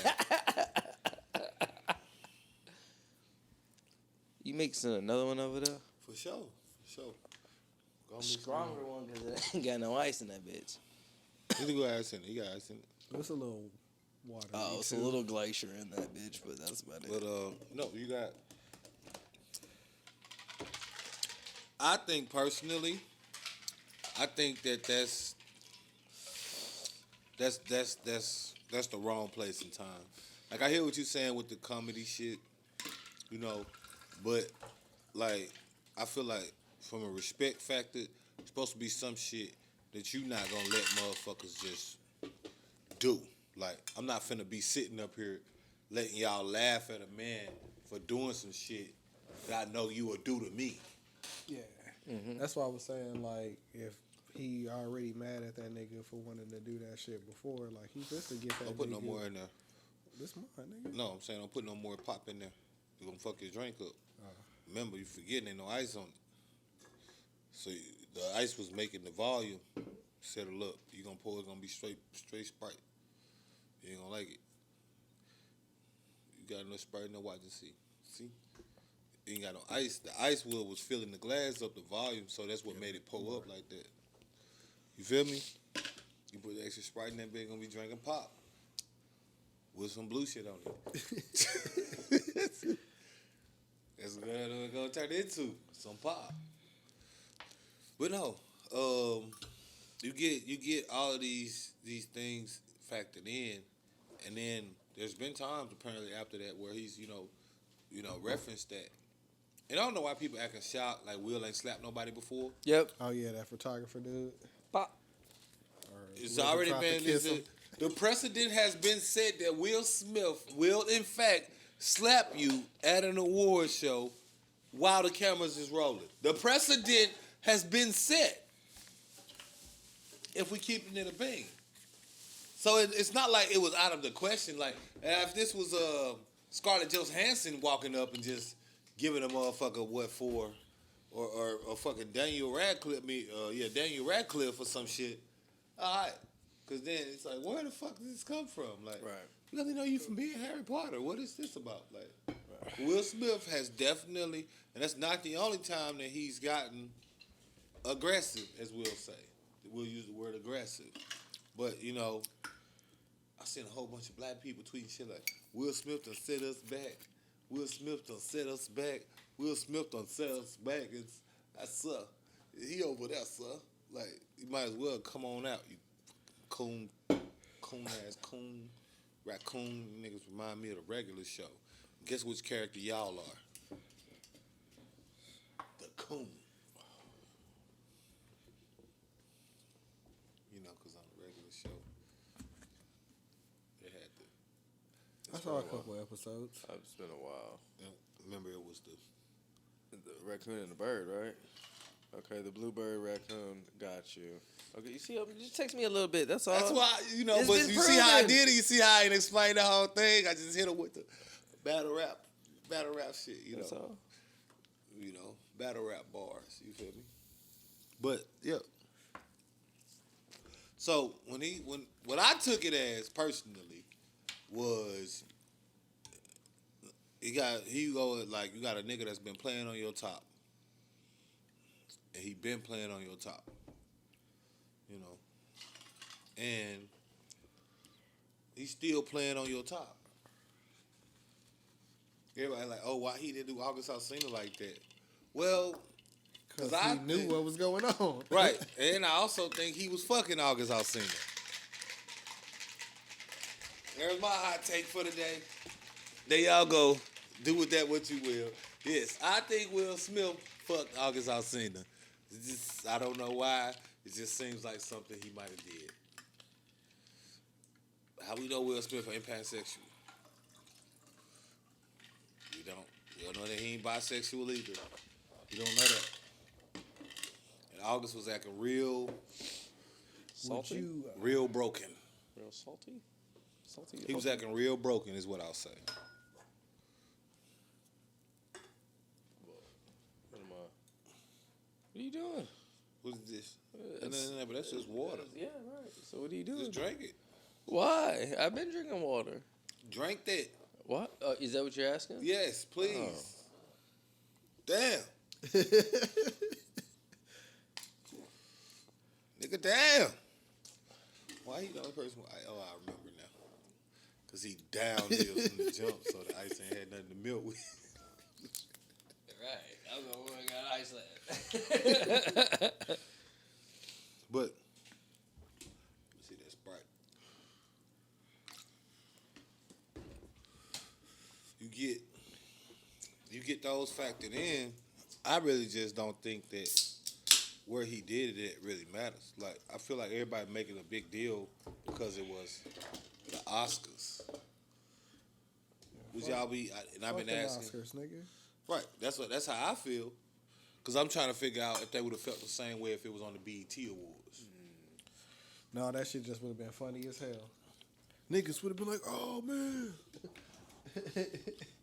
You mixing another one over there? for sure, Go mix it Stronger one because it ain't got no ice in that bitch. in. You got ice in it. You got ice in it. It's a little water. Oh, it's a little glacier in that bitch, but that's about it. But no, you got. I think personally, I think that's the wrong place and time. Like I hear what you're saying with the comedy shit, you know, but like I feel like from a respect factor, it's supposed to be some shit that you not gonna let motherfuckers just do. Like I'm not finna be sitting up here letting y'all laugh at a man for doing some shit that I know you will do to me. Yeah. That's why I was saying, like, if he already mad at that nigga for wanting to do that shit before, like, he just to get that Don't put nigga. no more in there. This mine, nigga. No, I'm saying don't put no more pop in there. You gonna fuck your drink up. Remember, you forgetting ain't no ice on it. So the ice was making the volume settle up. You gonna pour, it's gonna be straight Sprite. You ain't gonna like it. You got no Sprite, no watch and see. See? You ain't got no ice. The ice wood was filling the glass up, the volume, so that's what made it pour up like that. You feel me? You put the extra Sprite in that bitch, gonna be drinking pop. With some blue shit on it. That's what it's gonna turn into. Some pop. But no, you get all of these things factored in, and then there's been times apparently after that where he's you know referenced that. And I don't know why people acting shocked like Will ain't slapped nobody before. Yep. Oh, yeah, that photographer dude. Pop. It's already been the precedent has been set that Will Smith will in fact slap you at an award show while the cameras is rolling. The precedent has been set. If we keep it in a bean. So it's not like it was out of the question. Like if this was Scarlett Johansson walking up and just giving a motherfucker what for, or fucking Daniel Radcliffe Daniel Radcliffe or some shit. All right, because then it's like, where the fuck did this come from? Like, Right. we only know you from being Harry Potter. What is this about? Like, Will Smith has definitely, and that's not the only time that he's gotten aggressive, as we'll say. We'll use the word aggressive, but you know, I seen a whole bunch of black people tweeting shit like, Will Smith done set us back. Will Smith done set us back. Will Smith done set us back. That's he over there, sir. Like, you might as well come on out, you coon raccoon. You niggas remind me of the regular show. Guess which character y'all are? The coon. You know, because on the regular show, they had the. I saw a couple episodes. It's been a while. Remember, it was the raccoon and the bird, right? Okay, the bluebird raccoon got you. Okay, you see, just text me a little bit. That's all. That's why, you know, It's but been you see how I proven. did it? You see how I ain't explained the whole thing? I just hit him with the battle rap shit, you That's know. all. You know, battle rap bars, you feel me? But, yeah. So, what I took it as, personally, was, you got a nigga that's been playing on your top. And he been playing on your top. You know. And he's still playing on your top. Everybody like, oh, why he didn't do August Alsina like that? Well, Because I he knew think- what was going on. right. And I also think he was fucking August Alsina. There's my hot take for the day. There y'all go. Do with that what you will. Yes, I think Will Smith fucked August Alsina. It's just, I don't know why. It just seems like something he might have did. How we know Will Smith ain't pansexual? We don't. We don't know that he ain't bisexual either. We don't know that. And August was acting real Salty? real broken. Real salty? Salty? He was acting real broken is what I'll say. What are you doing? What is this? No, but that's just water. Yeah, right. So what are you doing? Just drink it. Why? I've been drinking water. Drink that. What? Is that what you're asking? Yes, please. Oh. Damn. Nigga, damn. Why he the only person? I remember now. Cause he downhill from the jump, so the ice ain't had nothing to melt with. Right. I'm the one that got Iceland. But let's see that Sprite. You get those factored in. I really just don't think that where he did it really matters. Like, I feel like everybody making a big deal because it was the Oscars. Would y'all be? And I've been asking. Oscars, nigga. Right. That's how I feel. Cause I'm trying to figure out if they would have felt the same way if it was on the BET Awards. No, that shit just would have been funny as hell. Niggas would have been like, "Oh man."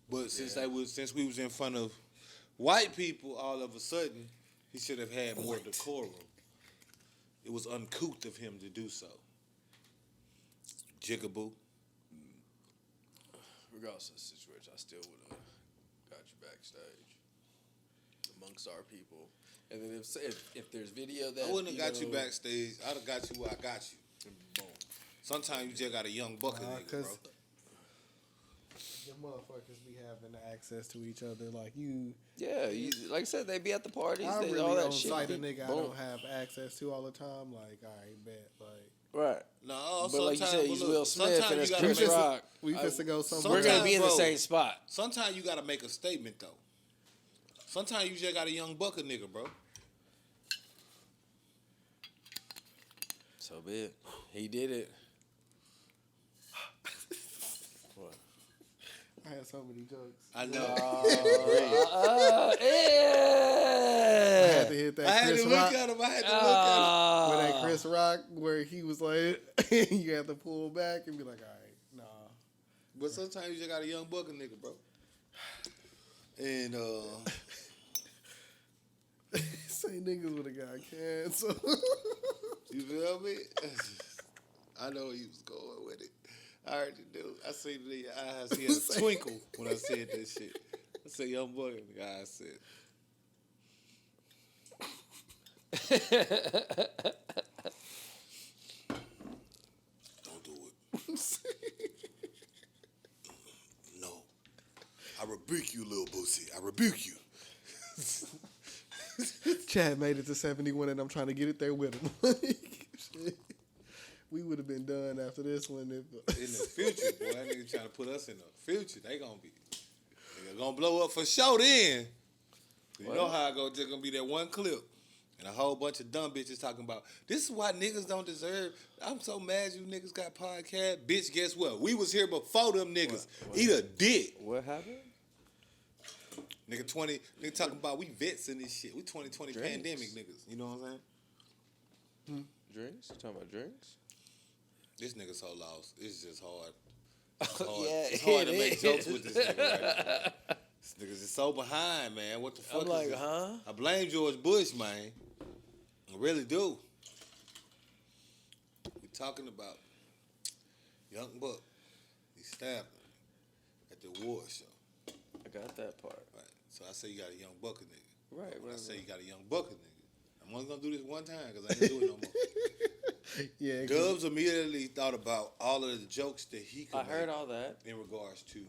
But since we was in front of white people, all of a sudden, he should have had more decorum. It was uncouth of him to do so. Jigaboo. Regardless of the situation, I still would have got you backstage amongst our people. And then if there's video that I wouldn't have got you backstage. I'd have got you where I got you. Boom. Sometimes you just got a young bucket nigga, bro. The motherfuckers be having access to each other like you. Yeah, like I said, they be at the parties. I They, really all that don't shit. cite a be- nigga I boom. don't have access to all the time. Like, I bet. Like, Right. No, But like you said, he's look, Will Smith sometimes and it's you gotta Chris make- Rock. we supposed to go somewhere. We're gonna be in the Bro. same spot. Sometimes you gotta make a statement though. Sometimes you just got a young bucket nigga, bro. So be it. He did it. What? I had so many jokes. I know. I had to hit that I had Chris to look Rock. at him. I had to look at With that Chris Rock, where he was like, you have to pull back and be like, all right, nah. him. But sometimes you just got a young bucket nigga, bro. And Say niggas would have got canceled. you feel me? I know he was going with it. I heard you do. I seen the eyes. He had a twinkle when I said that shit. I said, young bucket nigga. I said. Don't do it. No. I rebuke you, little pussy. I rebuke you. Chad made it to 71 and I'm trying to get it there with him. Shit. We would have been done after this one. In the future, boy, that nigga trying to put us in the future. They gonna be, nigga gonna blow up for sure then. You know how I go, just gonna be that one clip. And a whole bunch of dumb bitches talking about, this is why niggas don't deserve, I'm so mad you niggas got podcast. Bitch, guess what? We was here before them niggas. Eat a dick. What happened? Nigga talking about we vets in this shit. We 2020 Drinks. pandemic niggas. You know what I'm saying? Drinks? You talking about drinks? This nigga so lost. It's just hard. It's hard, Yeah, it's hard it to make is. jokes with this nigga right now. This niggas is so behind, man. What the fuck I'm is like, this? huh? I blame George Bush, man. I really do. We talking about Young Buck. He stabbed him at the award show. I got that part. Right. So I say you got a young bucket nigga. Right. When I say you got a young bucket nigga, I'm only gonna do this one time because I ain't gonna do it no more. Yeah, Dubz immediately thought about all of the jokes that he could I heard make all that. in regards to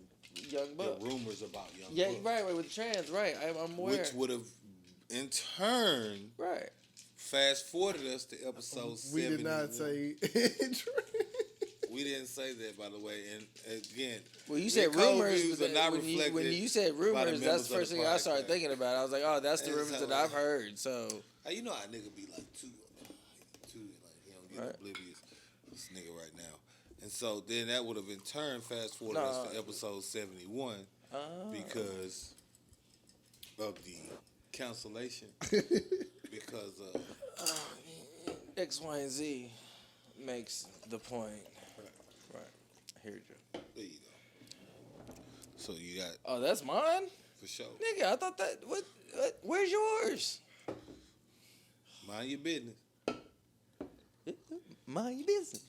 Young Buck. the rumors about Young Yeah, Buck. right, with the trans, right. I'm aware. Which would have, in turn, Right. fast forwarded us to episode 71. we did not say. We didn't say that, by the way. And again, Well, you the said code rumors. views But are not when you reflected said by the rumors, members that's the of first the thing I started podcast. thinking about. I was like, oh, that's the And rumors so, that I've heard. So, you know how nigga be like too like he don't get Right. oblivious. This nigga right now. And so then that would have in turn fast forwarded us to episode 71 because of the cancellation. Because X, Y, and Z makes the point. Right. I hear you. there you go. So you got Oh, that's mine? for sure. Nigga, I thought that. What? Where's yours? Mind your business. Mind your business.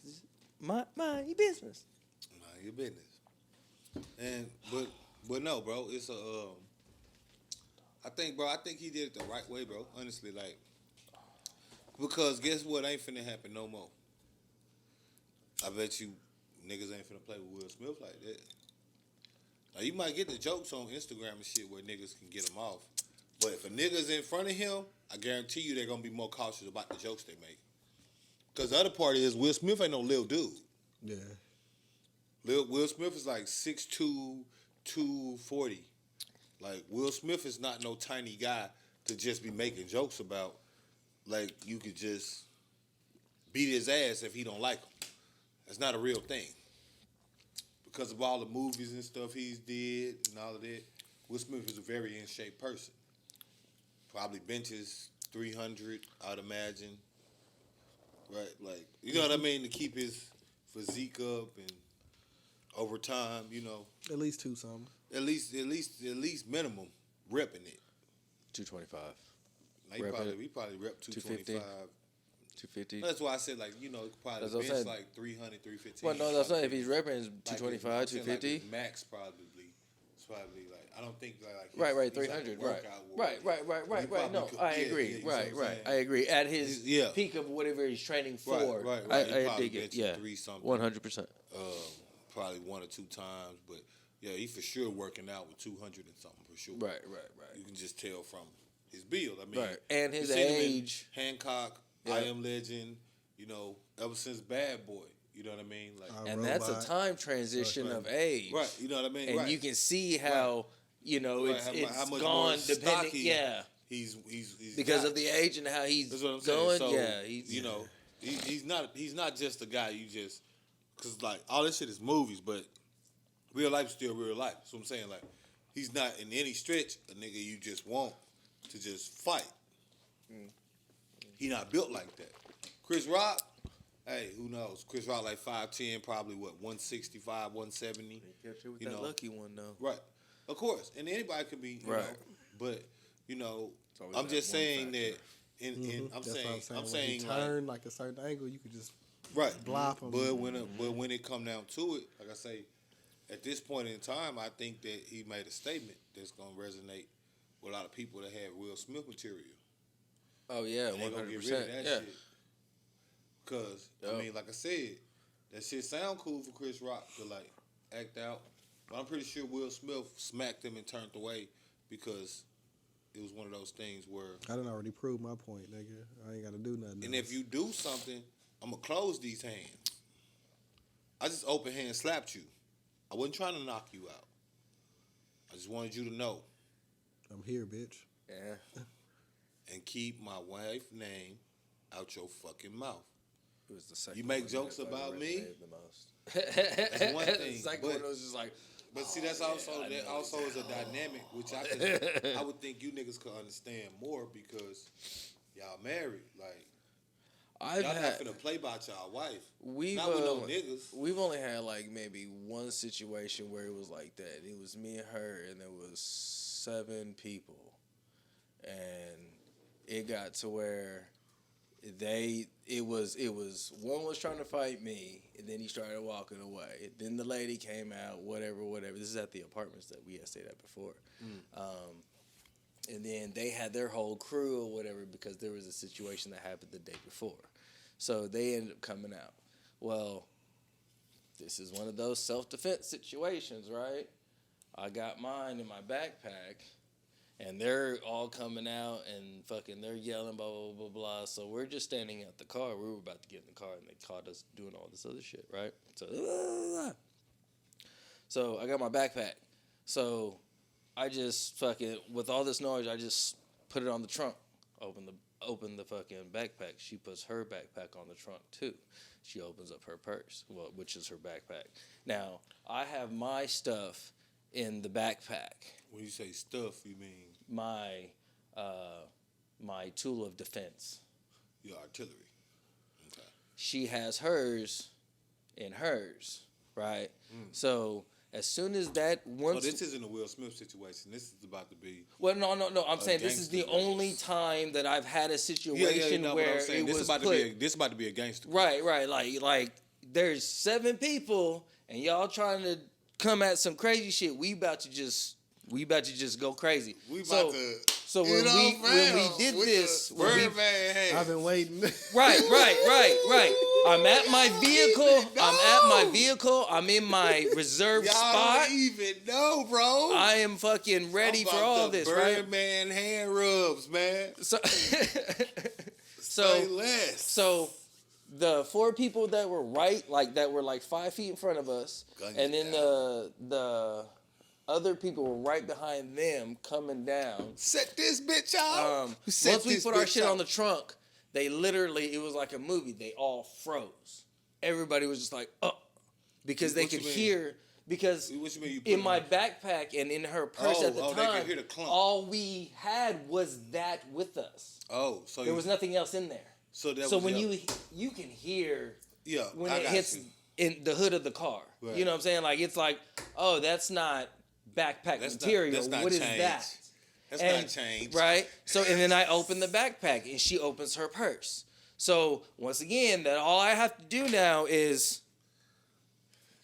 Mind your business. Mind your business. And but no, bro, it's a I think he did it the right way, bro. Honestly, like Because guess what? Ain't finna happen no more. I bet you niggas ain't finna play with Will Smith like that. Now, you might get the jokes on Instagram and shit where niggas can get them off. But if a nigga's in front of him, I guarantee you they're going to be more cautious about the jokes they make. Because the other part is Will Smith ain't no little dude. Yeah. Will Smith is like 6'2", 240. Like, Will Smith is not no tiny guy to just be making jokes about. Like, you could just beat his ass if he don't like him. That's not a real thing. Because of all the movies and stuff he's did and all of that, Will Smith is a very in-shape person. Probably benches 300, I'd imagine. Right? Like, you know what I mean? To keep his physique up and over time, you know. At least 2 something. At least minimum repping it. 225. Now, he probably rep 225. 250. That's why I said, like, you know, probably That's what I'm bench saying. like 300, 315. Well, no, that's not. If he's repping, it's Like, 225, I'm saying, 250. Like, max probably. It's probably like, I don't think like he's, Right, he's 300, like right. No, I agree. Right. I agree. At his peak of whatever he's training for, Right. I dig it. Yeah, 3-something. 100%. Probably 1 or 2 times, but yeah, he for sure working out with 200 and something for sure. Right. You can just tell from his build. I mean, Right, and his you seen him in age. Hancock, Yeah. I Am Legend. You know, ever since Bad Boy. You know what I mean? Like, And that's a time transition of age. right. You know what I mean? And right. you can see how, you know, Right, it's how much gone more depending. stocky Yeah. He's Because got. of the age and how he's That's what I'm saying. going. So, Yeah. He's, you know, he's not just a guy you just, because like all this shit is movies, but real life is still real life. So I'm saying, like, he's not in any stretch a nigga you just want to just fight. He not built like that. Chris Rock, hey, who knows? Chris Rock like 5'10", probably what, 165, 170. with You that know. lucky one though. Right. Of course. And anybody could be, you Right. know, but, you know, always I'm that just one saying factor. that, I'm That's what saying When he like, turn like a certain angle, you could just right. blop him. But when it come down to it, like I say, at this point in time, I think that he made a statement that's gonna resonate with a lot of people that have Will Smith material. Oh yeah, And they gonna get rid 100%. of that Yeah. shit. Cause Yup. I mean, like I said, that shit sound cool for Chris Rock to like act out, but I'm pretty sure Will Smith smacked him and turned away because it was one of those things where. I done already proved my point, nigga. I ain't got to do nothing. And else. if you do something, I'm gonna close these hands. I just open hand slapped you. I wasn't trying to knock you out. I just wanted you to know I'm here, bitch. Yeah. and keep my wife's name out your fucking mouth. It was the second. You make one jokes that about fucking me? resonated the most. That's one thing, The second but- one was just like. But see, that's also I that know also is a exactly. dynamic which I would think you niggas could understand more because y'all married. Like I've y'all had. not finna play about y'all wife. We've Not with no niggas. We've only had like maybe one situation where it was like that. It was me and her, and there was 7 people, and it got to where it was one was trying to fight me, and then he started walking away. Then the lady came out, whatever. This is at the apartments that we had stayed at before. And then they had their whole crew or whatever because there was a situation that happened the day before. So they ended up coming out. Well, this is one of those self-defense situations, right? I got mine in my backpack, and they're all coming out and fucking they're yelling, blah, blah, blah, blah. So we're just standing at the car. We were about to get in the car, and they caught us doing all this other shit, right? So I got my backpack. So I just fucking, with all this noise, I just put it on the trunk. Open the fucking backpack. She puts her backpack on the trunk too. She opens up her purse, which is her backpack. Now, I have my stuff in the backpack. When you say stuff, you mean My tool of defense. your artillery. Okay. She has hers in hers, right? So as soon as that Well, once this isn't a Will Smith situation. This is about to be. Well, no. I'm saying this is the gangster race. only time that I've had a situation no, but where I'm saying it this was is about put, to be this about to be a gangster. right. Like there's 7 people and y'all trying to come at some crazy shit. We about to just go crazy. We So- about to So when we did this, when we- Birdman hands. I've been waiting. right. I'm at my vehicle. I'm in my reserved Y'all spot. don't even know, bro. I am fucking ready I'm for about all the this, right? Birdman hand rubs, man. So, Say less. so the 4 people that were that were like 5 feet in front of us, Gun and you then down. the other people were right behind them coming down. Set this bitch out. Once we put our shit on the trunk, they literally, it was like a movie. They all froze. Everybody was just like, oh, because they What could you mean? hear. Because What you mean you put in it my on? backpack and in her purse at the they time, could hear the clunk. all we had was that with us. Oh, so There was nothing else in there. So that So was when your- you can hear when I it got hits you. in the hood of the car. Right. You know what I'm saying? Like, it's like, oh, that's not backpack That's not- material. that's not What is change. that? That's And- not change. Right? So, and then I open the backpack and she opens her purse. So, once again, that all I have to do now is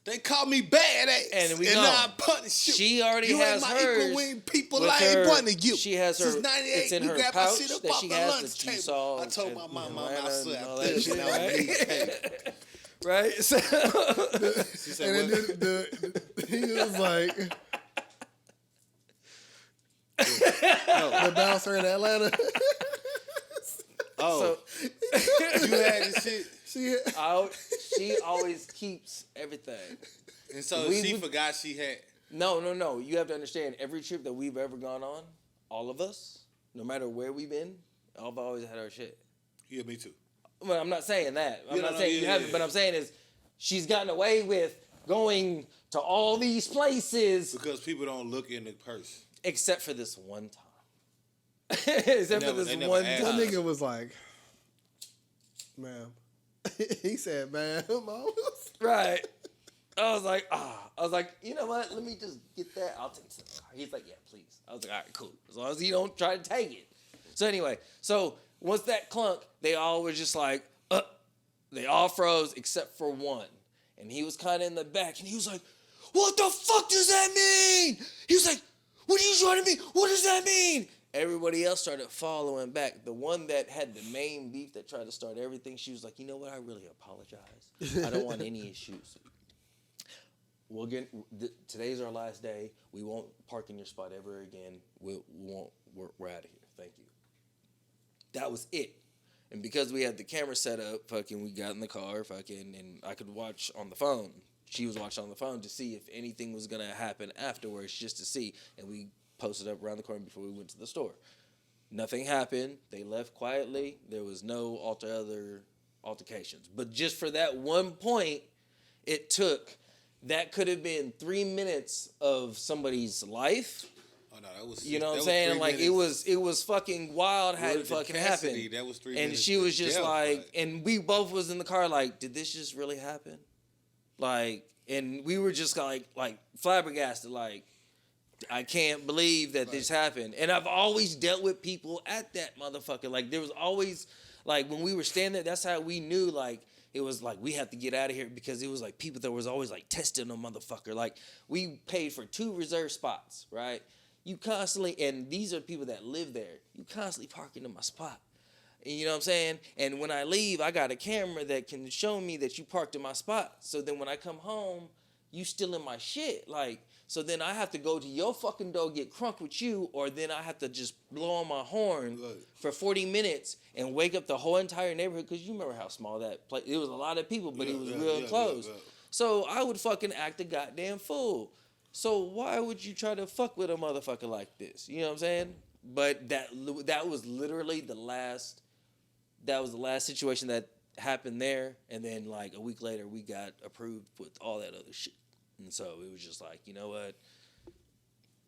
They call me badass, And we now know. I punish you. She already you has ain't my hers equal wing people. with I ain't her- one of you. she has her- Since 98, it's in you her grab my pouch shit up that off she the has lunch that you table. saw I told in my mom, Atlanta I said, and I all think that she shit, now right? needs pay. right? So, She said, And what? then he was like, the bouncer in Atlanta. Oh, you had this shit. she always keeps everything. And so We- she we- forgot she had. No. You have to understand, every trip that we've ever gone on, all of us, no matter where we've been, I've always had our shit. Yeah, me too. Well, I'm not saying that. I'm Yeah, not no, saying yeah, you haven't, yeah. but I'm saying is she's gotten away with going to all these places Because people don't look in the purse. except for this one time. Except Never- for this they never one asked. That time. nigga was like, ma'am. He said, ma'am. Right. I was like, you know what? Let me just get that. I'll take it to the car. He's like, yeah, please. I was like, all right, cool. As long as you don't try to take it. So anyway, once that clunk, they all were just like, they all froze except for one. And he was kind of in the back, and he was like, what the fuck does that mean? He was like, what are you trying to mean? What does that mean? Everybody else started following back. The one that had the main beef that tried to start everything, she was like, you know what? I really apologize. I don't want any issues. We'll get. Today's our last day. We won't park in your spot ever again. We won't. We're out of here. Thank you. That was it. And because we had the camera set up, we got in the car, and I could watch on the phone. She was watching on the phone to see if anything was gonna happen afterwards, just to see. And we posted up around the corner before we went to the store. Nothing happened. They left quietly. There was no other altercations. But just for that one point, it took. That could have been 3 minutes of somebody's life. Oh no, that was. You know what I'm that was saying? 3 Like minutes. it was fucking wild how Word it fucking Cassidy, happened. That was 3 And minutes. she was to just death, like, and we both was in the car like, did this just really happen? Like, and we were just like flabbergasted, like, I can't believe that this happened. And I've always dealt with people at that motherfucker. Like, there was always, like, when we were standing there, that's how we knew, like, it was like, we have to get out of here, because it was like people that was always like testing a motherfucker. Like, we paid for 2 reserved spots, right? You constantly, and these are people that live there, you constantly parking in my spot. And you know what I'm saying? And when I leave, I got a camera that can show me that you parked in my spot. So then when I come home, you still in my shit. Like, so then I have to go to your fucking door, get crunk with you, or then I have to just blow on my horn for 40 minutes and wake up the whole entire neighborhood, because you remember how small that place. It was a lot of people, but it was real close. So I would fucking act a goddamn fool. So why would you try to fuck with a motherfucker like this? You know what I'm saying? But that was literally the last. That was the last situation that happened there, and then like a week later, we got approved with all that other shit. And so it was just like, you know what?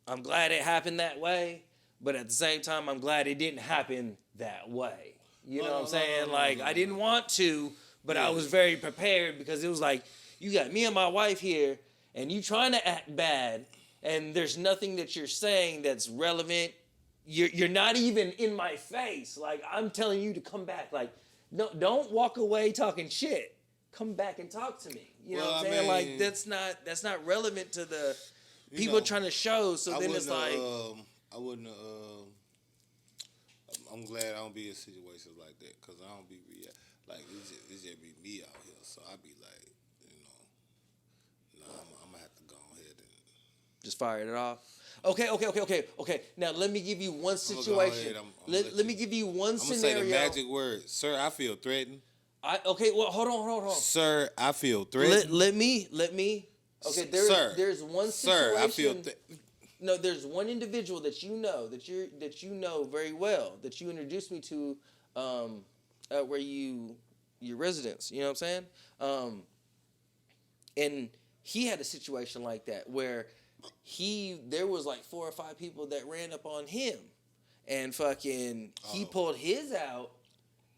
I'm glad it happened that way, but at the same time, I'm glad it didn't happen that way. You know what I'm saying? Like, I didn't want to, but I was very prepared, because it was like, you got me and my wife here, and you trying to act bad, and there's nothing that you're saying that's relevant. You're not even in my face. Like, I'm telling you to come back. Like, no, don't walk away talking shit. Come back and talk to me. You know what I'm saying? Like, that's not relevant to the people trying to show. So then it's like, I wouldn't have I'm glad I don't be in situations like that because I don't be like it's just be me out here. So I be like, I'm gonna have to go ahead and Just fired it off. Okay. Now let me give you one I'ma go situation. ahead, Let me give you one I'm gonna scenario. say the magic word, sir. I feel threatened. Well, hold on. Sir, I feel threatened. Let me. Okay, there's one situation. Sir, I feel. No, there's one individual that you know very well that you introduced me to, where your residence. You know what I'm saying? And he had a situation like that where there was like 4 or 5 people that ran up on him, and fucking he pulled his out,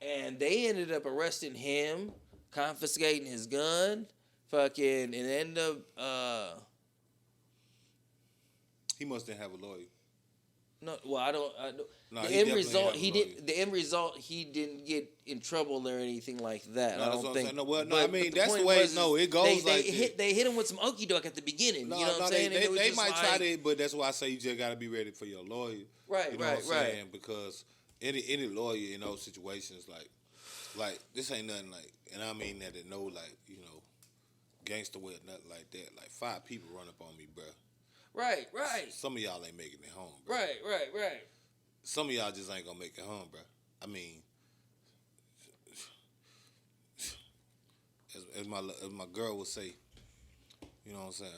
and they ended up arresting him, confiscating his gun, fucking, and ended up. He must didn't have a lawyer. No, well, I don't. No, the he end definitely result, had a he lawyer. did. The end result, he didn't get in trouble or anything like that. No, I that's don't what I'm think. saying. No, well, no, but- I mean, but that's the point way- was, no, it goes they like hit. They hit him with some okie doke at the beginning. No, you know what I'm saying? And they it was just might like, try to, but that's why I say you just got to be ready for your lawyer. Right, you know right, what I'm right. saying? Because any lawyer in those situations, like this ain't nothing like, and I mean that in no like gangster way or nothing like that. Like 5 people run up on me, bruh. Right. Some of y'all ain't making it home, bruh. Right. Some of y'all just ain't gonna make it home, bruh. I mean, as my girl would say, you know what I'm saying?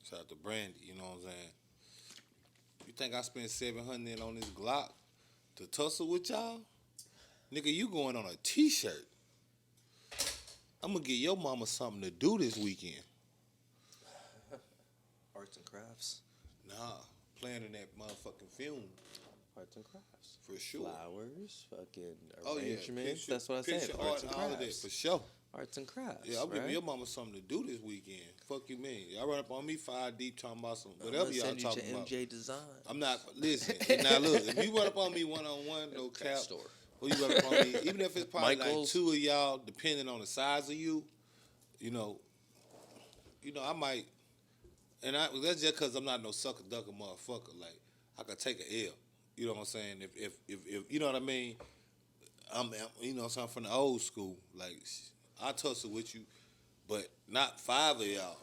Shout out to Brandy, you know what I'm saying? You think I spent $700 on this Glock to tussle with y'all? Nigga, you going on a t-shirt. I'm gonna get your mama something to do this weekend. Arts and crafts. Nah, playing in that motherfucking film. Arts and crafts. For sure. Flowers, fucking Oh yeah, arrangements. That's what I said. picture Arts art and and all of that, crafts. for sure. Arts and crafts. Yeah, I'm right? giving your mama something to do this weekend. Fuck you mean? Y'all run up on me 5 deep talking about some I'm whatever gonna y'all send you talking to about. MJ Design. I'm not listen. Now look, if you run up on me one-on-one, no cap. Store. Or you run up on me, even if it's probably Michael's. like 2 of y'all, depending on the size of you, I might, and that's just because I'm not no sucker ducker motherfucker. Like I could take a L. You know what I'm saying? If you know what I mean. I'm so I'm from the old school. Like I tussle with you, but not 5 of y'all.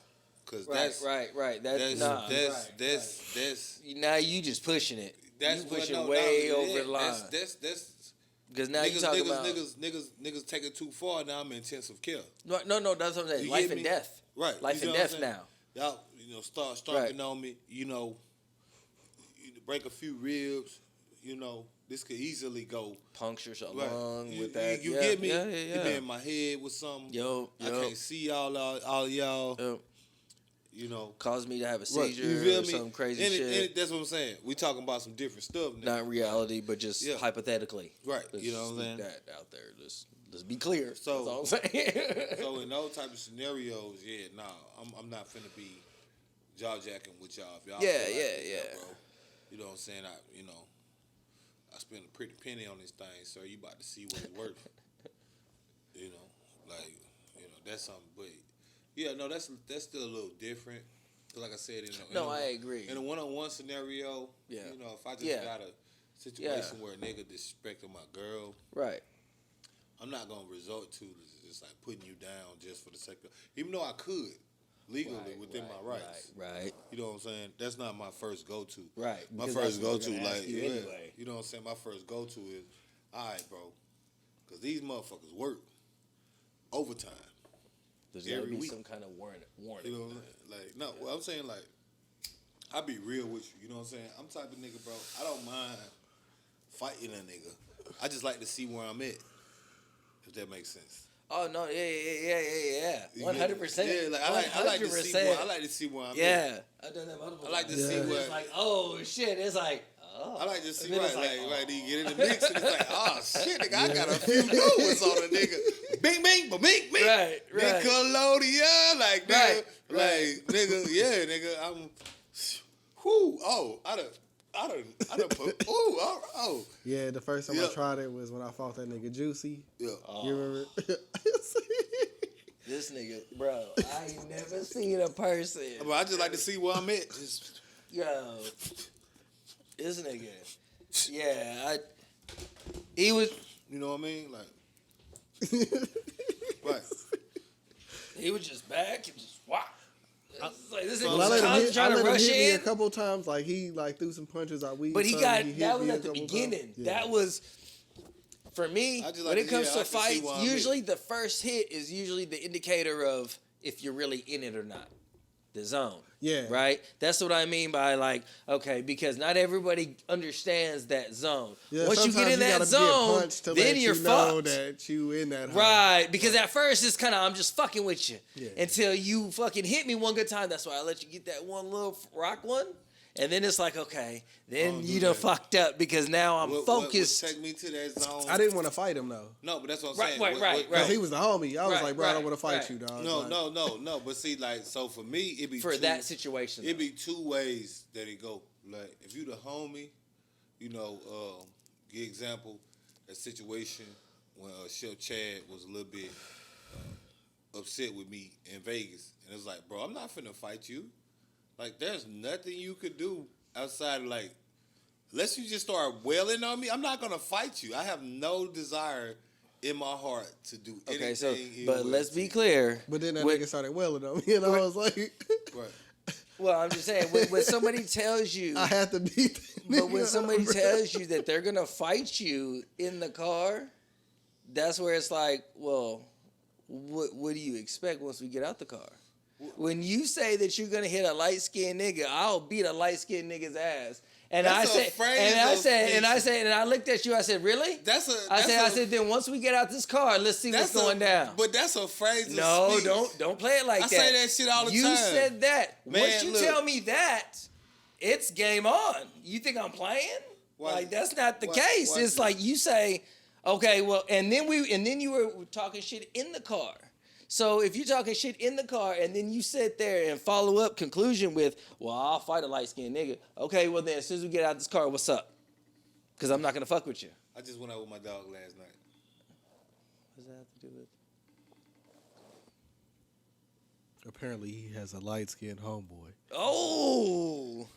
Cause that's Right. that's now you just pushing it. that's You pushing what- no, way no, over yeah, the line. That's Because now you talking about niggas take it too far. Now I'm in intensive care. no. That's what I'm saying. You Life get and me? death. Right. Life You and know what death I'm saying? now. Y'all, start stomping on me. You break a few ribs. This could easily go. Punctures Right. along You with that. You yeah, get me? Yeah. It be in my head with something. Yo. I can't see all y'all. Yo. Caused me to have a Right. seizure You feel or me? some crazy And shit. that's what I'm saying. We talking about some different stuff now. Not reality, but just Yeah. hypothetically. Right. Let's You know what I'm stick saying? that out there. Let's be clear. So- that's all I'm saying. So in those type of scenarios, I'm not finna be jaw jacking with y'all. If y'all Yeah, feel like, yeah. bro, you know what I'm saying? I spent a pretty penny on this thing, sir. You about to see what it's worth. That's something. But yeah, no, that's still a little different. 'Cause like I said, I agree. In a one-on-one scenario, Yeah. If I just Yeah. got a situation where a nigga disrespecting my girl, Right. I'm not gonna resort to just like putting you down just for the sake of, even though I could legally within my rights. Right. You know what I'm saying? That's not my first go-to. Right. My because first that's what go-to, they're gonna ask like, you anyway. you know what I'm saying? My first go-to is, all right, bro, because these motherfuckers work overtime. There's got to every be week. some kind of warning. You know what I'm saying? Like, no, well, I'm saying, like, I be real with you. You know what I'm saying? I'm the type of nigga, bro, I don't mind fighting a nigga. I just like to see where I'm at, if that makes sense. Oh no! Yeah. You 100%. get it? Yeah, like I like to see where I'm at. Yeah, I've done that multiple I like to times. see where. It's like, oh shit! It's like, oh. I like to see And then right, it's like you get in the mix and it's like, oh shit, nigga, I got a few new ones on a nigga. Bing, bing, bing, bing. Right. Nickelodeon, like nigga, Right. like nigga, yeah, nigga, I'm. Whoo, I done put. Oh. Yeah, the first time Yeah. I tried it was when I fought that nigga Juicy. Yeah. You remember? This nigga, bro, I ain't never seen a person. But I just like to see where I'm at. Just, Yo, this nigga. Yeah, He was You know what I mean? Like, right. he was just back and just wow. It's like this Well, nigga was I trying to let him rush hit me a in. couple times. Like he like threw some punches out weed. But he something, got hit that was me a at the couple times. beginning. Yeah. That was for me. I just When like it to- comes yeah, I to can see fights, why I'm usually the first hit is usually the indicator of if you're really in it or not. The zone. Yeah. Right? That's what I mean by like, okay, because not everybody understands that zone. Yeah, Once you get sometimes in that gotta get zone, punched to then let you're you know fucked. that you in that. Right, because at first it's kind of I'm just fucking with you Yeah. until you fucking hit me one good time. That's why I let you get that one little rock one, and then it's like okay, then Don't you do done that. fucked up because now I'm What focused. take me to that zone? I didn't want to fight him though, No, but that's what I'm Right, saying. right, right. because he was the homie. I was Right, like, bro, I don't right, want to fight right. you, dog. No, Like, no. But see, like, so for me, it be For two, that situation, It be two ways that it go. Like, if you the homie, you know, give example, a situation when Chef Chad was a little bit upset with me in Vegas, and it's like, bro, I'm not finna fight you. Like, there's nothing you could do outside of like, unless you just start wailing on me, I'm not gonna fight you. I have no desire in my heart to do anything. okay. So, in but with let's be you. clear. but then that With- nigga started welling on me, and I was like, Right. Well, I'm just saying when somebody tells you, I had to beat. that but when nigga somebody up, bro. tells you that they're gonna fight you in the car, that's where it's like, well, what do you expect once we get out the car? When you say that you're gonna hit a light skinned nigga, I'll beat a light skinned nigga's ass. And That's a phrase and I looked at you. I said, really? I said, then once we get out this car, let's see what's going down. But that's a phrase. Of No, speech. don't play it like I that. say that shit all the you time. You said that. Man, Once you look. tell me that, it's game on. You think I'm playing? Why- Like that's not the why- case. why- It's like you say, okay, well, and then you were talking shit in the car. So if you're talking shit in the car and then you sit there and follow up conclusion with, well, I'll fight a light skinned nigga. Okay, well then as soon as we get out this car, what's up? Because I'm not gonna fuck with you. I just went out with my dog last night. What does that have to do with? Apparently, he has a light skinned homeboy, Oh,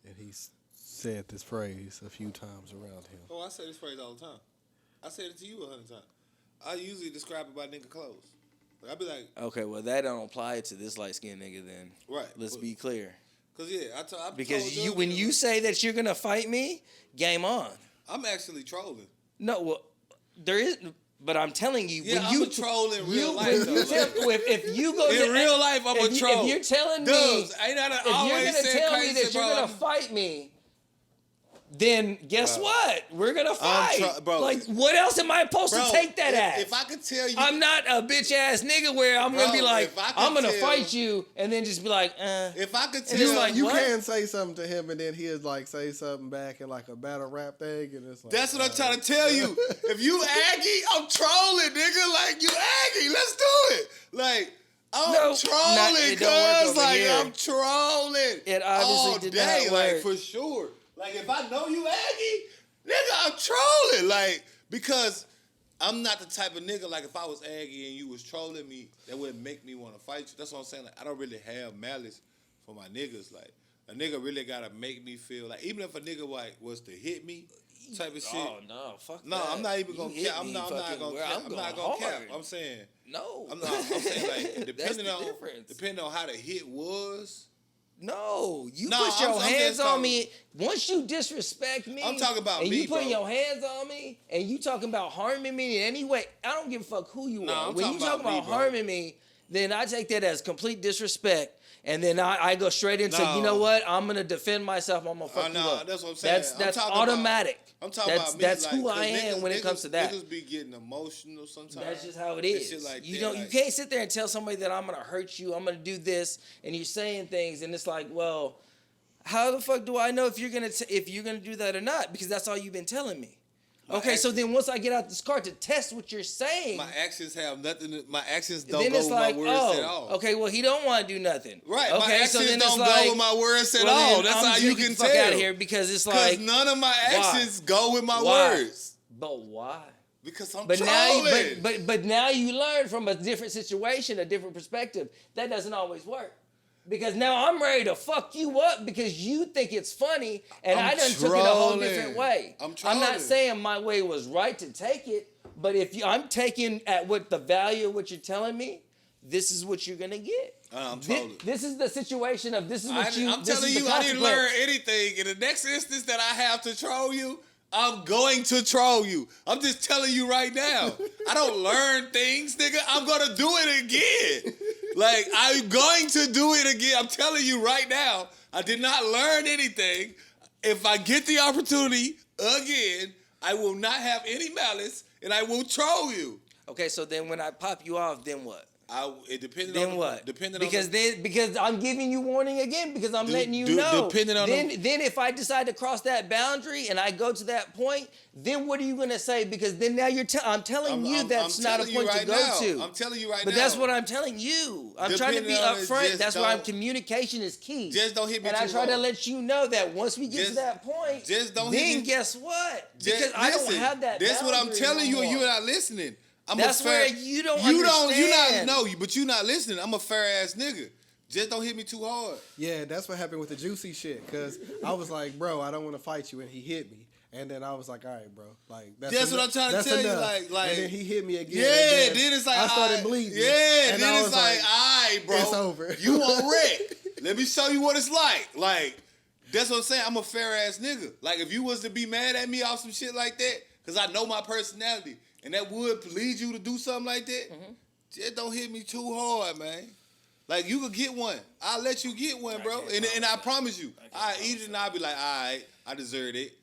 and he's said this phrase a few times around him. Oh, I say this phrase all the time. I said it to you 100 times. I usually describe it by nigga clothes. Like, I be like, okay. Well, that don't apply to this light skinned nigga then. right. Let's be clear. Cause yeah, I Because told you, Doug, when you say that you're gonna fight me, game on. I'm actually trolling. No, well, there is, but I'm telling you, Yeah, when I'm you a troll in real life. when though. you tell, if you go In to, real life, I'm a troll. If you're telling me, Dubz, ain't I if you're always gonna said tell me crazy that shit, you're bro? gonna fight me, then guess Bro. what? We're gonna fight. bro. Like, what else am I supposed Bro, to take that as? if I could tell you, I'm not a bitch ass nigga where I'm gonna Bro, be like, if I could I'm gonna tell- fight you, and then just be like, if I could And tell, it's like, You what? can say something to him, and then he'll like say something back in like a battle rap thing, and it's like that's what I'm trying to tell you. If you Aggie, I'm trolling, nigga. Like, you Aggie, let's do it. Like, I'm No, trolling, it don't work cuz. over Like, here. I'm trolling. It obviously all did day, not like, work. for sure. Like, if I know you Aggie, nigga, I'm trolling. Like, because I'm not the type of nigga, like, if I was Aggie and you was trolling me, that wouldn't make me want to fight you. That's what I'm saying. Like, I don't really have malice for my niggas. Like, a nigga really gotta make me feel like, even if a nigga like was to hit me, type of shit. oh no, fuck No, that. I'm not even You gonna hit cap. I'm me not fucking gonna where cap. I'm I'm not going gonna cap. hard. I'm saying. No, I'm saying like That's depending the on difference. depending on how the hit was. No, you No, put your I'm hands just on talking- me. Once you disrespect me, I'm talking about and me, you putting bro. your hands on me, and you talking about harming me in any way. I don't give a fuck who you No, are. I'm When you talking talk about me, about bro. harming me, then I take that as complete disrespect, and then I go straight into, No. you know what? I'm gonna defend myself. I'm gonna fuck you no, up. that's what I'm saying. That's I'm talking about- automatic. I'm talking that's, about me. That's like, who 'cause I am when it comes to that. Niggas be getting emotional sometimes. That's just how it and is. shit like You that, don't. like- You can't sit there and tell somebody that I'm gonna hurt you. I'm gonna do this, and you're saying things, and it's like, well, how the fuck do I know if you're gonna do that or not? Because that's all you've been telling me. Okay, so then once I get out this car to test what you're saying, My actions have nothing. My actions don't then go it's with like, my words at all. okay, well he don't want to do nothing. Right. Okay, my actions so then don't it's like, go with my words at well, all. then That's I'm how just you gonna can get the fuck tell. out of here because it's Because like, none of my actions go with my Why? words. but why? Because I'm But now, trolling. but now you learn from a different situation, a different perspective. That doesn't always work. Because now I'm ready to fuck you up because you think it's funny and I'm I done took it a whole trolling. different way. I'm not trolling. saying my way was right to take it, but if I'm taking at what the value of what you're telling me, this is what you're gonna get. I'm trolling. This is the situation of this is what you. I'm this telling is the you, I didn't consequence. learn anything. In the next instance that I have to troll you, I'm going to troll you. I'm just telling you right now. I don't learn things, nigga. I'm gonna do it again. Like, I'm going to do it again. I'm telling you right now. I did not learn anything. If I get the opportunity again, I will not have any malice and I will troll you. Okay, so then when I pop you off, then what? It depended Then on what? Depending because on because I'm giving you warning again because I'm letting you know. Depending on then if I decide to cross that boundary and I go to that point, then what are you gonna say? Because then now I'm telling you that's not a point to go to. I'm telling you right now. But that's what I'm telling you. I'm trying to be Depending on it, upfront. just That's why don't- communication is key. Just don't hit me And too I try to hard. let you know that once we get to Just- that point, just don't hit then me- guess what? Just Because I don't listen. have that. That's what I'm boundary telling you, no and you're more. not listening. That's where you don't You're not. understand. No, but you're not listening. I'm a fair ass nigga. Just don't hit me too hard. Yeah, that's what happened with the juicy shit. Cause I was like, bro, I don't want to fight you, and he hit me. And then I was like, all right, bro, like That's what I'm trying to tell you, like- and then he hit me again. Yeah, and then it's like I started aight. bleeding. Yeah, and then I it's was like, all right, bro, it's over. You on wreck. Let me show you what it's like. Like, that's what I'm saying. I'm a fair ass nigga. Like, if you was to be mad at me off some shit like that, because I know my personality, and that would lead you to do something like that, just don't hit me too hard, man. Like, you could get one. I'll let you get one, bro. And I promise you, I eat it and I'll be like, all right, I deserve it.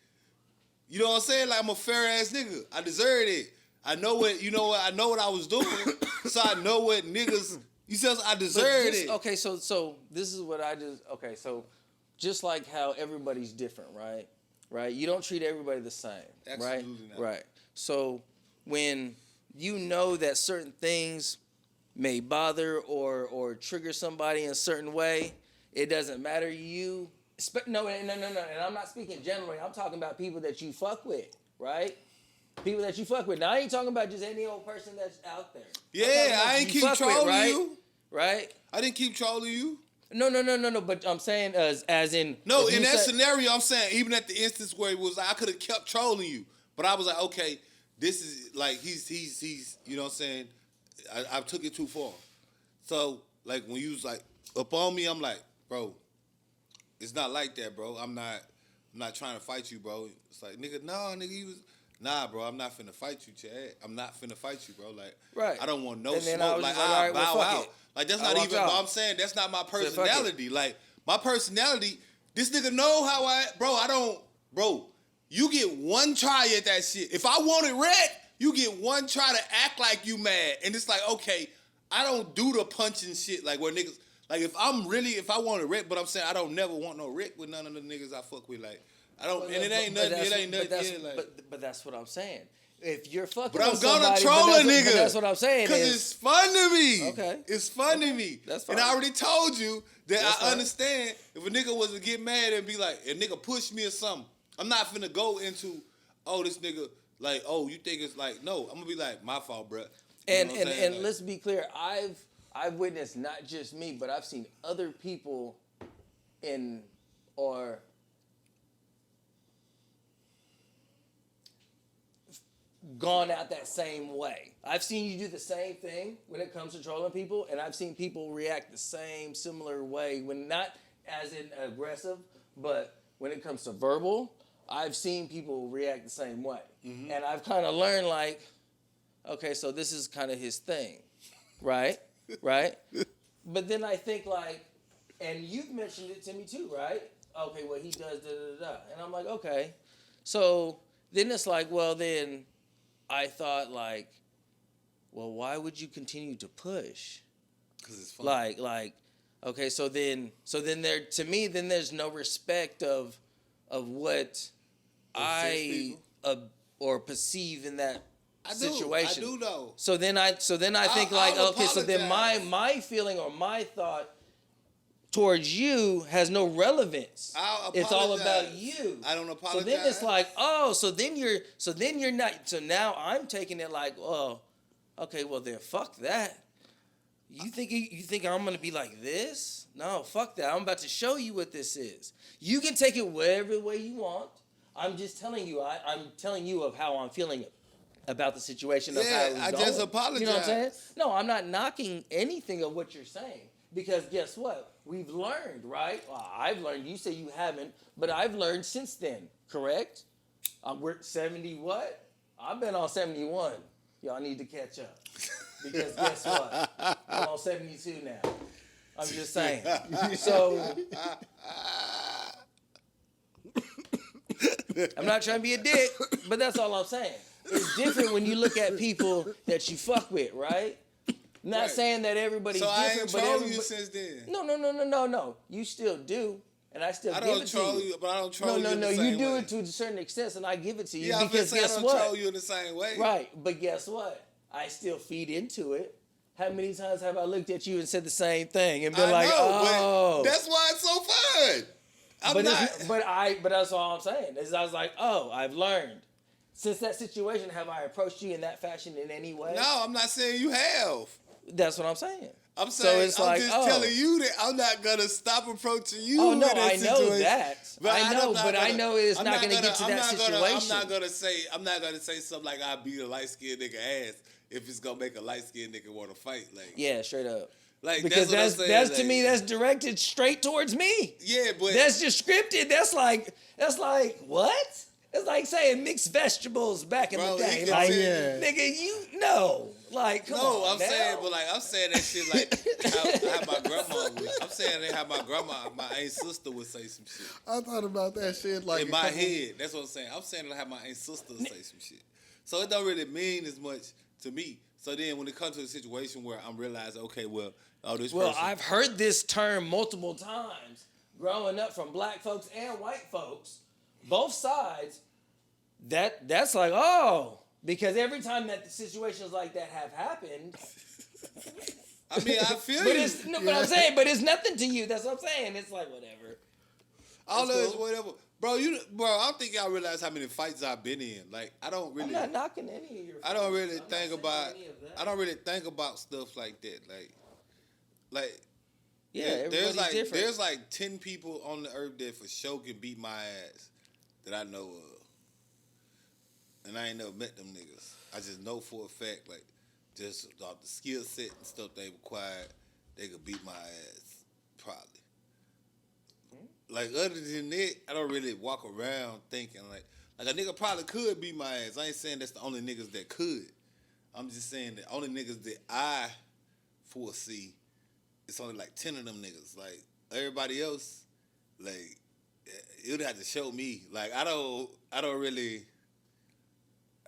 You know what I'm saying? Like, I'm a fair ass nigga. I deserve it. I know what, you know what, I know what I was doing. So I know what niggas, you said I deserved it. Okay, so this is what I just, okay, so just like how everybody's different, right? Right? You don't treat everybody the same, right? Absolutely not. Right. So when you know that certain things may bother or trigger somebody in a certain way, it doesn't matter you. No, and I'm not speaking generally. I'm talking about people that you fuck with, right? People that you fuck with. Now, I ain't talking about just any old person that's out there. Yeah, I ain't You keep fuck with, trolling right? you. Right? I didn't keep trolling you. No. But I'm saying as in. No, if in you that say- scenario, I'm saying even at the instance where it was, I could have kept trolling you, but I was like, okay, this is like he's you know what I'm saying? I took it too far. So like when you was like up on me, I'm like, bro, it's not like that, bro. I'm not trying to fight you, bro. It's like nigga, he was. Nah, bro, I'm not finna fight you, Chad. I'm not finna fight you, bro. Like, Right. I don't want no And then smoke. I was Like, just like, all I right, well, bow fuck out. it. Like, that's I not walked even. out. But I'm saying that's not my fuck it. personality. Like, my personality. This nigga know how bro. You get one try at that shit. If I want it red, you get one try to act like you mad, and it's like, okay, I don't do the punching shit like where niggas. Like, if I want a wreck, but I'm saying I don't never want no wreck with none of the niggas I fuck with. Like, I don't, and it ain't nothing. It ain't nothing. Yeah, like, But that's what I'm saying. If you're fucking but I'm with gonna somebody, troll a but nigga. that's what I'm saying. Because Is, it's fun to me. Okay. It's fun to me. That's And fine. I already told you that That's I fine. understand if a nigga was to get mad and be like, a nigga push me or something, I'm not finna go into, oh, this nigga, like, oh, you think it's like, no. I'm gonna be like, my fault, bruh. You and know what I'm saying? Like, let's be clear. I've witnessed not just me, but I've seen other people gone out that same way. I've seen you do the same thing when it comes to trolling people, and I've seen people react the same similar way when not as in aggressive, but when it comes to verbal, I've seen people react the same way. Mm-hmm. And I've kind of learned like, okay, so this is kind of his thing, right? Right? But then I think like, and you've mentioned it to me too, right? Okay, well he does da-da-da-da. And I'm like, okay. So then it's like, well then I thought like, well, why would you continue to push? 'cause it's fun. Like, okay, so then there to me then there's no respect of what I or perceive in that situation. I do though. So then I think like, I'll okay, so then apologize. my feeling or my thought towards you has no relevance. I'll It's all apologize. about you. I don't apologize. So then it's like, oh, so then you're not. So now I'm taking it like, oh, okay, well then fuck that. You think I'm gonna be like this? No, fuck that. I'm about to show you what this is. You can take it whatever way you want. I'm just telling you. I'm telling you of how I'm feeling about the situation. Of how it was I going. just apologize. You know what I'm saying? No, I'm not knocking anything of what you're saying because guess what? We've learned, right? Well, I've learned. You say you haven't, but I've learned since then. Correct? We're 70. What? I've been on 71. Y'all need to catch up. Because guess what? I'm on 72 now. I'm just saying. So, I'm not trying to be a dick, but that's all I'm saying. It's different when you look at people that you fuck with, right? Not Right. saying that everybody's So I different, ain't but trolled you since then. No. You still do, and I still I give don't it to troll you. you, but I don't troll you in No. the You same do way. it to a certain extent, and I give it to you Yeah, I'm because just saying I guess don't what? troll you in the same way. Right, but guess what? I still feed into it. How many times have I looked at you and said the same thing and been I like, know, oh, but that's why it's so fun. but that's all I'm saying. Is I was like, oh, I've learned. Since that situation, have I approached you in that fashion in any way? No, I'm not saying you have. That's what I'm saying. I'm So saying it's I'm like, just oh. telling you that I'm not gonna stop approaching you. Oh, no, in that I know situation. that. I know, but I know it's I'm not gonna get to I'm that not situation. I'm not gonna say something like I beat a light skinned nigga ass if it's gonna make a light skinned nigga want to fight. Like, Yeah, straight up. like Because that's what I'm that's saying, to me, like, that's directed straight towards me. yeah, but That's just scripted. That's like what? It's like saying mixed vegetables back in Bro, the day. he can Like, say- nigga, you know. Like, come no, on. I'm now. saying, but like I'm saying that shit like how my grandma would. I'm saying that how my aunt sister would say some shit. I thought about that shit like In my head, that's what I'm saying. I'm saying that how my aunt sister would say some shit. So it don't really mean as much to me. So then when it comes to a situation where I'm realizing, okay, well, this Well, person. I've heard this term multiple times growing up from black folks and white folks, both sides. That's like, oh, because every time that situations like that have happened, I mean, I feel but you. it's no, but I'm saying, but it's nothing to you. That's what I'm saying. It's like whatever. All That's of cool. whatever. Bro, I don't think y'all realize how many fights I've been in. Like, I don't I'm really. not knocking any of your. I don't really I'm not think saying about. any of that. I don't really think about stuff like that. Like. Yeah, there's everybody's different. There's like 10 people on the earth that for sure can beat my ass that I know of. And I ain't never met them niggas. I just know for a fact, like, just off the skill set and stuff they required, they could beat my ass, probably. Like, other than that, I don't really walk around thinking, like a nigga probably could beat my ass. I ain't saying that's the only niggas that could. I'm just saying the only niggas that I foresee, it's only like 10 of them niggas. Like, everybody else, like, you'd have to show me. Like, I don't really,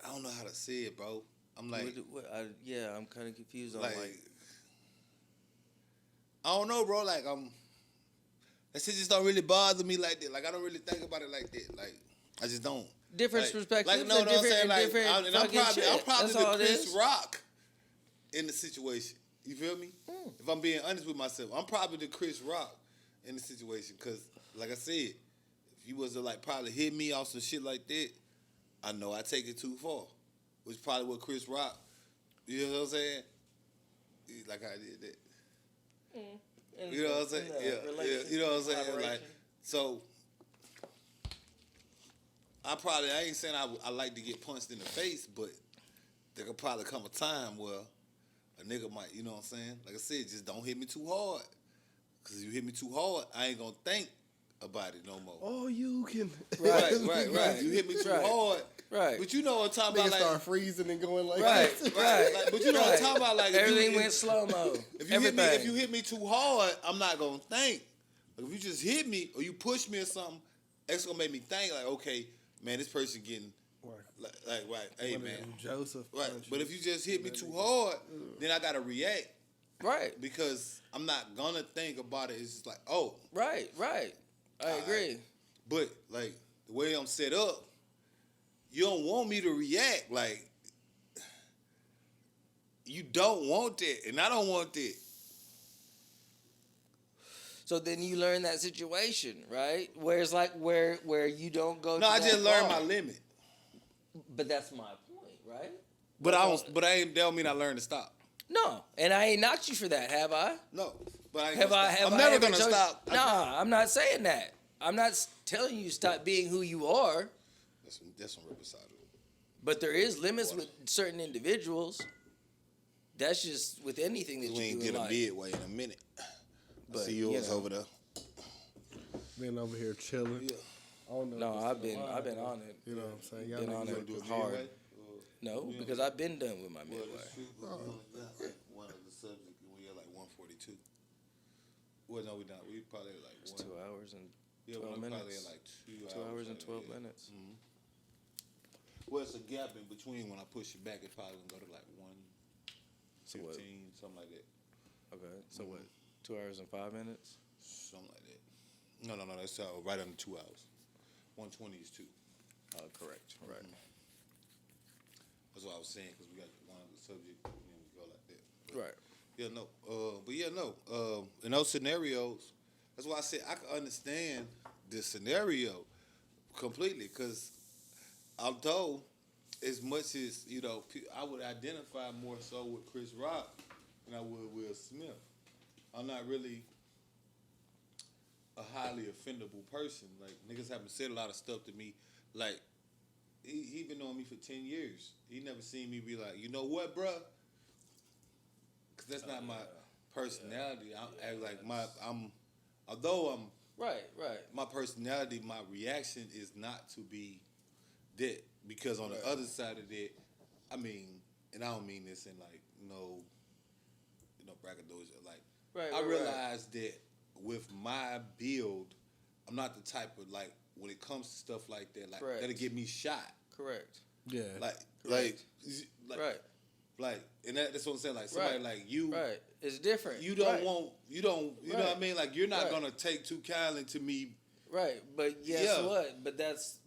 I don't know how to say it, bro. I'm like, I'm kind of confused on like, I don't know, bro. Like, that shit just don't really bother me like that. Like, I don't really think about it like that. Like, I just don't. different Like, perspectives. like, no, and I'm different, saying, like, different I'm fucking probably shit. That's the all it Chris is. Rock in the situation. You feel me? If I'm being honest with myself, I'm probably the Chris Rock in the situation. Cause, like I said, if you was to like probably hit me off some shit like that, I know I take it too far. Which is probably what Chris Rock, you know what I'm saying? Like I did that. You know what I'm saying? Yeah. You know what I'm saying? Like, so I ain't saying I like to get punched in the face, but there could probably come a time where a nigga might, you know what I'm saying? Like I said, just don't hit me too hard. Because if you hit me too hard, I ain't going to think about it no more. Oh, you can. Right. You hit me too hard. Right. But you know what I'm talking Niggas about. start Like, freezing and going like Right. this. Right. like, but you know what I'm talking about. Like, Everything went slow mo. If you hit me too hard, I'm not going to think. Like, if you just hit me or you push me or something, that's going to make me think like, okay, man, this person getting, like right, hey, One of man. them Joseph. Right, punches. but if you just hit me too hard, then I gotta react Right. because I'm not gonna think about it. It's just like, oh, Right. I agree. but like the way I'm set up, you don't want me to react. Like, you don't want that, and I don't want that. So then you learn that situation, right? Where it's like where you don't go. No, to I that just learned far. my limit. But that's my point, right? But that don't mean I learned to stop. No, and I ain't knocked you for that, have I? No, but I ain't Have gonna I? stop. Have I'm I never ever gonna told- stop. Nah, I'm not saying that. I'm not telling you stop being who you are. That's some Riverside. But there is limits with certain individuals. That's just with anything that We you ain't do get in a life. midway in a minute. But, I see yours you know. over there. Been over here chilling. Yeah. I don't know. No, if I've it's been alive, on it. You know what I'm saying? Y'all Been niggas on ain't it Do a doing hard. midway? No, because I've been done with my Well, midway. the shoot, we only got like one of the subjects, and we had like 142. Well, no, we not. We probably had like It's one. 2 hours and Yeah, 12 we probably minutes. had like 2 2 hours and like 12 that. minutes. Well, it's a gap in between. When I push it back, it probably gonna go to like 115, So what? something like that. Okay, so what? 2 hours and 5 minutes? Something like that. No, that's right under 2 hours. 120 is 2. Correct. Right. That's what I was saying, because we got one of the subject, and then we go like that. But Right. yeah, no. But yeah, no. In those scenarios, that's why I said I can understand the scenario completely, because although as much as, you know, I would identify more so with Chris Rock than I would Will Smith. I'm not really a highly offendable person. Like, niggas haven't said a lot of stuff to me. Like, he been knowing me for 10 years. He never seen me be like, you know what, bruh? Because that's not my personality. Although I'm Right. my personality, my reaction is not to be that, because on the other side of that, I mean, and I don't mean this in like no braggadocio. Like, Right. I realize that with my build, I'm not the type of, like, when it comes to stuff like that, like, Correct. that'll get me shot. Correct. Yeah. Like, Right. like, and that's what I'm saying. Like, somebody like you, Right. It's different. you don't Right. want, you know what I Right. mean? Like, you're not Right. gonna take too kindly to me. Right. But guess Yeah. what? But that's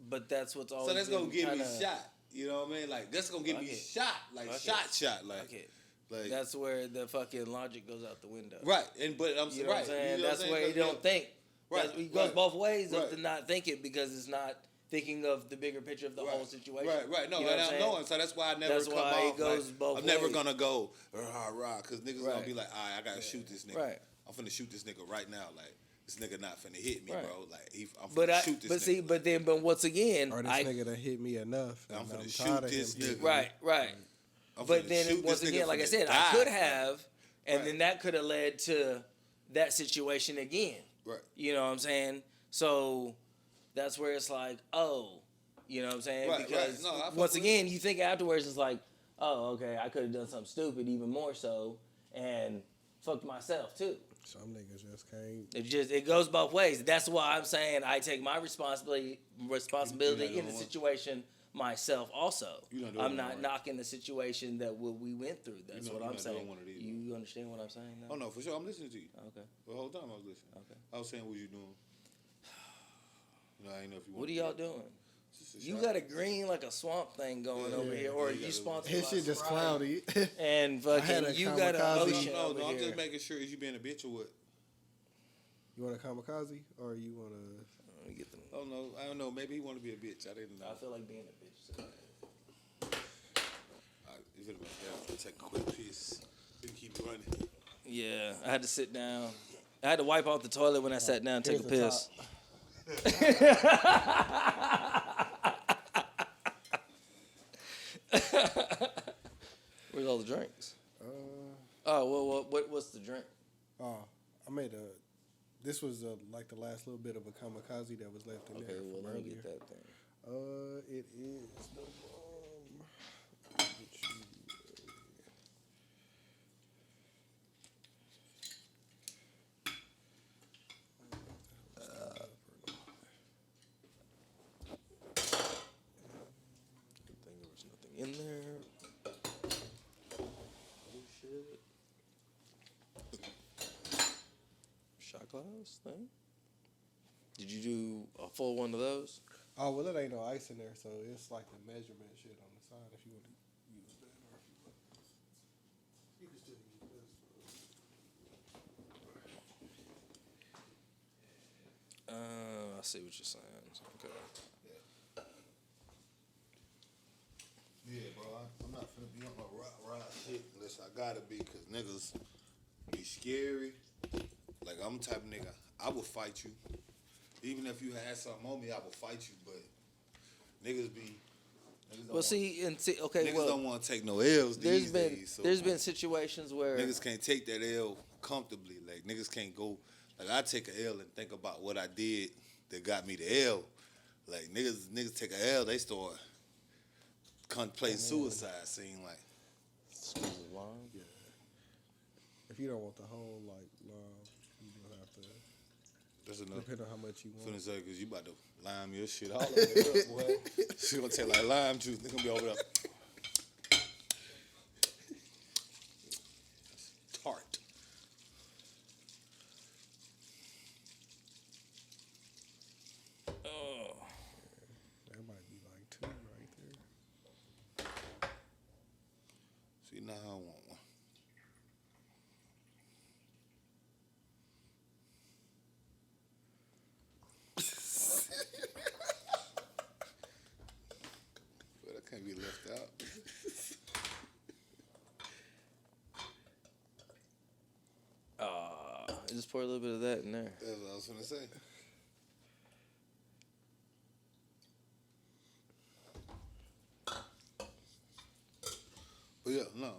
what's always So that's gonna been get me kinda- shot. You know what I mean? Like, that's gonna get me Fuck it. shot. Like, Fuck shot. Like, Okay. like That's where the fucking logic goes out the window. right. And but I'm You know right. what I'm saying? You know That's what I'm where saying? you don't think. Right, It goes right, both ways right. of the not thinking, because it's not thinking of the bigger picture of the whole situation. Right. No, You know and what I'm I'm saying? knowing. So that's why I never That's come why it off. goes Like, both I'm never ways. gonna go rah, because niggas gonna Right. be like, all right, I gotta shoot this nigga. Right. I'm finna shoot this nigga right now. Like, this nigga not finna hit me, Right. bro. Like, I'm finna But shoot this but nigga. see, but once again, Or this nigga done hit me enough. I'm and finna tired shoot of this him hitting nigga. me. right. I'm But finna then shoot once this nigga again, like I finna said, die. I could have, and Right. then that could have led to that situation again. Right. You know what I'm saying? So that's where it's like, oh, you know what I'm saying? Right, Because right. No, I fuck once with again, you think afterwards, it's like, oh, okay, I could have done something stupid, even more so, and fucked myself too. Some niggas just can't. It goes both ways. That's why I'm saying I take my responsibility You're in not the doing situation myself also. You're not doing I'm one, not right? knocking the situation that we went through. That's You're what I'm not doing saying. one of these, You understand what I'm saying now? Oh no, for sure. I'm listening to you. Okay. The whole time I was listening. Okay. I was saying, what you doing? You know, I didn't know if you. What are wanted y'all to- doing? Just a You shot. got a green like a swamp thing going over here, or Yeah, you you got sponsored His by shit just Sprite, cloudy. and I had fucking a you got an kamikaze. ocean No, over I'm here. just making sure, is you being a bitch or what? You want a kamikaze or you want to? Let me get them. Oh no, I don't know. Maybe he want to be a bitch. I didn't know. I feel like being a bitch. So. You finna make that. Take a quick piss. Then keep running. Yeah, I had to sit down. I had to wipe off the toilet when I sat down and take a Here's the piss. Where's all the drinks? Oh, well, what's the drink? Oh, I made a. This was like the last little bit of a kamikaze that was left in Okay, there. well, from let me earlier. get that thing. It is the Good thing there was nothing in there. Oh shit. Shot glass thing. Did you do a full one of those? Oh well, it ain't no ice in there, so it's like the measurement shit on the side. If you want to use that, or if you want, you can still use this. I see what you're saying. Okay. Yeah, bro. I'm not finna be on my ride shit unless I gotta be, cause niggas be scary. Like I'm the type of nigga, I will fight you. Even if you had something on me, I will fight you. But niggas be. Niggas don't want to take no L's these days. So there's been situations where niggas can't take that L comfortably. Like niggas can't go. Like I take a L and think about what I did that got me the L. Like niggas take a L, they start contemplating suicide scene. Like Yeah. If you don't want the whole line, you gonna have to. that's enough. Depending on how much you want. Finna say, cause you about to lime your shit all over it up, boy. She gonna take like lime juice. They gonna be over there. Tart. oh, That might be like 2 right there. See, now I don't want one. But I can't be left out. just pour a little bit of that in there. That's what I was gonna say. But no.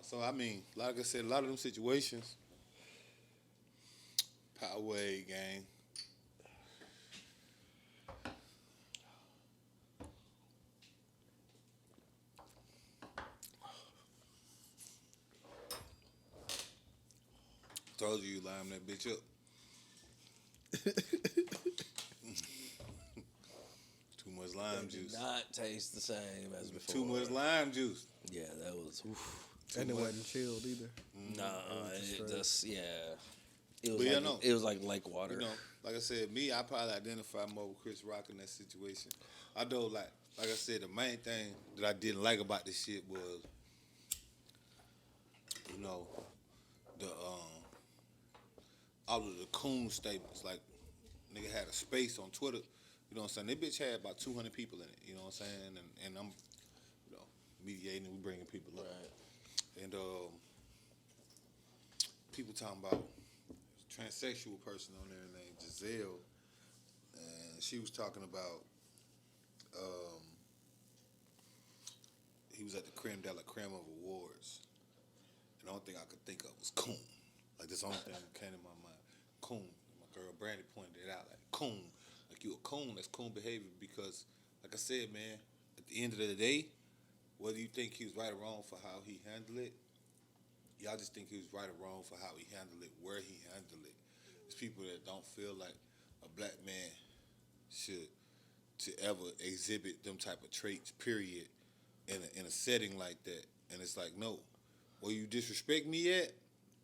So I mean, like I said, a lot of them situations, Powerade gang. Told you lime that bitch up. Too much lime Did juice. not taste the same as before. Too much lime juice. Yeah, that was. And it wasn't chilled either. Nah, just it just It was But yeah, like no. it was like lake water. You know, like I said, me, I probably identify more with Chris Rock in that situation. Although, like I said, the main thing that I didn't like about this shit was, you know, the all of the coon statements. Like, nigga had a space on Twitter. You know what I'm saying? That bitch had about 200 people in it. You know what I'm saying? And I'm, you know, mediating. We bringing people up. Right. And people talking about transsexual person on there named Giselle, and she was talking about he was at the creme de la creme of awards, and the only thing I could think of was coon. Like, this only thing that came to my mind, coon. My girl Brandy pointed it out, like coon. Like, you a coon, that's coon behavior, because like I said, man, at the end of the day, whether you think he was right or wrong for how he handled it, y'all just think he was right or wrong for how he handled it, where he handled it. There's people that don't feel like a black man should to ever exhibit them type of traits, period, in a setting like that. And it's like, no, where you disrespect me at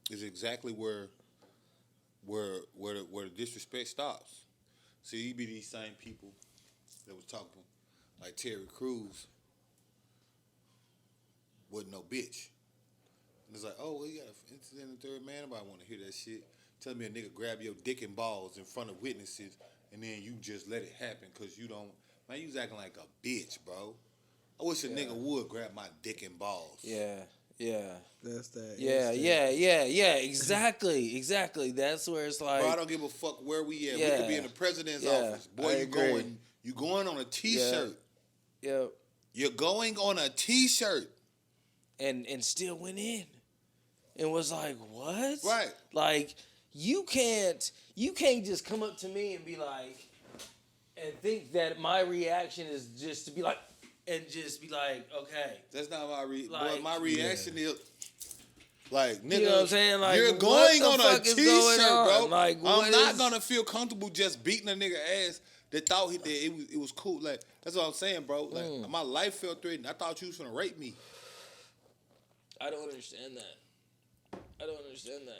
is exactly where the disrespect stops. See, you be these same people that was talking like Terry Crews wasn't no bitch. And it's like, oh, well, you got an incident in the third man. Nobody want to hear that shit. Tell me a nigga grab your dick and balls in front of witnesses, and then you just let it happen because you don't. Man, you was acting like a bitch, bro. I wish a nigga would grab my dick and balls. Yeah. That's that. Yeah. Exactly. That's where it's like. Bro, I don't give a fuck where we at. Yeah. We could be in the president's Yeah, office. Boy, I you agree. going on a t-shirt. Yep. You're going on a t-shirt. And still went in. And was like, what? Right. Like, you can't just come up to me and be like, and think that my reaction is just to be like, and just be like, okay. That's not my Like, my reaction is like, nigga, You know what I'm saying? Like, you're what going the on a fuck is t-shirt, going on? bro. Like, I'm what not is- gonna feel comfortable just beating a nigga ass that thought it was cool. Like, that's what I'm saying, bro. Like, my life felt threatened. I thought you was gonna rape me. I don't understand that.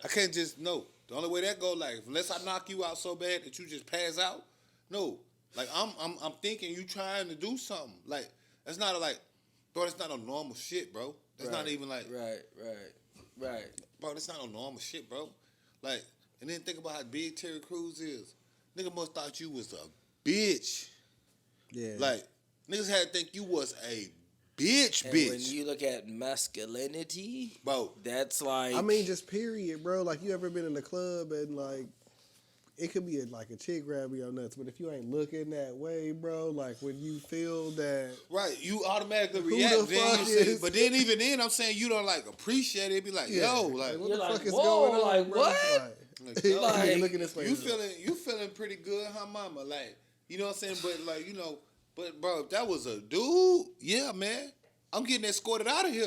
I can't just no. The only way that go, like, unless I knock you out so bad that you just pass out. No, like I'm thinking you trying to do something. Like, that's not bro. That's not a normal shit, bro. That's not even like, Right. bro. That's not a normal shit, bro. Like, and then think about how big Terry Crews is. Nigga must thought you was a bitch. Yeah. Like, niggas had to think you was a bitch. When you look at masculinity, Bro. that's like. I mean, just period, bro. Like, you ever been in the club and, like, it could be like a chick grabbing your nuts, but if you ain't looking that way, bro, like, when you feel that. Right, you automatically Who react. the Then fuck you say, is- but then even then, I'm saying you don't, like, appreciate it. Be like, yo, like, what You're the like, fuck is whoa, going on, like, bro? what? like, Like, yo, like, looking this way. you feeling pretty good, huh, mama? Like, you know what I'm saying? But, like, you know, but, bro, if that was a dude, yeah, man, I'm getting escorted out of here.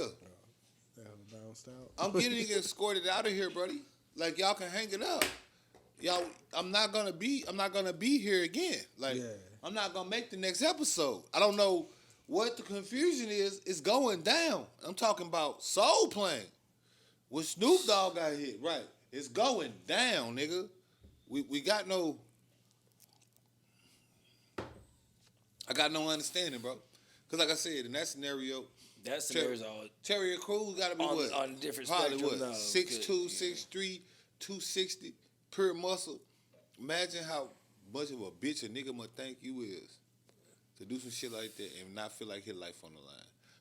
That was bounced out. I'm getting escorted out of here, buddy. Like, y'all can hang it up. Y'all, I'm not gonna be here again. Like, Yeah. I'm not gonna make the next episode. I don't know what the confusion is. It's going down. I'm talking about Soul Plane. When Snoop Dogg got hit, right? It's going down, nigga. We got no. I got no understanding, bro. Cause like I said, in that scenario, That scenario's all Terry Crews got to be what? on a different Probably spectrum. what? though, 6'2", 'cause, 6'3", 260, pure muscle. Imagine how much of a bitch a nigga must think you is to do some shit like that and not feel like his life on the line.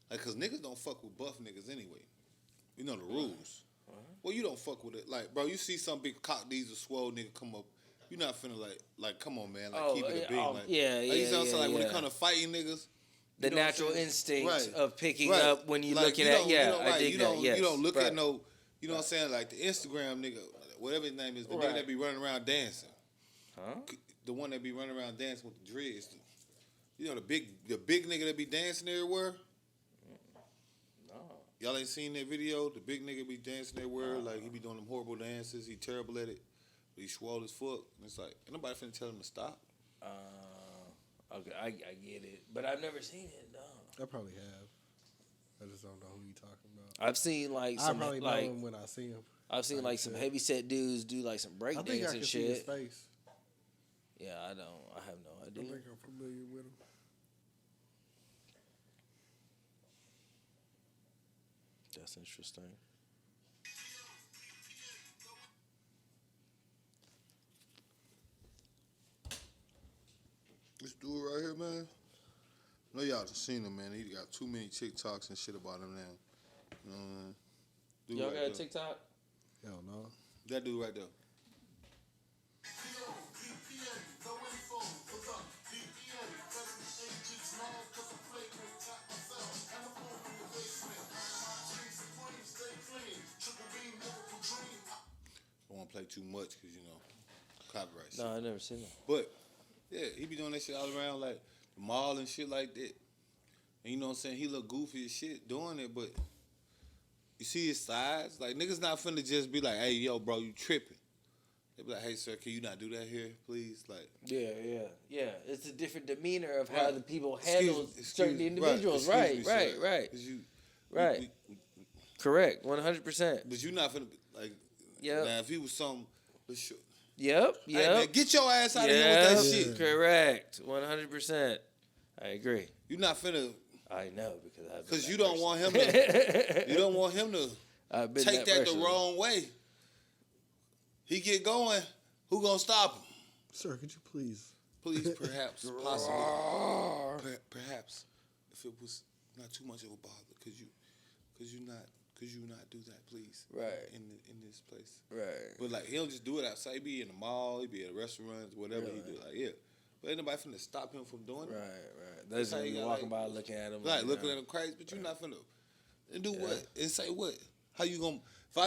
Like, cause niggas don't fuck with buff niggas anyway. You know the rules. Well, you don't fuck with it. Like, bro, you see some big cock diesel swole nigga come up, you not finna like, come on, man, like keep it a beat. Like, yeah, like, you know what I'm saying? Like when it yeah. come to fighting niggas, The you know what I'm natural saying? instinct Right. of picking Right. up when you're Like, looking you at, don't- yeah, you don't, I right, dig you that, don't, yes. You don't look right. at no, you know what I'm saying, like the Instagram nigga, whatever his name is, the nigga Right. that be running around dancing. Huh? The one that be running around dancing with the dreads. You know the big nigga that be dancing everywhere? No. Y'all ain't seen that video? The big nigga be dancing everywhere, like he be doing them horrible dances, he terrible at it. But he swole as fuck. And it's like, ain't nobody finna tell him to stop. Okay, I get it. But I've never seen it, no. I probably have. I just don't know who you talking about. I've seen like I some probably know like him when I see him. I've seen like some heavy set dudes do like some break I think I dance can and see his shit. face. Yeah, I have no I idea. think I'm familiar with him. That's interesting. This dude right here, man. I know y'all done seen him, man. He got too many TikToks and shit about him now. You know what I mean? Dude Y'all right got a there. TikTok? Hell no. That dude right there. I won't play too much because, you know, copyright shit. No, I never seen that. But, yeah, he be doing that shit all around, like, the mall and shit like that. And you know what I'm saying? He look goofy as shit doing it, but you see his size? Like, niggas not finna just be like, hey, yo, bro, you tripping. They be like, hey, sir, can you not do that here, please? Like, Yeah. It's a different demeanor of how Right. the people handle excuse certain me, individuals. right, excuse Right. me, sir. 'Cause Right. Correct. 100%. But you not finna, like, Yep. now if he was some, sure. Yep. Hey, man, get your ass out of here with that shit. Correct. 100%. I agree. You not finna, I know because I've been because that you don't person. want him to, you don't want him to I've been take that the person. wrong way. He get going, who gonna stop him? Sir, could you please? Please, perhaps, possibly, perhaps, if it was not too much of a bother, could you not do that, please? Right. In this place. Right. But like he don't just do it outside. He be in the mall. He be at restaurants, whatever he do. Like, yeah. But ain't nobody finna stop him from doing it. Right. That's how just you got, walking like- by looking at him. Like you looking know. at him crazy, but you're not finna. And do what? And say what? How you gonna?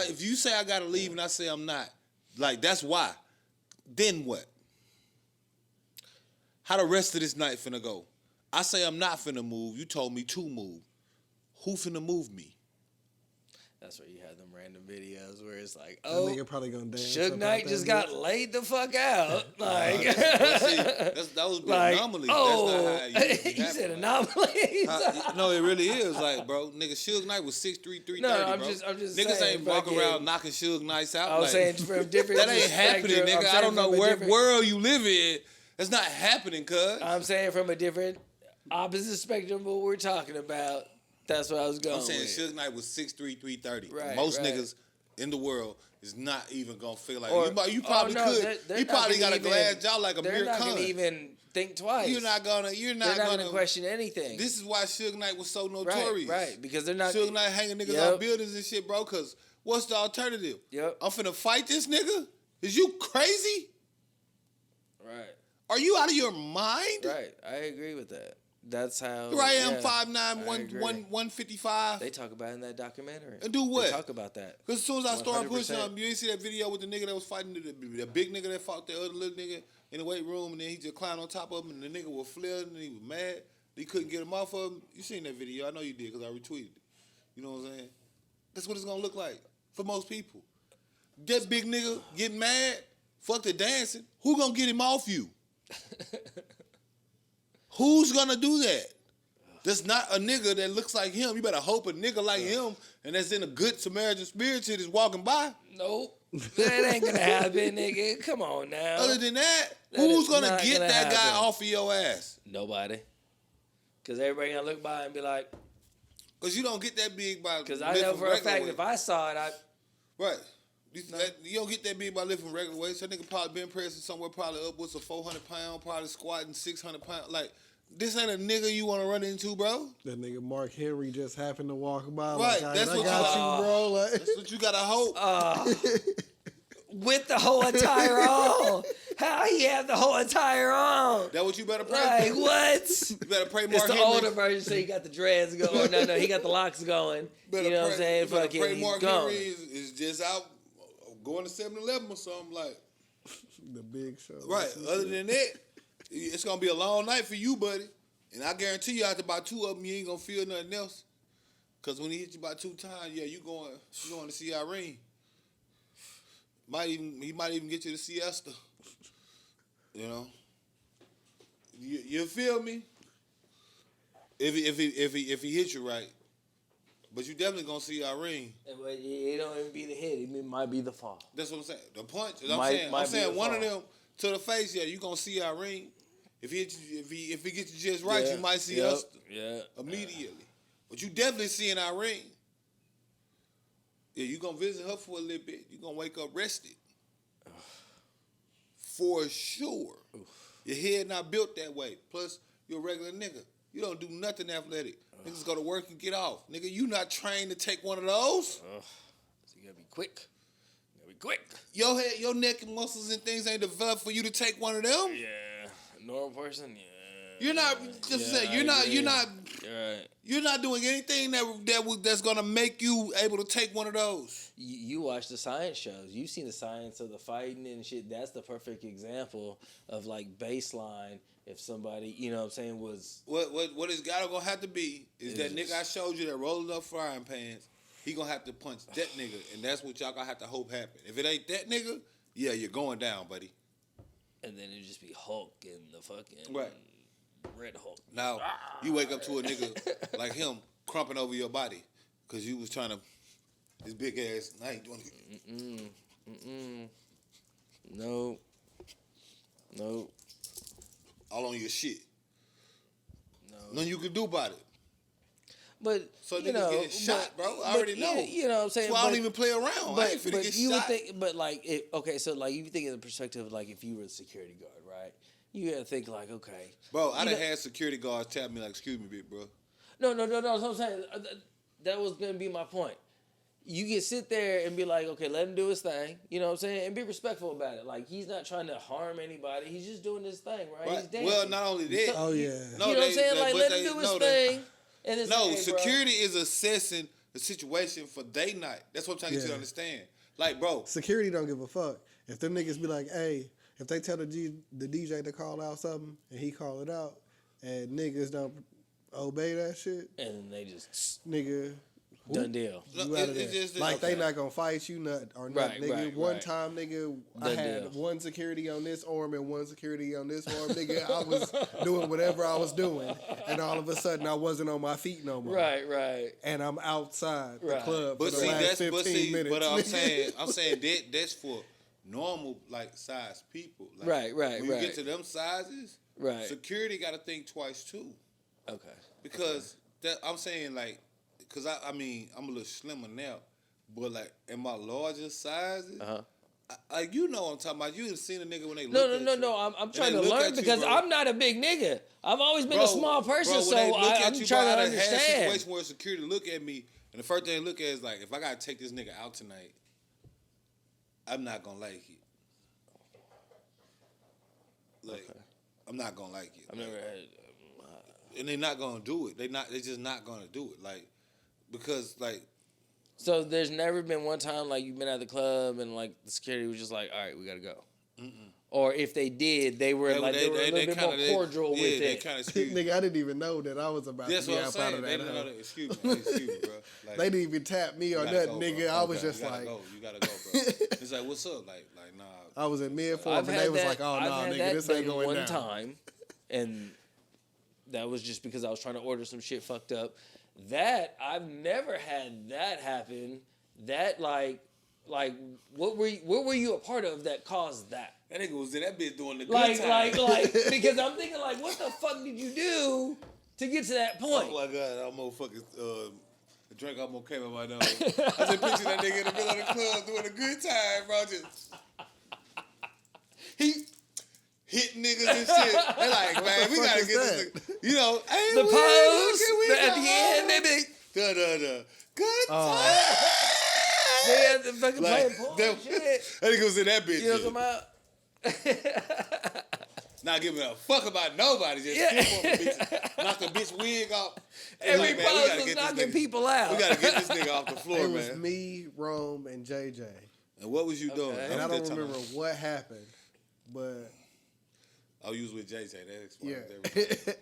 If you say I gotta leave and I say I'm not, like that's why. Then what? How the rest of this night finna go? I say I'm not finna move. You told me to move. Who finna move me? That's where you have them random videos where it's like, That oh, nigga probably gonna dance. Suge up Knight out just that got bitch. laid the fuck out. Like, But see, that was like, anomaly. oh, That's not how it usually you said happen. anomaly. No, it really is. Like, bro, nigga, Suge Knight was 6'3", 330, No, I'm bro. just Niggas saying, ain't walking fucking- around knocking Suge Knights out. I was like, saying from different. that ain't happening, spectrum. I'm nigga. I saying don't know from a what different- world you live in. That's not happening, cuz. I'm saying from a different opposite spectrum of what we're talking about. That's what I was going I'm saying with. Suge Knight was 6'3", 330. Right, Most right. niggas in the world is not even gonna feel like Or- you probably no, could. they're You not probably gonna got a glass even- jaw like a They're mere not con. gonna even think twice. You're not gonna question anything. This is why Suge Knight was so notorious. Right, because they're not. Suge Knight hanging niggas Yep. off buildings and shit, bro. Cause what's the alternative? Yep. I'm finna fight this nigga? Is you crazy? Right, Are you out of your mind? right. I agree with that. That's how. Here I am, yeah, 5'9", I 155. They talk about it in that documentary. And do what? They talk about that. Because as soon as I started pushing 100%. him, you ain't see that video with the nigga that was fighting the big nigga that fought the other little nigga in the weight room, and then he just climbed on top of him, and the nigga was flailing, and he was mad. He couldn't get him off of him. You seen that video? I know you did because I retweeted it. You know what I'm saying? That's what it's gonna look like for most people. That big nigga getting mad, fuck the dancing. Who gonna get him off you? Who's gonna do that? That's not a nigga that looks like him. You better hope a nigga like him and that's in a good Samaritan spirit shit is walking by. Nope. That ain't gonna happen, nigga. Come on now. Other than that, That who's is gonna not get gonna that guy happen. off of your ass? Nobody. Because everybody gonna look by and be like, Because you don't get that big by because I know lifting for a regular fact weight. if I saw it, Right. You don't get that big by lifting regular weights. That nigga probably been pressing somewhere probably upwards of 400 pounds, probably squatting 600 pounds. Like, this ain't a nigga you want to run into, bro. That nigga Mark Henry just happened to walk by. Right, Like, that's I what got you- you, bro. Like, That's what you gotta hope. with the whole attire on. How he have the whole attire on? That what you better pray Like for. what? You better pray It's Mark the Henry. older version, so he got the dreads going. No, he got the locks going. Better You know what I'm pray- saying? you better Fucking, pray he's Mark gone. Henry is just out going to 7-Eleven or something like. the big show. Right. Other than that, it's gonna be a long night for you, buddy. And I guarantee you, after about 2 of them, you ain't gonna feel nothing else. Cause when he hit you about 2 times, yeah, you going to see Irene. He might even get you to siesta. You know. You feel me? If he hit you right, but you definitely gonna see Irene. But it don't even be the hit. It might be the fall. That's what I'm saying. The punch. Might I'm be saying the one of fall. them to the face. Yeah, you gonna see Irene. If he gets you just right, Yeah, you might see yep, us Yeah. immediately. But you definitely seeing Irene. Yeah, you gonna visit her for a little bit. You gonna wake up rested. For sure. Your head not built that way. Plus, you're a regular nigga. You don't do nothing athletic. Niggas go to work and get off. Nigga, you not trained to take one of those. So you gotta be quick. You gotta be quick. Your head, your neck and muscles and things ain't developed for you to take one of them. Yeah. Normal person. Yeah. You're not just saying. You're not. You're right. You're not doing anything that's gonna make you able to take one of those. You watch the science shows. You've seen the science of the fighting and shit. That's the perfect example of like baseline. If somebody, you know what I'm saying, was What is gotta gonna have to be is Is that just- nigga I showed you that rolled up frying pans. He gonna have to punch that nigga, and that's what y'all gonna have to hope happen. If it ain't that nigga, yeah, you're going down, buddy. and then it'd just be Hulk and the fucking Right. Red Hulk. Now you wake up to a nigga like him crumping over your body because you was trying to his big ass. I ain't doing it. No. All on your shit. No. Nothing you can do about it. But So you niggas know, getting shot, but- bro. I but already know. You know what I'm saying? That's why I don't But- even play around. I ain't finna get you would shot. think, but like, okay, so like, you think in the perspective of like, if you were a security guard, right? You gotta think like, okay, Bro, I you done know- had security guards tap me like, excuse me, big bro. No. That's what I'm saying. That was gonna be my point. You can sit there and be like, okay, let him do his thing. You know what I'm saying? And be respectful about it. Like, he's not trying to harm anybody. He's just doing his thing, right? He's Right. dancing. Well, not only that. Oh yeah. No, you know what I'm they- saying? they- Like, but let they- him do his no, they- thing. And it's No, hey, bro. security is assessing the situation for day night. That's what I'm trying to get you to Yeah. understand. Like, bro, Security don't give a fuck. If them niggas be like, hey, if they tell the DJ to call out something and he call it out and niggas don't obey that shit, And then they just nigga, done deal. look, you out of it's there. just Like they okay. not gonna fight you, nut or Right, nothing, nigga. right, One right. time, nigga, I Done had deal. one security on this arm and one security on this arm, nigga. I was doing whatever I was doing, and all of a sudden I wasn't on my feet no more. Right. And I'm outside the Right. club But for the see, last that's 15 minutes. but I'm nigga. saying that's for normal like size people. Like, Right, When you right. get to them sizes, Right. security got to think twice too, Okay. because that I'm saying like, cause I mean I'm a little slimmer now, But like in my larger sizes, Uh-huh. like you know what I'm talking about. You have seen a nigga when they No, look no, at no, you. no. I'm And trying they to look learn at you, because bro. I'm not a big nigga. I've always been a small person, bro, so when they look I'm at you, trying bro, to I done had a understand. situation where security look at me, and the first thing they look at is like, if I gotta take this nigga out tonight, I'm not gonna like it. Like, I'm not gonna like it. I've never had. And they're not gonna do it. They're just not gonna do it. Like, because like, So there's never been one time like you've been at the club and like the security was just like, all right, we gotta go. Or if they did, they were like they were a little bit more cordial with they it. kind of excuse me. Nigga, I didn't even know that I was about That's to be what I'm up out saying. of They that. didn't know hoe. that. Excuse me, bro. Like, They didn't even tap me you or gotta nothing, go, nigga. bro. I was Okay, just you gotta like, go. You gotta go, bro. It's like, what's up? Like, nah. I was in mid form, I've and had they was that, like, oh no, I've had nigga, that this ain't done going one down. time, and that was just because I was trying to order some shit fucked up. That I've never had that happen. That like what were you a part of that caused that? That nigga was in that bitch doing the good Like time. because I'm thinking like, what the fuck did you do to get to that point? Oh my god, I'm motherfucking the drink almost came out my nose. I just picture that nigga in the middle of the club doing a good time, bro. Just he hitting niggas and shit. They like, man, we fuck gotta is get that? this nigga. You know, hey, The we- pose we at the end, they be good Oh. time. they had the fucking Like, playing pool and shit. That nigga was in that bitch. You know yeah. what I'm Not giving a fuck about nobody. Just Yeah. skip on the bitch, knock the bitch wig off. Every Like, man, we pose gotta was get this knocking nigga- people out. We gotta get this nigga off the floor, It was man. me, Rome, and JJ. And what was you doing? Okay. And I was don't that time- remember what happened, but Oh, you was with JJ. That explains yeah. everything.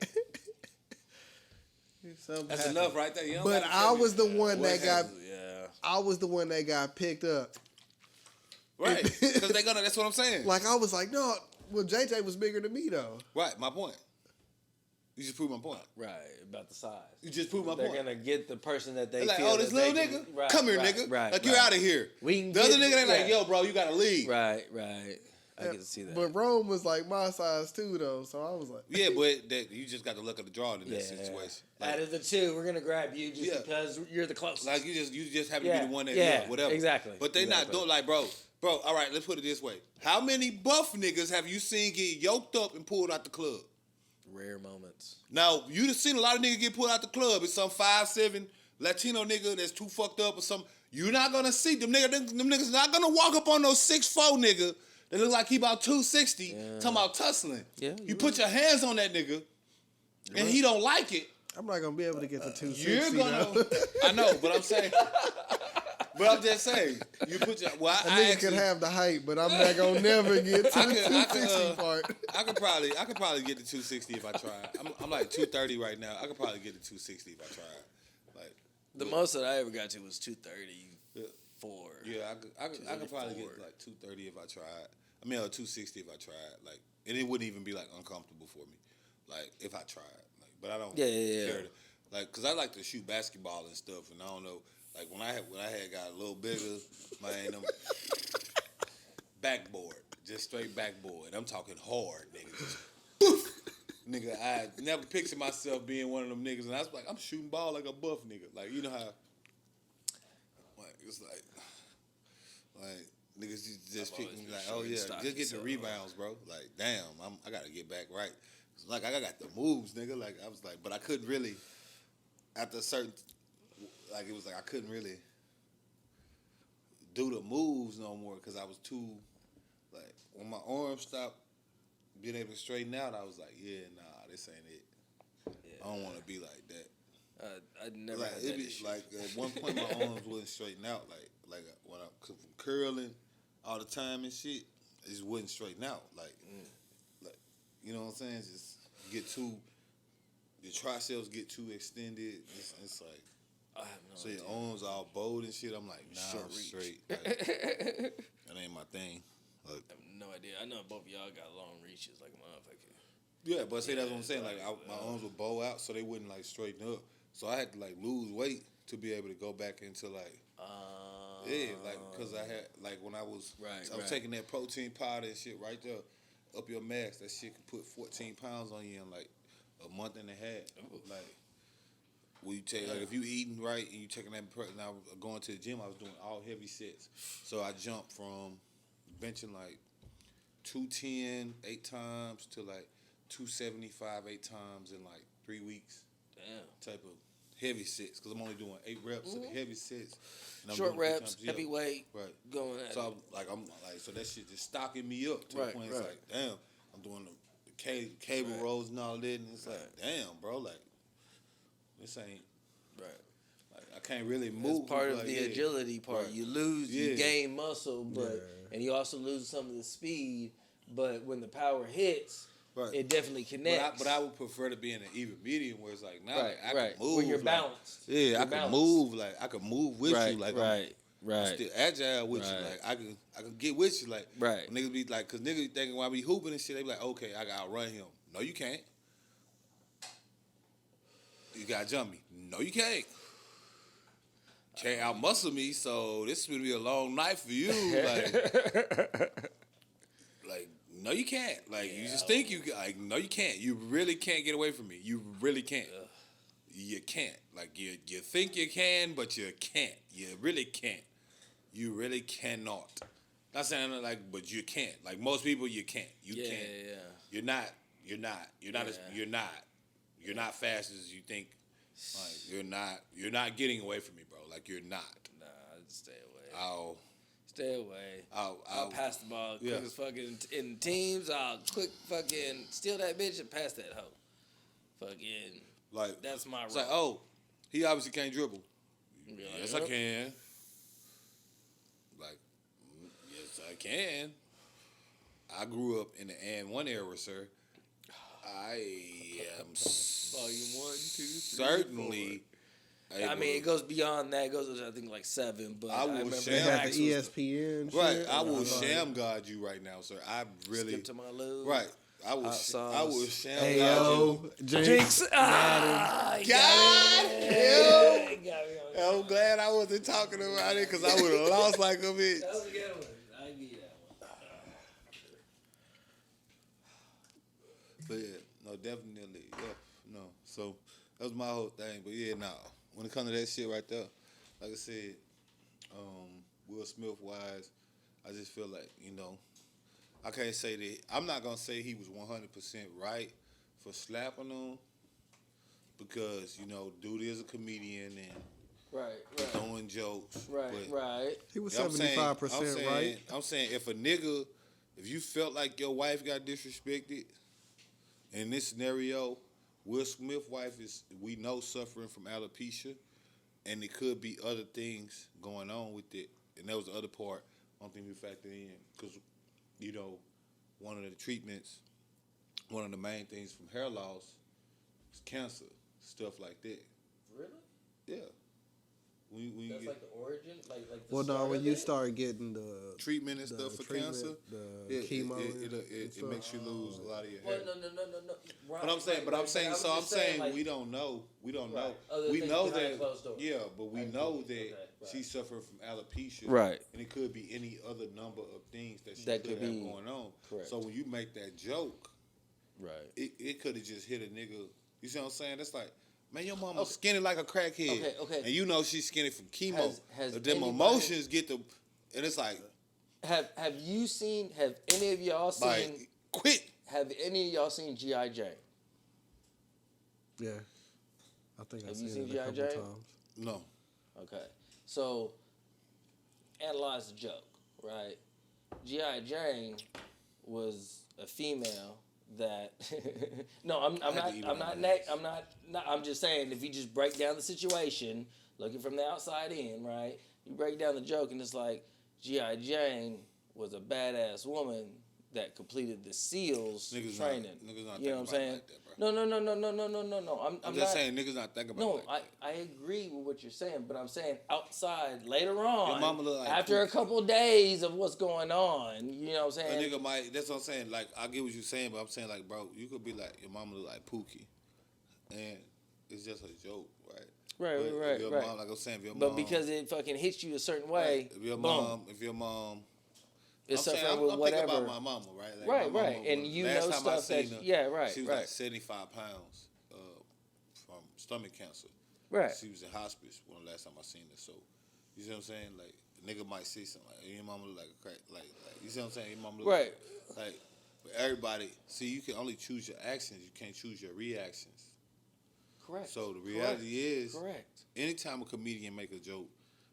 Something That's happened. enough right there. You don't But gotta I tell me was the one what that got. happened. Yeah. I was the one that got picked up. Right. Because they gonna, that's what I'm saying. Like I was like, no. Well, JJ was bigger than me though. Right, my point. You just proved my point. Right, about the size. You just proved my They're point. gonna get the person that they They're like, feel oh, this that little they nigga? can- right, Come here, right, nigga. Right, like, right. you're out of here. We can The other get- nigga, they like, yeah. yo, bro, you gotta leave. Right. I can see that. But Rome was like my size too though, so I was like, Yeah, but that, you just got the luck of the draw in yeah. that situation. Out Like, of the two, we're gonna grab you just Yeah. because you're the closest. like you just happen to Yeah, be the one that, yeah, yeah, whatever. exactly, But they not exactly. doing, like, bro, all right, let's put it this way. How many buff niggas have you seen get yoked up and pulled out the club? Rare moments. Now, you done seen a lot of niggas get pulled out the club. It's some 5'7" Latino nigga that's too fucked up or something. You're not gonna see them niggas not gonna walk up on those 6'4" nigga that look like he about 260 talking about tussling. Yeah, You you're put your hands on that nigga and he don't like it. I'm not gonna be able to get to 260. You're gonna. though. I know, but I'm saying. But I'm just saying. You put your. Well, A I nigga actually, could have the height, but I'm not gonna never get to I the could, 260 part. I could probably get to 260 if I tried. I'm like 230 right now. I could probably get to 260 if I tried. Like The most that I ever got to was 234. yeah, I could probably get like 230 if I tried. I mean, or 260 if I tried. Like, and it wouldn't even be like uncomfortable for me. Like if I tried. Like, but I don't. Yeah. care to- Like, cause I like to shoot basketball and stuff, and I don't know. Like when I had got a little bigger, man, backboard, just straight backboard. I'm talking hard, nigga. Just poof. Nigga, I never pictured myself being one of them niggas, and I was like, I'm shooting ball like a buff nigga. Like, you know how, like, it's like niggas just I've pick always me been like, short oh and yeah, stocky, just get the so- rebounds, bro. Like, damn, I gotta get back right. It's like I got the moves, nigga. Like I was like, but I couldn't really. After a certain, like it was like I couldn't really do the moves no more because I was too, like when my arms stopped being able to straighten out, I was like, yeah, nah, this ain't it. Yeah. I don't want to be like that. I never Like had it that be issue. like at one point my arms wouldn't straighten out. Like when I from curling all the time and shit, it just wouldn't straighten out. Like you know what I'm saying? Just get too. Your triceps get too extended. It's like, I have no so idea. your arms all bold and shit. I'm like, nah, Short I'm reach. straight. Like, that ain't my thing. Like, I have no idea. I know both of y'all got long reaches like a motherfucker. yeah, but see, that's what I'm saying. Like, my arms would bow out, so they wouldn't like straighten up. So I had to like lose weight to be able to go back into like, yeah, like because I had like when I was Right, I was right. taking that protein powder and shit right there up your max. That shit could put 14 pounds on you in like a month and a half. Like When you take like if you eating right and you taking that now going to the gym, I was doing all heavy sets. So I jumped from benching like 210 8 times to like 275 8 times in like 3 weeks. Damn. Type of heavy sets because I'm only doing 8 reps of the heavy sets. And I'm Short doing it 3 reps, times. heavyweight, Right. going at So it. I'm like so that shit just stocking me up to the point it's right. like damn I'm doing the cable rolls and all that and it's like damn bro like this ain't Right. like I can't really move. It's part of like, the yeah. agility part. Right. You lose, you Yeah. gain muscle, but and you also lose some of the speed. But when the power hits, Right. it definitely connects. But I would prefer to be in an even medium where it's like now right, like, I right. can move. Where you're like, balanced. Yeah, You're I can balanced. move like I can move with right, you like right, I'm still agile with you. Right. Like I can get with you. Like Right. niggas be like, cause niggas thinking while I be hooping and shit, they be like, okay, I gotta outrun him. No, you can't. You gotta jump me. No, you can't. Can't outmuscle me. So this is gonna be a long night for you. Like no, you can't. Like you just think you like no, you can't. You really can't get away from me. You really can't. You can't. Like you think you can, but you can't. You really can't. You really cannot. Not saying like, but you can't. Like most people, you can't. You can't. Yeah. You're not. You're not fast as you think. Like you're not getting away from me, bro. Like you're not. Nah, stay away. Stay away. I'll pass the ball quick Yeah. as fucking in teams. I'll quick fucking steal that bitch and pass that hoe. Fucking. like That's my It's role. like, oh, he obviously can't dribble. Be like, Yes, "Yep." I can. Like, yes, I can. I grew up in the and one era, sir. I am Volume 1, 2, 3, certainly. I mean, it goes beyond that. It goes to, I think, like 7. But I will remember share They had Max the was ESPN. Right, shit. I will Like, sham guard you right now, sir. I really skip to my lube. right. I will sauce. sham Hey guard you. yo, Jinx. Jinx. Ah, God got damn. me. Got me on I'm glad I wasn't talking about it because I would have lost like a bitch. that was a good one. I give you that one. But yeah, no, definitely, yeah, no. So that was my whole thing. But yeah, nah. When it comes to that shit right there, like I said, Will Smith wise, I just feel like I can't say that. I'm not gonna say he was 100% right for slapping him because dude is a comedian and Right. throwing jokes. But Right. He was I'm saying- 75% right. I'm saying if you felt like your wife got disrespected, in this scenario, Will Smith's wife is, we know, suffering from alopecia, and it could be other things going on with it. And that was the other part, I don't think we factored in, because, one of the treatments, one of the main things from hair loss is cancer, stuff like that. Really? Yeah. When you That's get like the origin? Like the Well, no, start when of you it? start getting the treatment and stuff for treatment, cancer, the chemo, and it stuff. makes you lose a lot of your Well, hair. no. Right, But I'm saying, right, I'm saying, was so I'm just saying like, we don't know. We don't know. Other We things know behind that. closed doors. Yeah, but we I know get that it. Okay, right. she's suffering from alopecia. Right. And it could be any other number of things that she That could could have be going on. correct. So when you make that joke, Right. it could have just hit a nigga. You see what I'm saying? That's like, man, your mama's skinny like a crackhead. Okay. And she's skinny from chemo. Has If them anybody- emotions get the, and it's like Have any of y'all seen quit. have any of y'all seen G.I. Jane? Yeah, I think I've Have you seen seen it a couple G.I. Jane? times. No. Okay. So analyze the joke, right? G.I. Jane was a female that no, I'm just saying if you just break down the situation, looking from the outside in, right? You break down the joke and it's like G.I. Jane was a badass woman that completed the SEALs Niggas training. niggas not you know what I'm thinking about it saying? like that, bro. No. I'm just saying niggas not thinking about it No, like that. I agree with what you're saying, but I'm saying outside later on, Your mama look like after a Pookie. couple of days of what's going on, you know what I'm A saying? nigga might, that's what I'm saying. Like, I get what you're saying, but I'm saying, like, bro, you could be like, your mama look like Pookie. And it's just a joke, right? But if your Right. Mom, like I'm saying, if your But mom, because it fucking hits you a certain way, if your boom, mom, it's I'm saying, suffering with I'm whatever. thinking about my mama, right? Like, Right, my mama right. And was- you last know time I stuff that, seen her, yeah, right, she was right. like 75 pounds from stomach cancer. Right. She was in hospice when the last time I seen her. So, you see what I'm saying? Like, a nigga might see something like, your mama look like a crack. Like, you see what I'm saying? Your mama look Right. like, but everybody, see, you can only choose your actions. You can't choose your reactions. Correct. So, the reality is, correct. anytime a comedian make a joke,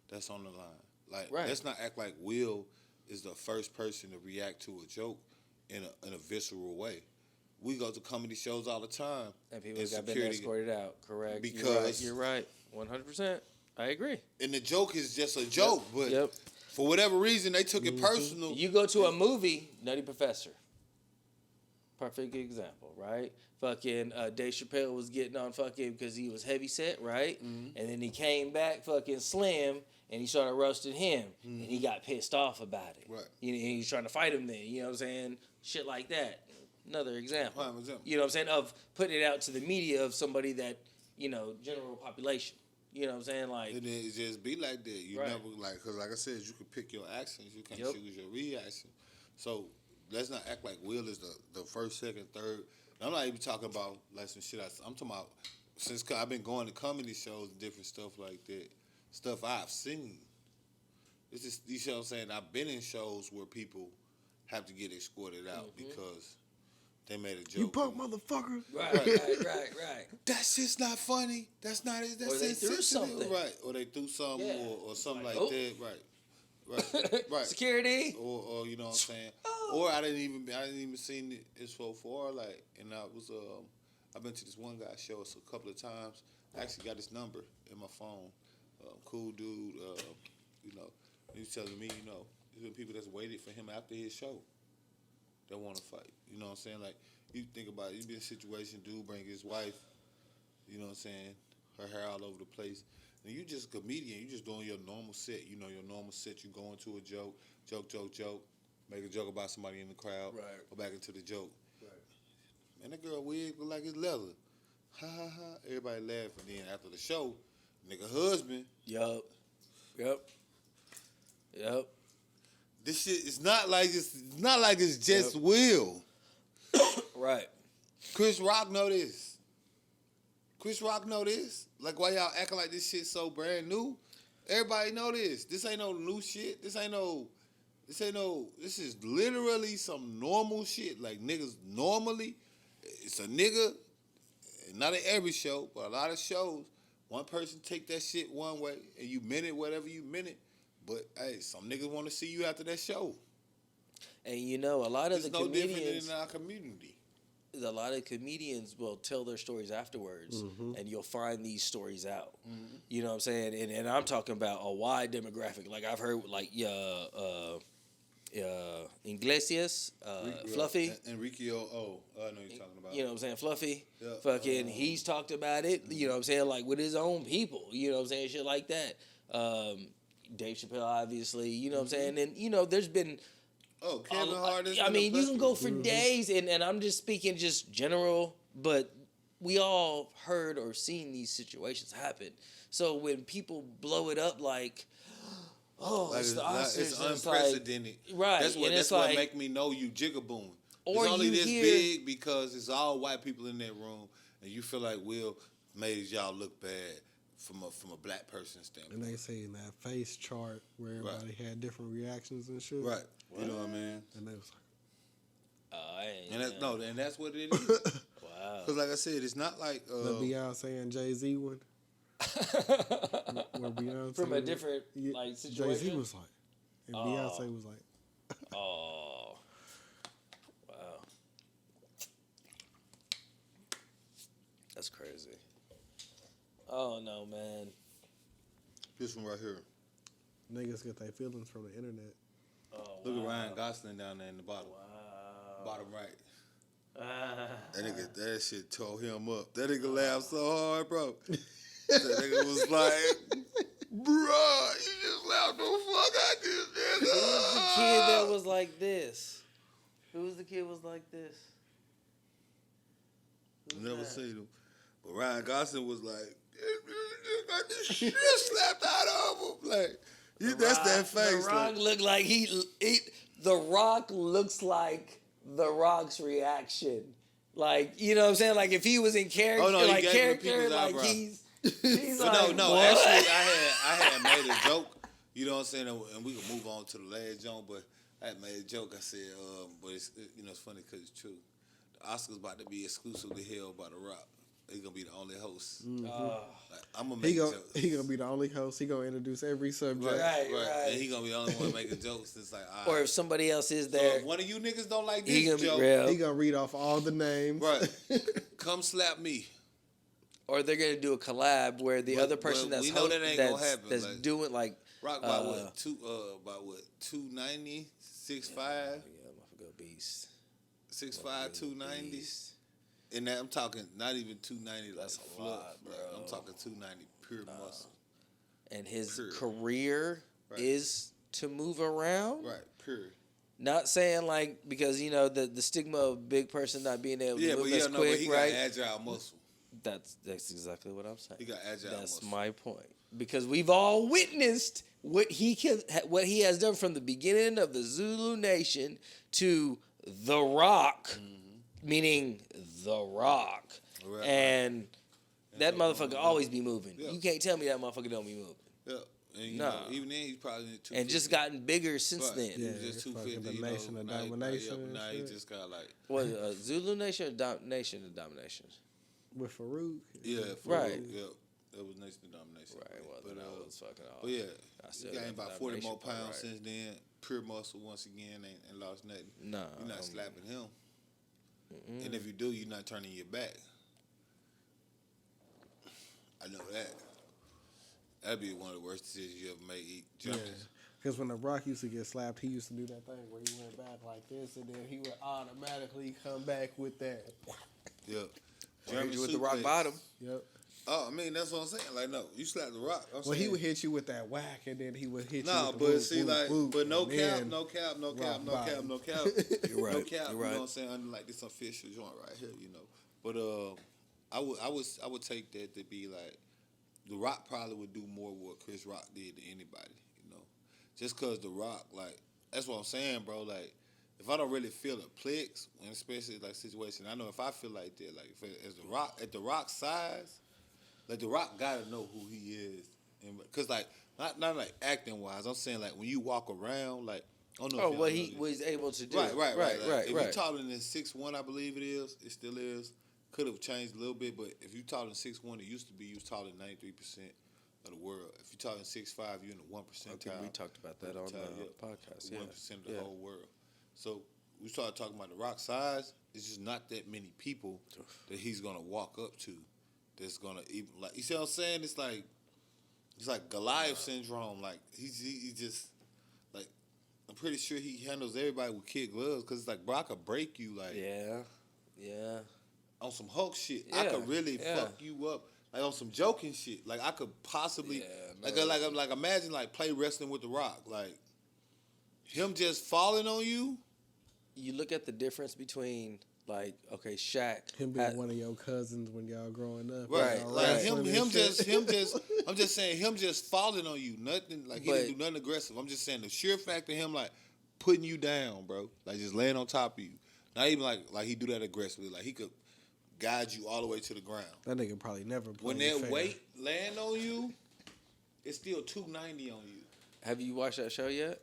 that's on the line. Like, Right. let's not act like Will is the first person to react to a joke in a visceral way. We go to comedy shows all the time. And people got been escorted out. Correct. Because you're right. 100%. I agree. And the joke is just a joke, but Yep. for whatever reason, they took it personal. You go to a movie, Nutty Professor. Perfect example, right? Fucking Dave Chappelle was getting on fucking because he was heavy set, right? And then he came back fucking slim and he started roasting him. And he got pissed off about it. Right. And he's trying to fight him then. You know what I'm saying? Shit like that. Another example. Prime example. You know what I'm saying? Of putting it out to the media of somebody that, general population. You know what I'm saying? Like, And then it just be like that. You Right. never, because like I said, you can pick your actions. You can't Yep. choose your reaction. So let's not act like Will is the first, second, third. And I'm not even talking about like some shit. I'm talking about since I've been going to comedy shows and different stuff like that. Stuff I've seen. It's just, you know what I'm saying? I've been in shows where people have to get escorted out because they made a joke. You punk motherfucker. right. That shit's not funny. That's not it. That's Or they threw insensitive. something. Right. Or they threw something Yeah. or something like oh. that. Right. Right. Security. Or you know what I'm saying? Or I didn't even seen it so far. Like, and I've been to this one guy's show a couple of times. I actually got his number in my phone. Cool dude. He was telling me, there's been people that's waited for him after his show that want to fight. You know what I'm saying? Like, you think about it, you be in a situation, dude bring his wife, you know what I'm saying, her hair all over the place. And you just a comedian, you just doing your normal set. Your normal set, you go into a joke, make a joke about somebody in the crowd, Right. go back into the joke. Right. Man, that girl wig look like it's leather. Ha ha ha. Everybody laugh, and then after the show, nigga husband. Yup. This shit is not like it's just Will. Right. Chris Rock know this. Like, why y'all acting like this shit so brand new? Everybody know this. This ain't no new shit. This is literally some normal shit. Like, niggas normally, it's a nigga, not at every show, but a lot of shows, one person take that shit one way, and you meant it, whatever you meant it. But, hey, some niggas want to see you after that show. And a lot of It's the no comedians, different in our community. a lot of comedians will tell their stories afterwards, and you'll find these stories out. You know what I'm saying? And I'm talking about a wide demographic. Like, I've heard, like, Iglesias, Fluffy. Enrique, I know you're talking about. You know what I'm saying? Fluffy. Yeah. Fucking, he's talked about it, you know what I'm saying? Like, with his own people, you know what I'm saying? Shit like that. Dave Chappelle, obviously, you know what I'm saying? And, there's been... Oh, Kevin Hart is... I mean, you can go for days, and I'm just speaking just general, but we all heard or seen these situations happen. So when people blow it up like, oh, Like it's the Oscars, it's and unprecedented. Right, That's what and it's what like- make me know you jigabooing. Or It's only you this hear- big because it's all white people in that room, and you feel like Will made y'all look bad from a black person's standpoint. And they seen that face chart where everybody had different reactions and shit. Right. You know what I mean? And they was And that's what it is. Wow. Because like I said, it's not like the Beyonce and Jay-Z one. Where Beyonce From a was- different, like, situation? Jay-Z was like, and Beyonce was like, Oh. Wow. That's crazy. Oh, no, man. this one right here. niggas get their feelings from the internet. Oh, Look at Ryan Gosling down there in the bottom. Wow. Bottom right. That nigga, that shit tore him up. That nigga laughed so hard, bro. That nigga was like, bruh, you just laughed the fuck out this nigga. Who was the kid that was like this? Who was the kid was like this? Who's Never that? seen him. But Ryan Gosling was like, got this shit slapped out of him. Like, that's that face. The Rock looked like The Rock looks like The Rock's reaction. Like, you know what I'm saying? Like, if he was in character, Oh, no, he like gave him character, people's like eyebrow. He's But like, no. what? Actually, I had made a joke. You know what I'm saying? And we can move on to the last joke. But I had made a joke. I said, but it's it's funny because it's true. The Oscars about to be exclusively held by The Rock. He's gonna be the only host. Like, I'm gonna make jokes. He gonna be the only host. He gonna introduce every subject. Right. And he gonna be the only one making jokes. It's like, all Or right. if somebody else is So there, if one of you niggas don't like he this gonna joke, be real. He gonna read off all the names. right? Come slap me. Or they're gonna do a collab where the But- other person but that's we know that ain't gonna happen, that's like- doing like Rock by what 290, 6'5", yeah, motherfucker beast. 6'5", 290. Beast. And that, I'm talking not even 290. That's like a fluff, lot, bro. I'm talking 290 pure muscle. And his Pure. career Right. is to move around. Right, pure. Not saying like because you know the stigma of big person not being able to Yeah, move but as but quick, he right? got agile muscle. That's exactly what I'm saying. He got agile That's muscle. my point. Because we've all witnessed what he has done from the beginning of the Zulu Nation to The Rock, meaning The Rock, Right, and that motherfucker always be moving. Yeah. You can't tell me that motherfucker don't be moving. Yeah, and you Nah. know, even then he's probably 250. And just gotten bigger since Right. then. He was Yeah, just it's 250. fucking You the know, nation of now he- domination but and now he shit. just got like What Zulu Nation or Nation of Domination? With Farouk. Right. Yeah, that was nation of domination. Right. Well, but then I was fucking off. But yeah, I still he gained got the about 40 more domination part, pounds right. since then. Pure muscle once again, and lost nothing. Nah, You're not slapping him. And if you do, you're not turning your back. I know that. That'd be one of the worst decisions you ever made. Eat Yeah. jumping. Because when The Rock used to get slapped, he used to do that thing where he went back like this, and then he would automatically come back with that. Yeah. Or hit you with the suplex. rock bottom. Yep. Oh, I mean, that's what I'm saying. Like, no, you slap the rock. I'm Well, he saying- would hit you with that whack, and then he would hit you No, with the but whoop, see, whoop, like, whoop, but no and cap, then no cap, no cap, rock no cap, bottom. no cap. You're right. No cap. You're You right. know what I'm saying? Under like this official joint right here, you know. But I would take that to be like, The Rock probably would do more what Chris Rock did to anybody, you know. Just cause The Rock, like, that's what I'm saying, bro. Like, if I don't really feel the clicks, and especially like situation, I know if I feel like that, like if as The Rock at The Rock's size, like The Rock gotta know who he is, and cause like not like acting wise, I'm saying like when you walk around, like I don't know. Oh, if y'all what know he this. was able to do. Right. Like, if right. you taller than 6'1", I believe it is. It still is. Could have changed a little bit, but if you taller than 6'1", it used to be you was taller than 93% of the world. If you taller than 6'5", you're in the 1 percentile. I think we talked about that on the podcast. 1% of the Yeah. whole world. So we started talking about The Rock's size. It's just not that many people that he's gonna walk up to. That's gonna even like you see what I'm saying? It's like Goliath syndrome. Like he just like I'm pretty sure he handles everybody with kid gloves because it's like bro, I could break you like Yeah. on some Hulk shit. I Yeah, could really yeah. fuck you up like on some joking shit. Like I could possibly Yeah, like imagine like play wrestling with The Rock. Like him just falling on you. You look at the difference between like Shaq. him being had- one of your cousins when y'all growing up. Right, y'all like wrestling and shit. I'm just saying him just falling on you. Nothing like he But- didn't do nothing aggressive. I'm just saying the sheer fact of him like putting you down, bro, like just laying on top of you. Not even like he do that aggressively. Like he could guide you all the way to the ground. That nigga probably never played When that fair. weight land on you, it's still 290 on you. Have you watched that show yet?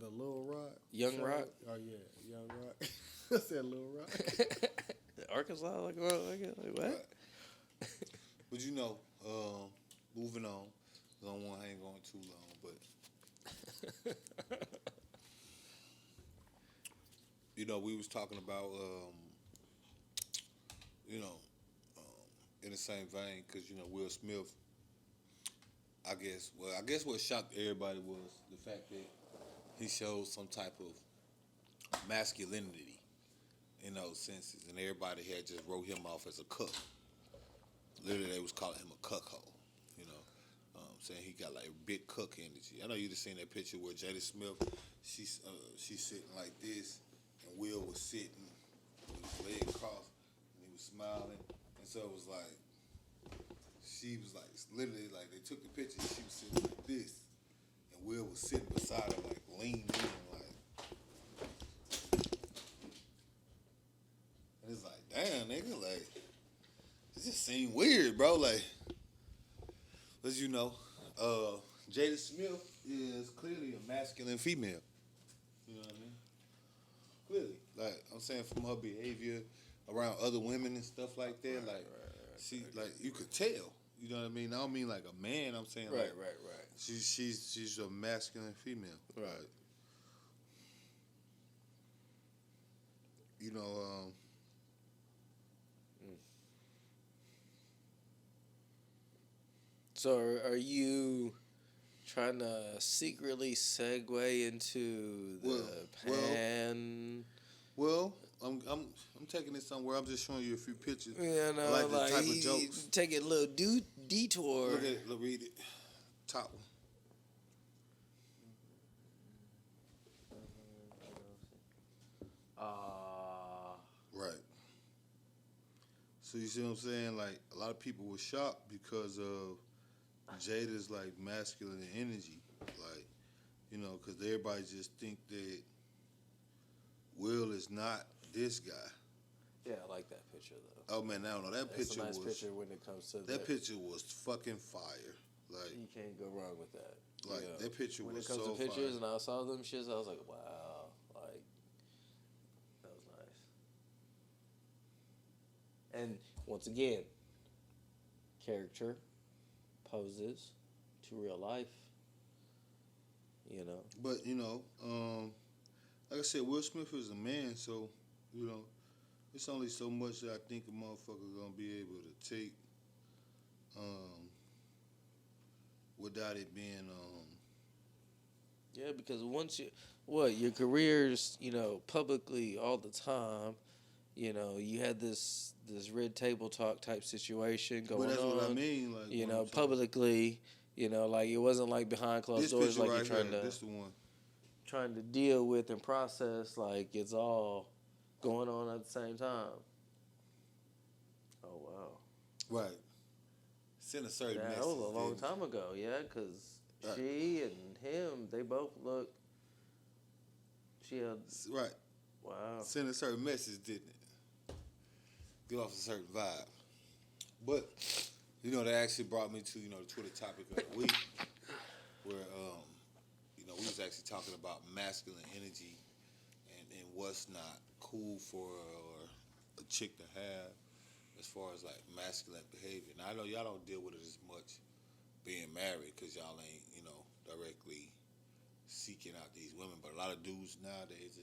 The Lil Rock. Young show? Rock? Oh yeah, Young Rock. I said Lil Rock. Arkansas, like what? But you know, moving on. I ain't going too long, but you know, we was talking about in the same vein because you know Will Smith. I guess what shocked everybody was the fact that he showed some type of masculinity in those senses, and everybody had just wrote him off as a cuck. Literally, they was calling him a cuckhole. You know, saying he got like big cuck energy. I know you just seen that picture where Jada Smith, she's sitting like this, and Will was sitting with his leg crossed, and he was smiling, and so it was like. She was like, literally, like, they took the picture, she was sitting like this, and Will was sitting beside her, like, leaned in, like. And it's like, damn, nigga, like, it's just bro. Like, as you know, Jada Smith is clearly a masculine female. You know what I mean? Clearly, like I'm saying, from her behavior around other women and stuff like that, she, like you could tell. You know what I mean? I don't mean like a man. I'm saying Right. she's a masculine female. Right. You know, So are you trying to secretly segue into the pan? well, I'm taking it somewhere. I'm just showing you a few pictures. Yeah, no, I like the type of he jokes. take a little detour. Look at it. Look, read it. Top one. Right. So you see what I'm saying? Like a lot of people were shocked because of Jada's like masculine energy, like because everybody just think that Will is not this guy. Yeah, I like that picture though. Oh man, I don't know. That That's picture a nice was picture when it comes to that picture was fucking fire. Like you can't go wrong with that. Like that picture when was it comes so to pictures, fire. and I saw them shits, I was like, wow, like that was nice. And once again, character poses to real life. But like I said, Will Smith is a man, so it's only so much that I think a motherfucker gonna be able to take without it being Yeah, because once your career's publicly all the time. You had this red table talk type situation going on. Well, that's what I mean. Like, publicly. Like it wasn't like behind closed this doors, like right you're trying here, to this the one. trying to deal with and process. Like it's all going on at the same time. Oh wow! Right. Send a certain Yeah, message. that was a long didn't it? time ago. Yeah, because Right. she and him, they both look. She had Right. wow. Send a certain message, didn't it? Give off a certain vibe. But that actually brought me to the Twitter topic of the week, where we was actually talking about masculine energy and what's not cool for a chick to have as far as like masculine behavior. Now I know y'all don't deal with it as much being married because y'all ain't directly seeking out these women, but a lot of dudes nowadays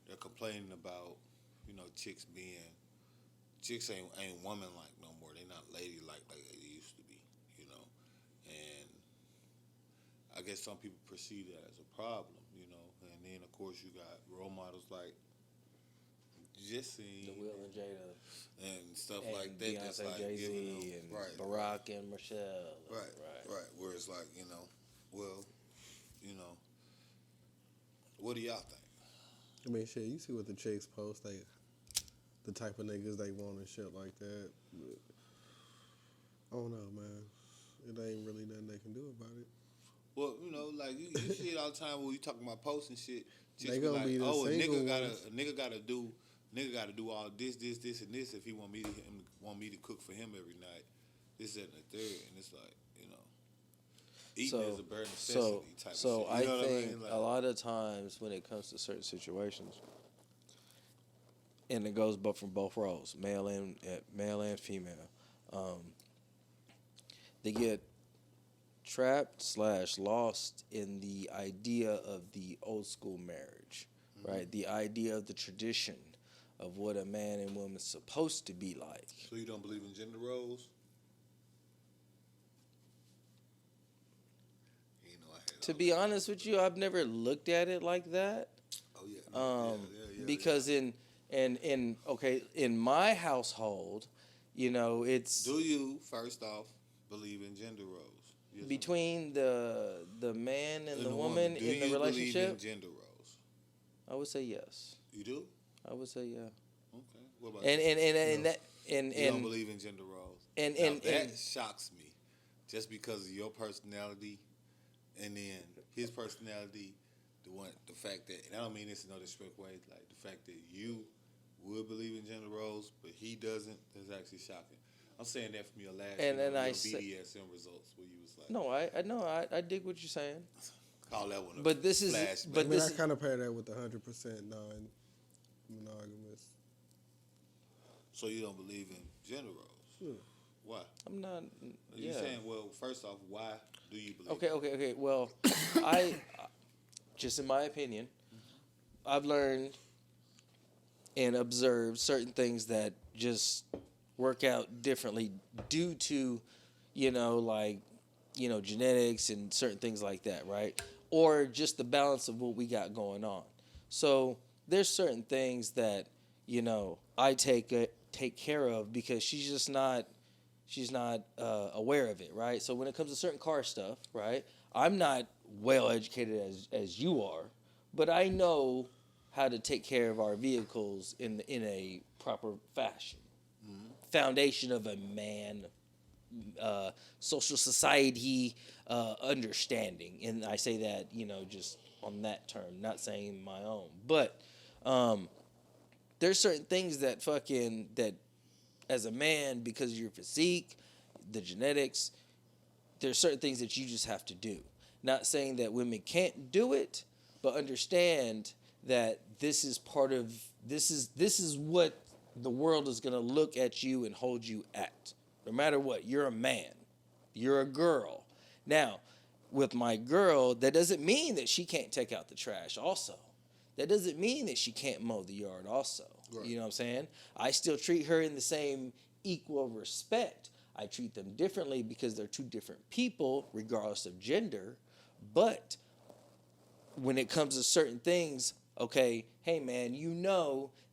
they're complaining about chicks ain't woman like no more. They not lady like they used to be, and I guess some people perceive that as a problem, and then of course you got role models like Jesse, The Will and Jada and stuff and like that. Beyonce, That's like Jay-Z, giving them and right, Barack and Michelle. right. Where it's like well, what do y'all think? I mean, shit, you see what the chicks post, the type of niggas they want and shit like that. But I don't know, man. It ain't really nothing they can do about it. Well, like you see it all the time when you talking about posts and shit. Chicks They be gonna like, be the oh, a single nigga gotta do all this, and this if he want me to cook for him every night. This, that, and the third, and it's like eating is a bare necessity type of shit. You I know what think mean? Like, a lot of times when it comes to certain situations, and it goes from both roles, male and female, they get trapped / lost in the idea of the old school marriage, right? The idea of the tradition of what a man and woman's supposed to be like. so you don't believe in gender roles? To be honest with you, I've never looked at it like that. Oh yeah. Because in my household, it's Do you first off believe in gender roles? Yes or no? between the man and the woman Do in you the believe relationship. in gender roles? I would say yes. You do? I would say yeah. Okay. What about And you don't believe in gender roles? and That shocks me, just because of your personality, and then his personality, the fact that, and I don't mean this in no disrespect way, like the fact that you would believe in gender roles, but he doesn't. That's actually shocking. I'm saying that from your last BDSM results where you was like, no, I dig what you're saying. Call that one a But this is, flashback. but I mean, this I is, kind of pair that with the 100% non-monogamous. So you don't believe in gender roles? Sure. Why? I'm not. You Yeah. saying, well, first off, why do you believe? Okay. Well, I just in my opinion, I've learned and observed certain things that just work out differently due to, genetics and certain things like that, right? Or just the balance of what we got going on. So there's certain things that I take care of because she's not aware of it, right? So when it comes to certain car stuff, right, I'm not well educated as you are, but I know how to take care of our vehicles in a proper fashion. Mm-hmm. Foundation of a man, social society understanding, and I say that just on that term, not saying my own, but there's certain things that as a man, because of your physique, the genetics, there's certain things that you just have to do. Not saying that women can't do it, but understand that this is what the world is going to look at you and hold you at. No matter what, you're a man. You're a girl. Now, with my girl, that doesn't mean that she can't take out the trash also. That doesn't mean that she can't mow the yard also. Right. You know what I'm saying? I still treat her in the same equal respect. I treat them differently because they're two different people, regardless of gender. But when it comes to certain things, okay, hey man,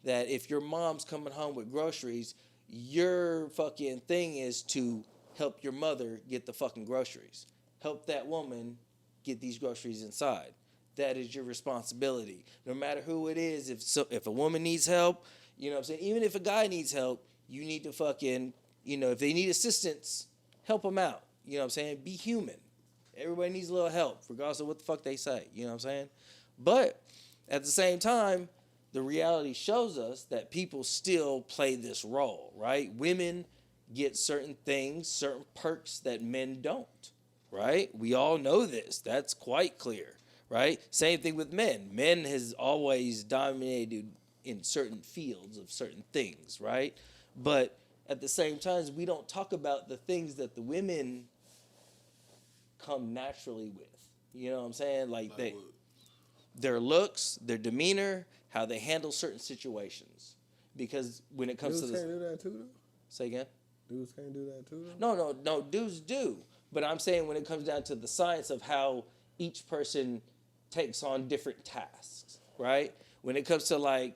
that if your mom's coming home with groceries, your fucking thing is to help your mother get the fucking groceries. Help that woman get these groceries inside. That is your responsibility. No matter who it is, if a woman needs help, you know what I'm saying? Even if a guy needs help, you need to fucking, if they need assistance, help them out. You know what I'm saying? Be human. Everybody needs a little help, regardless of what the fuck they say. You know what I'm saying? But at the same time, the reality shows us that people still play this role, right? Women get certain things, certain perks that men don't, right? We all know this. That's quite clear. Right? Same thing with men. Men has always dominated in certain fields of certain things, right? But at the same time, we don't talk about the things that the women come naturally with. You know what I'm saying? Like their looks, their demeanor, how they handle certain situations. Because when it comes dudes to can't do that too, though? Say again? Dudes can't do that too, though? No, dudes do. But I'm saying when it comes down to the science of how each person takes on different tasks, right? When it comes to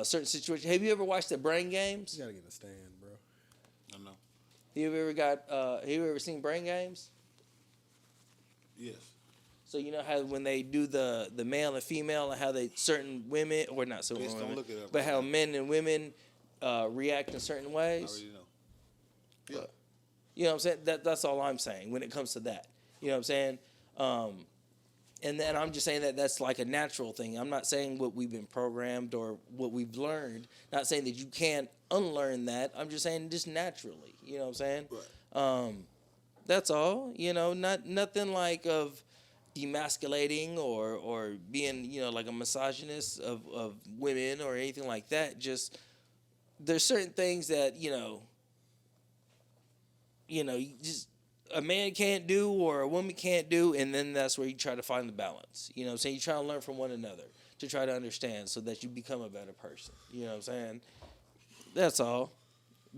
certain situations, have you ever watched the Brain Games? You gotta get a stand, bro. I know. Have you ever seen Brain Games? Yes. So you know how when they do the male and female and how they certain women or not certain women, don't look it up but right how now. men and women react in certain I ways. already know. Yeah. You know what I'm saying? That's all I'm saying when it comes to that. You know what I'm saying? And then I'm just saying that that's like a natural thing. I'm not saying what we've been programmed or what we've learned. Not saying that you can't unlearn that. I'm just saying just naturally. You know what I'm saying? Right. That's all. Nothing like of demasculating or being, like a misogynist of women or anything like that. Just there's certain things that, you just a man can't do or a woman can't do, and then that's where you try to find the balance. You know what I'm saying? You try to learn from one another to try to understand so that you become a better person. You know what I'm saying? That's all.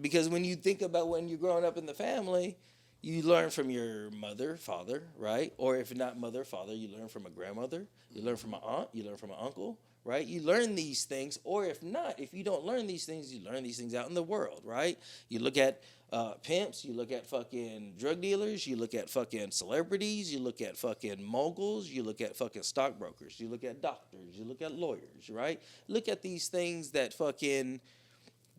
Because when you think about when you're growing up in the family, you learn from your mother, father, right? Or if not mother, father, you learn from a grandmother. You learn from an aunt. You learn from an uncle, right? You learn these things. Or if not, if you don't learn these things, you learn these things out in the world, right? You look at pimps. You look at fucking drug dealers. You look at fucking celebrities. You look at fucking moguls. You look at fucking stockbrokers. You look at doctors. You look at lawyers, right? Look at these things that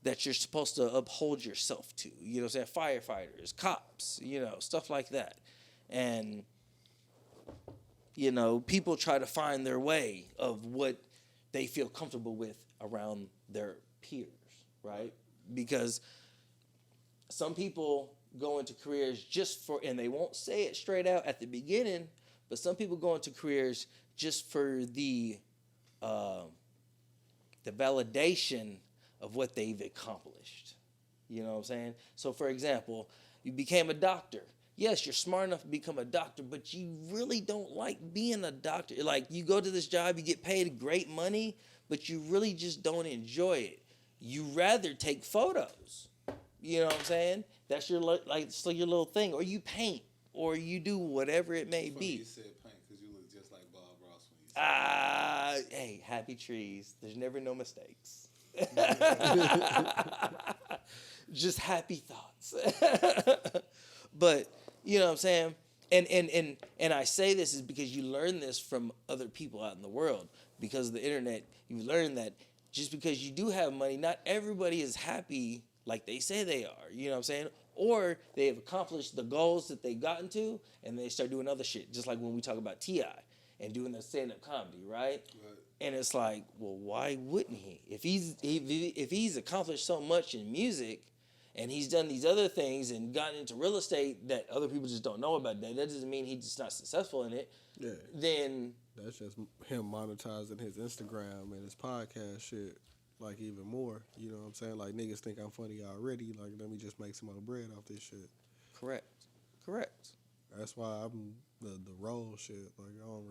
that you're supposed to uphold yourself to. You know what I'm saying? Firefighters, cops, stuff like that. And, people try to find their way of what they feel comfortable with around their peers, right? Because some people go into careers just for, and they won't say it straight out at the beginning, but some people go into careers just for the validation of what they've accomplished. You know what I'm saying? So, for example, you became a doctor. Yes, you're smart enough to become a doctor, but you really don't like being a doctor. Like, you go to this job, you get paid great money, but you really just don't enjoy it. You rather take photos. You know what I'm saying? That's your so your little thing. Or you paint, or you do whatever it may Funny be. you said paint because you look just like Bob Ross when you said Hey, happy trees. There's never no mistakes. Just happy thoughts. But you know what I'm saying? And I say this is because you learn this from other people out in the world. Because of the internet, you learn that just because you do have money, not everybody is happy like they say they are. You know what I'm saying? Or they have accomplished the goals that they've gotten to, and they start doing other shit. Just like when we talk about T.I. and doing the stand-up comedy, right? And it's like, well, why wouldn't he? If he's accomplished so much in music, and he's done these other things and gotten into real estate that other people just don't know about, that doesn't mean he's just not successful in it. Yeah. Then That's just him monetizing his Instagram and his podcast shit, like, even more. You know what I'm saying? Like, niggas think I'm funny already. Like, let me just make some more bread off this shit. correct. That's why I'm the role shit. Like, I don't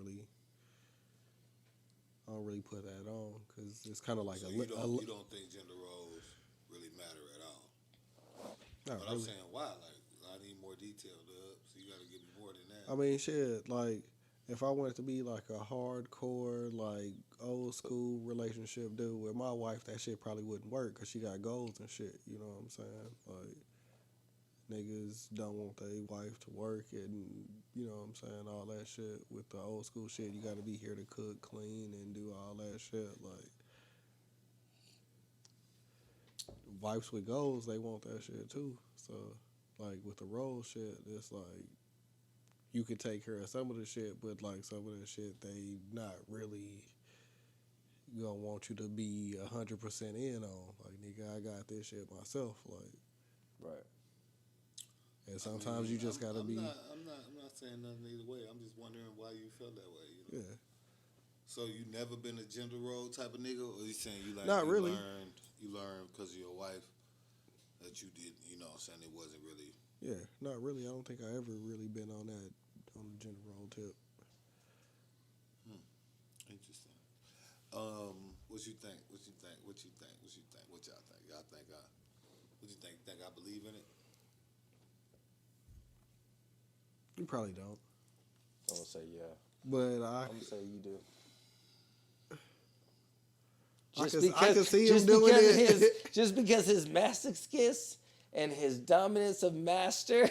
really put that on because it's kind of like so you don't think gender roles really matter at all? Not But really. I'm saying why? Like, I need more detail, Dub. So you got to give me more than that. I mean, shit, like, if I wanted to be like a hardcore, like, old school relationship dude with my wife, that shit probably wouldn't work because she got goals and shit. You know what I'm saying? Like, niggas don't want their wife to work and, you know what I'm saying, all that shit. With the old school shit, you got to be here to cook, clean, and do all that shit. Like, wives with goals, they want that shit too. So, like, with the role shit, it's like, you can take care of some of the shit, but like some of the shit they not really gonna want you to be 100% in on. Like, nigga, I got this shit myself. Like, Right. and sometimes you just gotta be. I'm not saying nothing either way. I'm just wondering why you felt that way. You know? Yeah. So you never been a gender role type of nigga, or you saying you like Not really. You learned because of your wife that you did. You know, what I'm saying it wasn't really. Yeah, not really. I don't think I ever really been on the gender role tip. Interesting. What you think? What y'all think? What you think? Y'all think what you think? Think I believe in it? You probably don't, I'm gonna say yeah. but I'm gonna say you do. I can see him doing it. Just because his masochist and his dominance of master.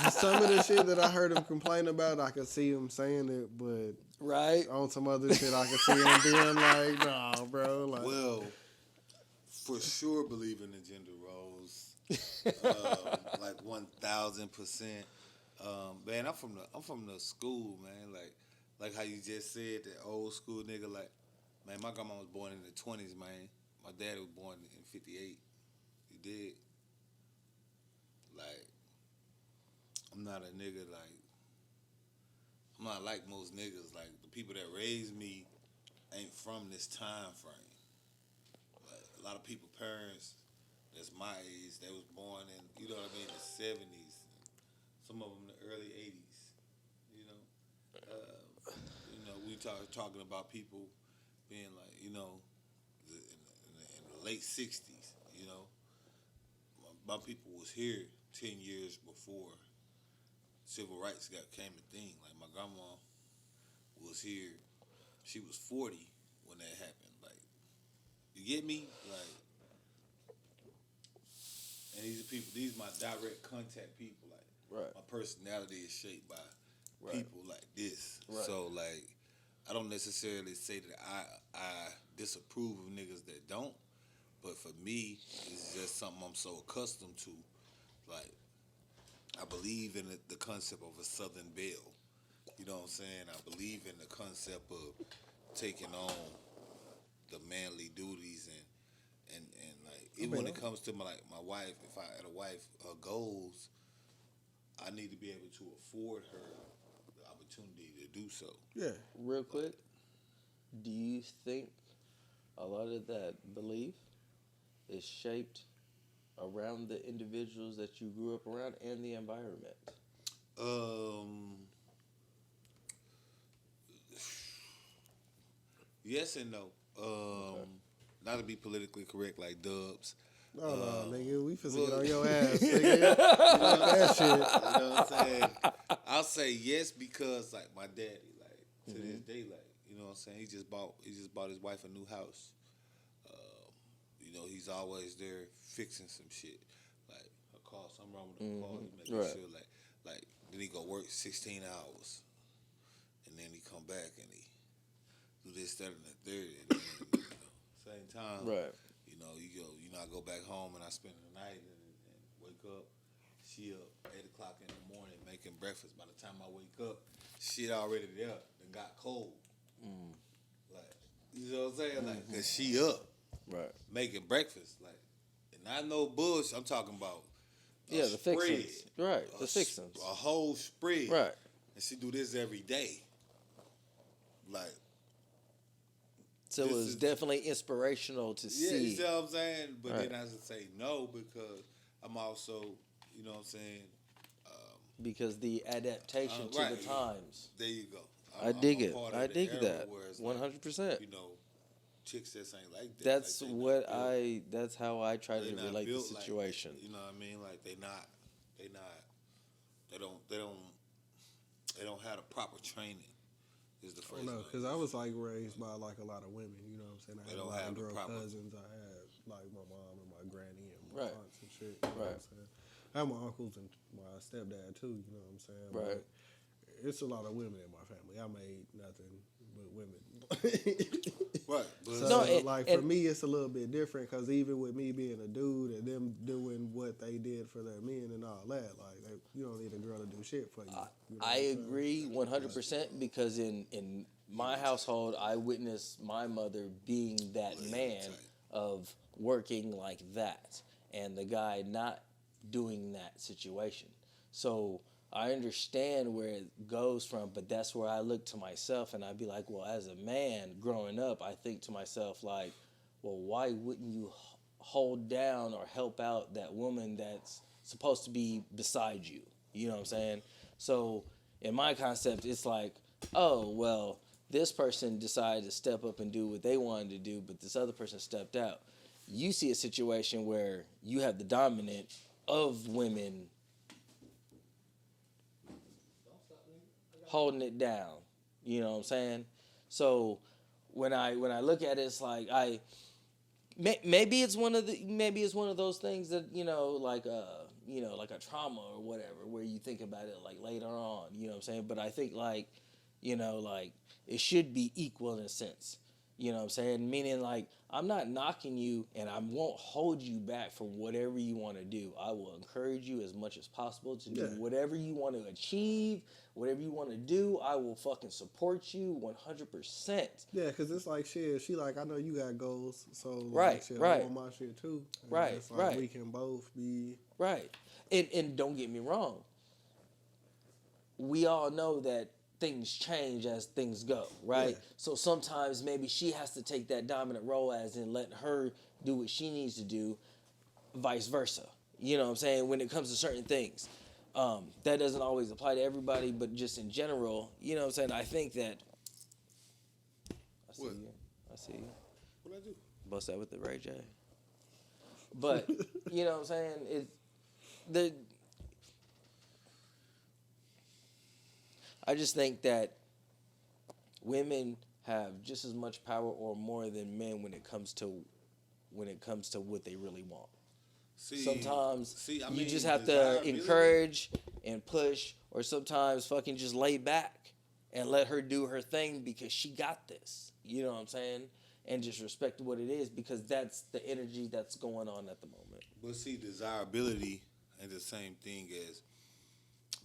Some of the shit that I heard him complain about, I could see him saying it, but Right. on some other shit, I could see him being like, "Nah, bro." Like, Well, for sure, believe in the gender roles, like 1,000%. Man, I'm from the school, man. Like how you just said, that old school nigga. Like, man, my grandma was born in the 20s, man. My dad was born in 58. You did. Like, I'm not a nigga I'm not like most niggas. Like, the people that raised me ain't from this time frame. Like, a lot of people, parents that's my age, they was born in, you know what I mean, the 70s. Some of them in the early 80s. You know, we talking about people being like, you know, in the late 60s, you know. My people was here 10 years before civil rights came a thing. Like, my grandma was here. She was 40 when that happened. Like, you get me? Like, and these are my direct contact people. Like, Right. my personality is shaped by Right. people like this. Right. So, like, I don't necessarily say that I disapprove of niggas that don't, but for me, it's just something I'm so accustomed to. Like, I believe in the concept of a Southern belle. You know what I'm saying? I believe in the concept of taking on the manly duties and like even when it comes to my wife, if I had a wife, her goals, I need to be able to afford her the opportunity to do so. Yeah. Real quick, do you think a lot of that belief is shaped around the individuals that you grew up around and the environment? Yes and no. Not to be politically correct like Dubz. No, nigga, we finna get on your ass, nigga. That shit. You know what I'm saying? I'll say yes because like my daddy, like to this day, like you know what I'm saying. He just bought his wife a new house. You know he's always there fixing some shit. Like a car, something wrong with the car. He making sure like then he go work 16 hours, and then he come back and he do this, that, and the third. And then, you know, same time, Right. you know, I go back home and I spend the night and wake up. She up 8 o'clock in the morning making breakfast. By the time I wake up, shit already there. Then got cold. Like, you know what I'm saying? Like, cause she up, Right. making breakfast. Like, and not no bullshit. I'm talking about a The spread. fixins. Right. The fixins. A whole spread. Right. And she do this every day. Like. So it This was is- definitely inspirational to Yeah, see. you see what I'm saying? But Right. then I just say no because I'm also, you know what I'm saying? Because the adaptation to right. the times. There you go. I dig I'm it. part of I the dig era that. where it's 100%. You know, chicks just ain't like that. That's like they what not built- that's how I try they to not relate the built like that, situation. you know what I mean? Like they don't have the proper training. Is the I phrase. don't know, because I was like raised by like a lot of women, you know what I'm saying? I They had a don't lot have of the girl proper- cousins. I had like my mom and my granny and my Right. aunts and shit. You know what I'm Right. saying? I have my uncles and my stepdad too, you know what I'm saying? Right. But it's a lot of women in my family. I made nothing but women. Right. But So, No, like, for me, it's a little bit different because even with me being a dude and them doing what they did for their men and all that, like, you don't need a girl to do shit for you. You know what I I'm saying? agree 100% because in my household, I witnessed my mother being that man of working like that and the guy not doing that situation. So I understand where it goes from, but that's where I look to myself and I'd be like, well, as a man growing up, I think to myself like, well, why wouldn't you hold down or help out that woman that's supposed to be beside you? You know what I'm saying? So in my concept, it's like, oh, well, this person decided to step up and do what they wanted to do, but this other person stepped out. You see a situation where you have the dominant of women holding it down. You know what I'm saying? So when I look at it, it's like maybe it's one of those things that like a trauma or whatever where you think about it like later on. You know what I'm saying? But I think like it should be equal in a sense. You know what I'm saying? Meaning like I'm not knocking you and I won't hold you back from whatever you want to do. I will encourage you as much as possible to do whatever you want to achieve, whatever you want to do. I will fucking support you 100%. Yeah, because it's like, shit, she like, I know you got goals, so like, Right, shit, right. I want my shit too. And Right, it's like, right. we can both be... Right. And don't get me wrong. We all know that things change as things go, right? Yeah. So sometimes maybe she has to take that dominant role as in let her do what she needs to do, vice versa. You know what I'm saying? When it comes to certain things. That doesn't always apply to everybody, but just in general, you know what I'm saying? I think that... I see What? you. I see you. What I do? Bust that with the Ray J. But, you know what I'm saying? I just think that women have just as much power or more than men when it comes to what they really want. Sometimes you just have to desirability- encourage and push, or sometimes fucking just lay back and let her do her thing because she got this. You know what I'm saying? And just respect what it is because that's the energy that's going on at the moment. But see, desirability ain't the same thing as,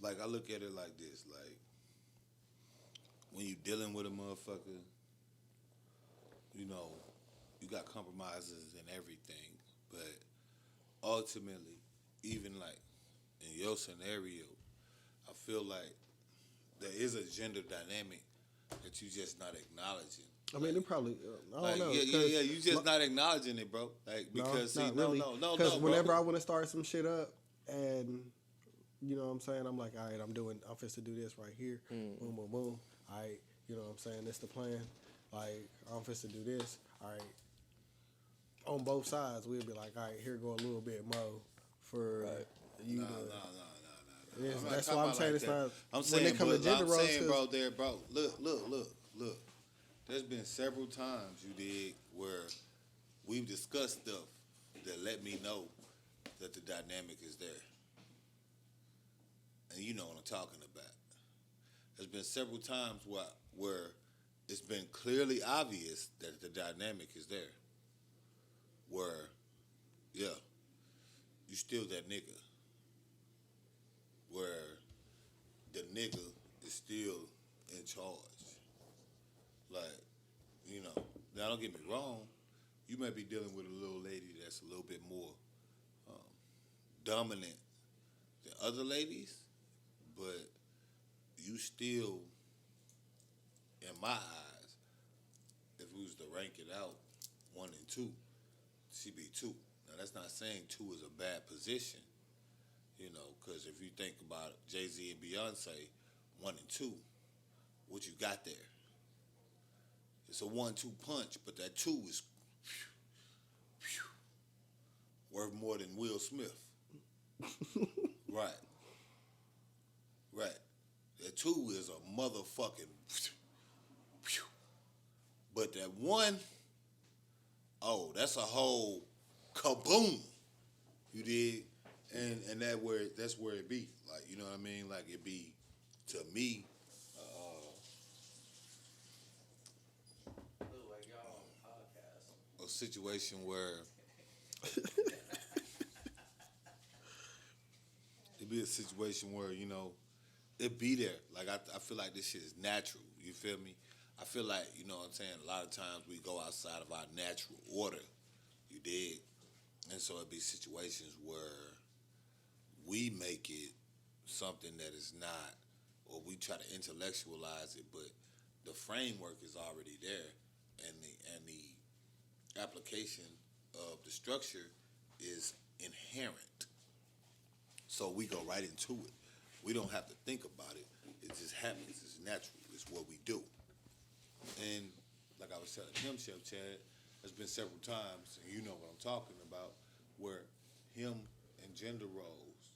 like, I look at it like this, like, when you dealing with a motherfucker, you know, you got compromises and everything. But ultimately, even like in your scenario, I feel like there is a gender dynamic that you just not acknowledging. I mean, it probably. I Like, don't know. yeah. You just not acknowledging it, bro. Like because not really. no. Because bro. whenever I want to start some shit up, and you know what I'm saying, I'm like, all right, I'm finna to do this right here. Boom, boom, boom. All right, you know what I'm saying. That's the plan. Like, I'm finna to do this. All right. On both sides, we'll be like, all right, here go a little bit more for you. No. That's why I'm saying it's not. I'm saying, when they come to gender roles, bro. Look. There's been several times you did where we've discussed stuff that let me know that the dynamic is there, and you know what I'm talking about. There's been several times where it's been clearly obvious that the dynamic is there. Where, yeah, you still that nigga. Where the nigga is still in charge. Like, you know, now don't get me wrong, you might be dealing with a little lady that's a little bit more dominant than other ladies, but you still, in my eyes, if we was to rank it out, 1 and 2, she be 2. Now, that's not saying 2 is a bad position, you know, because if you think about Jay-Z and Beyonce, 1 and 2, what you got there? It's a 1-2 punch, but that 2 is worth more than Will Smith. Right. That 2 is a motherfucking but that 1, oh, that's a whole kaboom. You did, and that's where it be. Like, you know what I mean? Like, it be, to me, a situation where it be a situation where, you know, it be there. Like, I feel like this shit is natural. You feel me? I feel like, you know what I'm saying, a lot of times we go outside of our natural order. You dig? And so it be situations where we make it something that is not, or we try to intellectualize it, but the framework is already there, and the application of the structure is inherent. So we go right into it. We don't have to think about it. It just happens. It's natural. It's what we do. And like I was telling him, Chef Chad, there's been several times, and you know what I'm talking about, where him and gender roles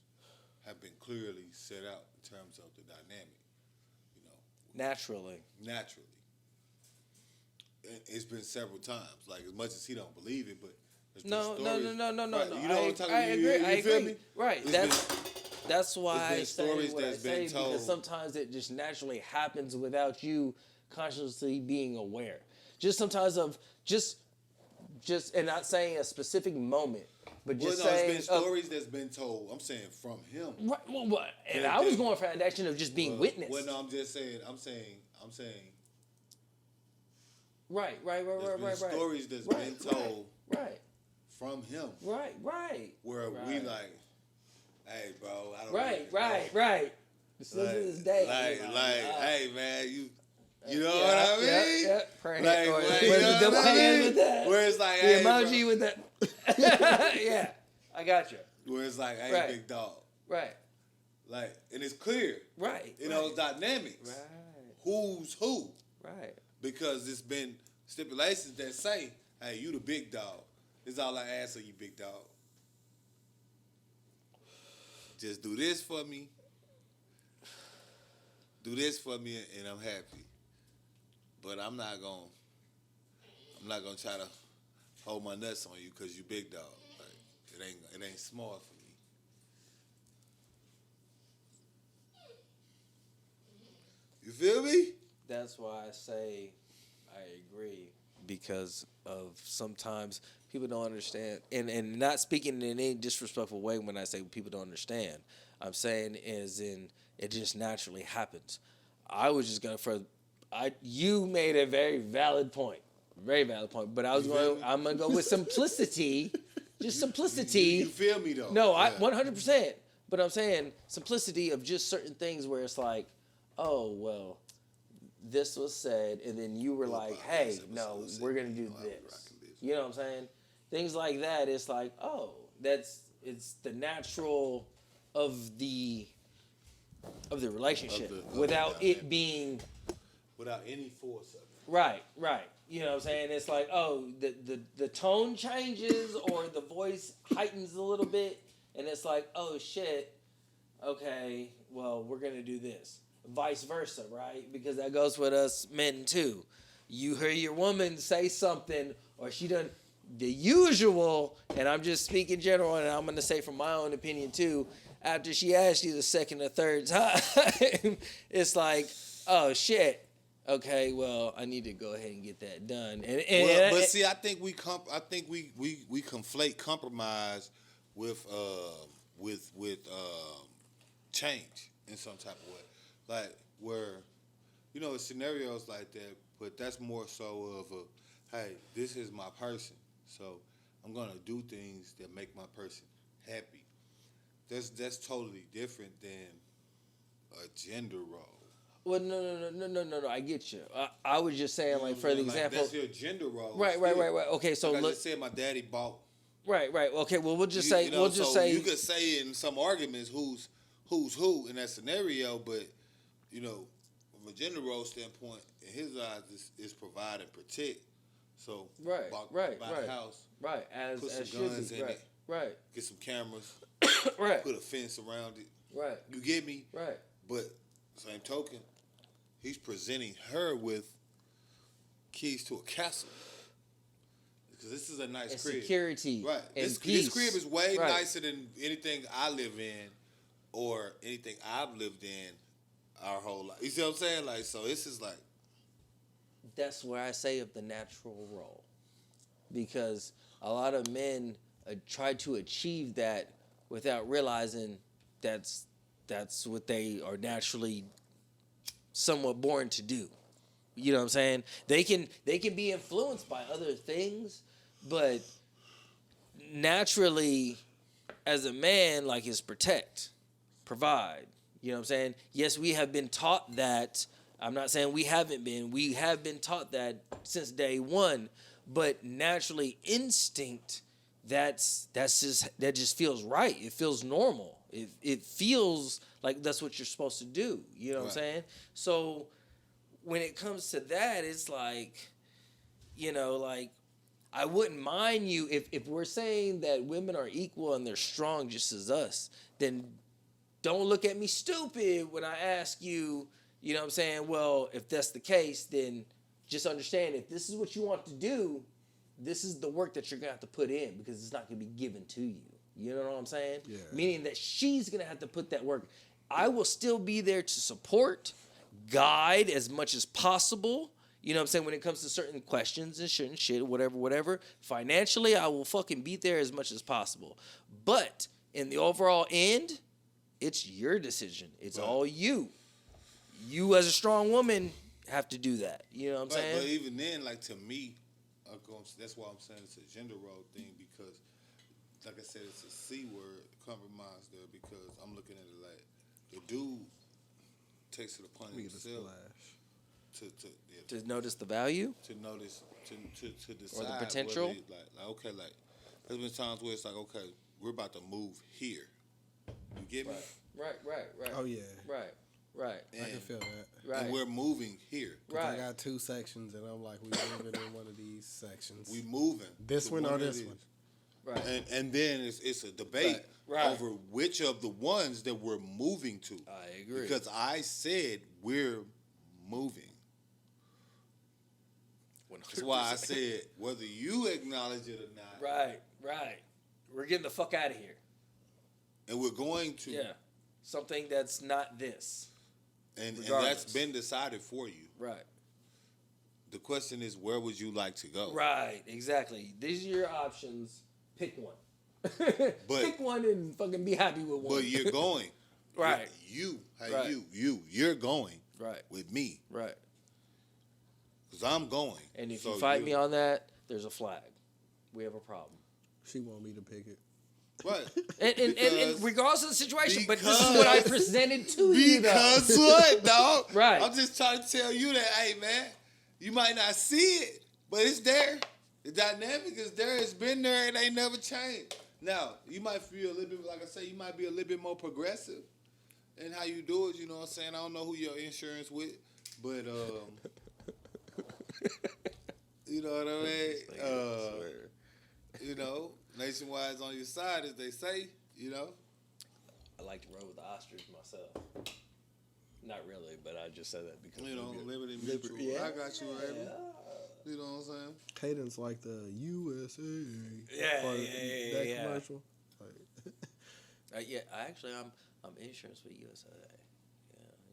have been clearly set out in terms of the dynamic. You know, Naturally. And it's been several times. Like, as much as he don't believe it, but there's been No. Right, you know what I'm talking about? I agree. You feel me? Right. That's why I say stories what I that's say, been told. because sometimes it just naturally happens without you consciously being aware. Just sometimes just and not saying a specific moment, but just saying it's been stories that's been told. I'm saying from him. Right, well, what? And I was going for an action of just being witnessed. Well, no, I'm just saying. I'm saying. Right. There's been stories that's been told. Right. From him. Right. Where we like, hey, bro, I don't. Right. Still to this day. Hey, man, you know what I mean? Yeah. Like, you know what I mean? With that. Where it's like, the hey, emoji bro. with that. Yeah, I got you. Where it's like, hey, Right. big dog. Right. Like, and it's clear. Right. You know, dynamics. Right. Who's who? Right. Because it's been stipulations that say, hey, you the big dog. This is all I ask of you, big dog. Just do this for me. Do this for me, and I'm happy. But I'm not gonna try to hold my nuts on you because you big dog. Like, it ain't smart for me. You feel me? That's why I say I agree, because of sometimes people don't understand, and not speaking in any disrespectful way when I say people don't understand. I'm saying as in it just naturally happens. I was just gonna you made a very valid point, but I'm gonna go with simplicity, just simplicity. You feel me though? No, Yeah. 100%. But I'm saying simplicity of just certain things where it's like, oh well, this was said, and then you were like, hey, no, we're gonna do this. You know what I'm saying? Things like that. It's like, oh, it's the natural of the relationship without it being without any force of it. right. You know what I'm saying? It's like, oh, the tone changes or the voice heightens a little bit, and it's like, oh shit, okay, well, we're gonna do this. Vice versa, right? Because that goes with us men too. You hear your woman say something, or she done the usual, and I'm just speaking general, and I'm gonna say from my own opinion too. After she asks you the second or third time, it's like, oh shit. Okay, well, I need to go ahead and get that done. But see, I think we conflate compromise with change in some type of way, like where, you know, scenarios like that. But that's more so of a, hey, this is my person, so I'm gonna do things that make my person happy. That's totally different than a gender role. Well, no. I get you. I was just saying, like, for the example, that's your gender role. Right. Okay, so like I just said, my daddy bought. Right. Okay, well, we'll just say, you could say in some arguments who's who in that scenario, but you know, from a gender role standpoint, in his eyes, is provide and protect. So buy the house, right, as put some should guns be, in it, right, get some cameras, right, put a fence around it, right. You get me? Right. But same token, he's presenting her with keys to a castle. Because this is a nice and crib. Security. Right. And This crib is way right. nicer than anything I live in or anything I've lived in our whole life. You see what I'm saying? Like, so this is like. That's where I say of the natural role. Because a lot of men try to achieve that without realizing that's what they are naturally somewhat born to do. You know what I'm saying? They can be influenced by other things, but naturally, as a man, like, is protect, provide. You know what I'm saying? Yes, we have been taught that. I'm not saying we haven't been. We have been taught that since day one, but naturally, instinct, that just feels right. It feels normal. It feels like that's what you're supposed to do. You know what I'm saying? So when it comes to that, it's like, you know, like, I wouldn't mind you if we're saying that women are equal and they're strong just as us, then don't look at me stupid when I ask you, you know what I'm saying? Well, if that's the case, then just understand if this is what you want to do, this is the work that you're going to have to put in because it's not going to be given to you. You know what I'm saying? Yeah. Meaning that she's going to have to put that work. I will still be there to support, guide as much as possible. You know what I'm saying? When it comes to certain questions and certain shit, whatever. Financially, I will fucking be there as much as possible. But in the overall end, it's your decision. It's all you. You as a strong woman have to do that. You know what I'm saying? But even then, like, to me, that's why I'm saying it's a gender role thing because, like I said, it's a C word, compromise there, because I'm looking at it like the dude takes it upon himself to notice the value, to notice, to decide or the potential. Like okay, like there's been times where it's like, okay, we're about to move here. You get me? Right. Oh yeah. Right. I can feel that. Right. And we're moving here. Right. I got two sections, and I'm like, we moving in one of these sections. We moving. This one or this one? Right. And then it's a debate over which of the ones that we're moving to. I agree. Because I said we're moving. That's why I said whether you acknowledge it or not. Right. We're getting the fuck out of here. And we're going to. Yeah. Something that's not this. And that's been decided for you. Right. The question is, where would you like to go? Right, exactly. These are your options. Pick one. Pick one and fucking be happy with one. But you're going. Right. You're going. Right. With me. Right. Because I'm going. And if you fight me on that, there's a flag. We have a problem. She want me to pick it. Right. And regardless of the situation, but this is what I presented to you, though. Because what, dog? Right. I'm just trying to tell you that, hey, man, you might not see it, but it's there. The dynamic is there. It's been there. It ain't never changed. Now, you might feel a little bit, like I say, you might be a little bit more progressive in how you do it. You know what I'm saying? I don't know who your insurance with, but, you know what I mean? You know, Nationwide's on your side, as they say, you know? I like to roll with the ostrich myself. Not really, but I just said that because You know, Liberty Liberty, Mutual. yeah. I got you, baby. You know what I'm saying? Cadence like the USA. Yeah, part of yeah, that yeah. commercial. Like, I'm insurance with USA.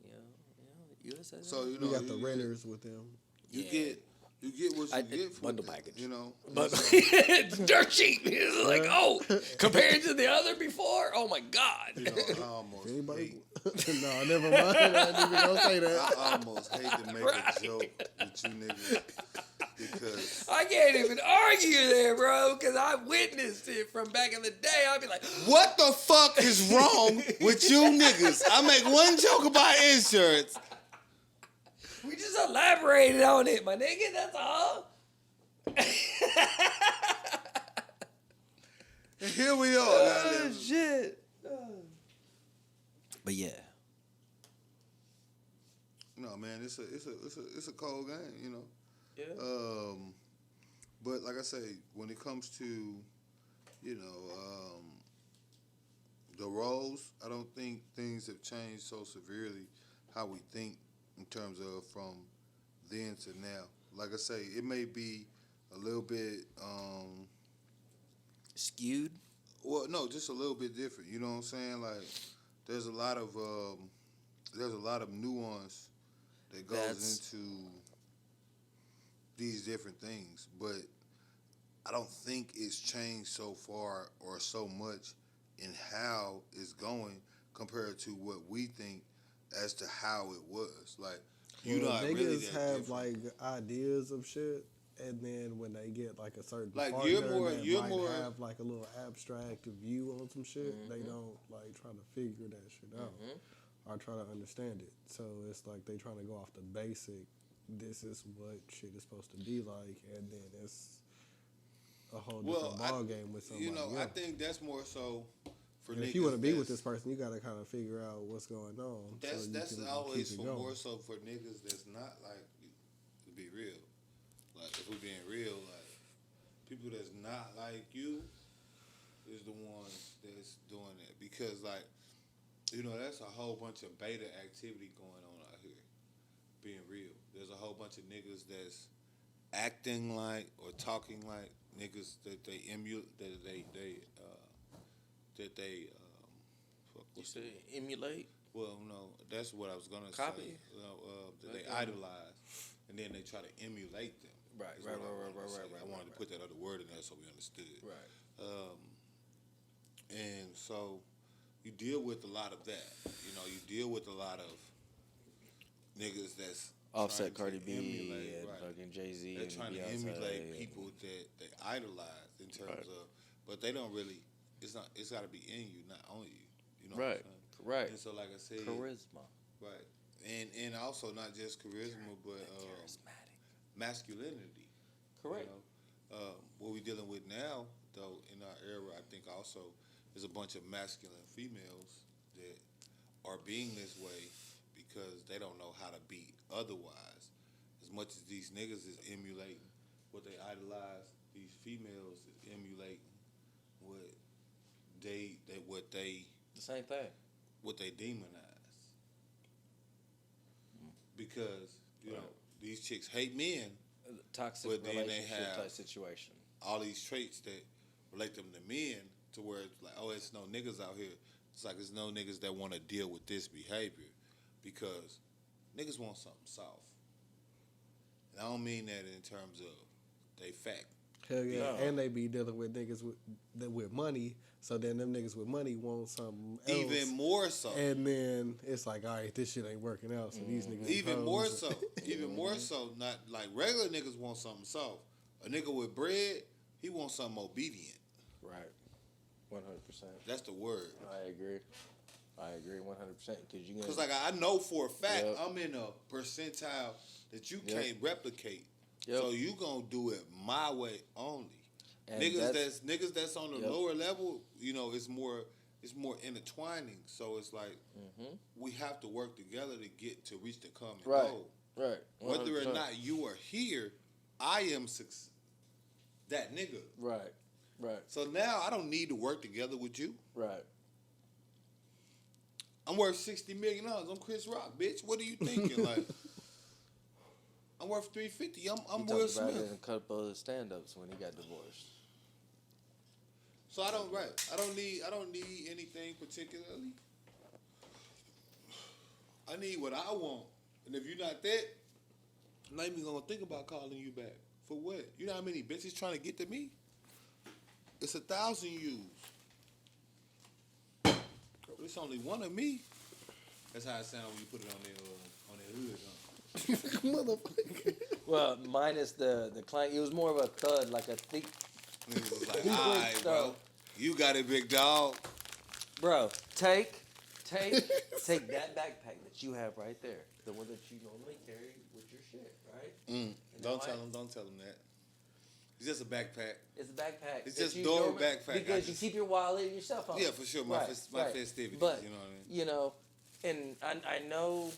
Yeah, USA. So, you we know, got the renters with them. You get what you get for bundle that, package. you know. But it's dirt cheap. It's like, oh, compared to the other before, oh my God. You know, I almost Anybody? hate, No, never mind. I ain't even gonna say that. I almost hate to make a joke with you niggas because I can't even argue there, bro, because I witnessed it from back in the day. I'd be like, what the fuck is wrong with you niggas? I make one joke about insurance. we just elaborated on it, my nigga. That's all. And here we are. Oh, shit. But yeah. No, man, it's a cold game, you know. Yeah. But like I say, when it comes to, you know, the roles, I don't think things have changed so severely how we think in terms of from then to now. Like I say, it may be a little bit, Skewed. well, no, just a little bit different. You know what I'm saying? Like, there's a lot of nuance that goes into these different things, but I don't think it's changed so far or so much in how it's going compared to what we think as to how it was. Like, you Well, not niggas really that have different. like ideas of shit, and then when they get like a certain Like, partner you're that might more- have like a little abstract view on some shit, Mm-hmm. they don't like try to figure that shit out or try to understand it. So it's like they trying to go off the basic. This is what shit is supposed to be like, and then it's a whole different ball game with somebody. You know, else. I think that's more so for And niggas. if you want to be with that's- this person, you got to kind of figure out what's going on. That's so you that's can always keep for it going. more so for niggas that's not like, to be real. Like, if we being real, like, people that's not like you is the ones that's doing that. Because, like, you know, that's a whole bunch of beta activity going on out here. Being real. There's a whole bunch of niggas that's acting like or talking like niggas that they emulate, that they fuck, You what's say the- emulate? well, no, that's what I was gonna Copy? say. That they Okay. idolize, and then they try to emulate them. Right, is right, what I right, wanted to right, say. right, right, I wanted right, to put that other word in there so we understood. Right. And so you deal with a lot of that. You know, you deal with a lot of niggas that's Offset, trying to Cardi B, emulate, and right. fucking Jay-Z They're and trying to Beyonce emulate and- people that they idolize in terms Right. of, but they don't really. It's not. It's got to be in you, not on you. You know. Right, What I'm saying? right. And so, like I said, Charisma. right, and also not just charisma, but Charismatic. masculinity. Correct. You know? What we're dealing with now, though, in our era, I think also is a bunch of masculine females that are being this way because they don't know how to be otherwise. As much as these niggas is emulating what they idolize, these females is emulating what they The same thing. what they demonize. Because, you know, these chicks hate men, Toxic But then they relationship have- type situation. all these traits that relate them to men to where it's like, oh, it's no niggas out here. It's like it's no niggas that want to deal with this behavior because niggas want something soft. And I don't mean that in terms of they fat. Hell yeah, No. and they be dealing with niggas with money. So then them niggas with money want something else. Even more so. And then it's like, all right, this shit ain't working out. So these niggas Even hoes. more so. Even more so. Not like regular niggas want something soft. A nigga with bread, he wants something obedient. Right. 100%. That's the word. I agree 100% Because like I know for a fact Yep. I'm in a percentile that you Yep. can't replicate. Yep. So you gonna do it my way only. And niggas that's on the Yep. lower level, you know, it's more intertwining. So it's like we have to work together to reach the common Right. goal. Right. Whether or 100%. not you are here, I am that nigga. Right. Right. So now I don't need to work together with you. Right. I'm worth $60 million. I'm Chris Rock, bitch. What are you thinking? Like, I'm worth $350. I'm He Will talked about it in Smith. a couple of stand-ups when he got divorced. So I don't need anything particularly. I need what I want. And if you're not that, I'm not even gonna think about calling you back. For what? You know how many bitches trying to get to me? It's 1,000 yous. But it's only one of me. That's how it sounds when you put it on their hood. Huh? Motherfucker. Well, minus the clank, it was more of a thud, like a thick. Niggas was like, He all put right, bro. stuff. You got it, big dog. Bro, take that backpack that you have right there, the one that you normally carry with your shit, right? And Don't now tell him that. It's just a backpack. It's a backpack. It's that just you door normally- backpack. because you keep your wallet and your cell phone. Yeah, for sure. My Right. festivities. But you know what I mean? you know, and I know,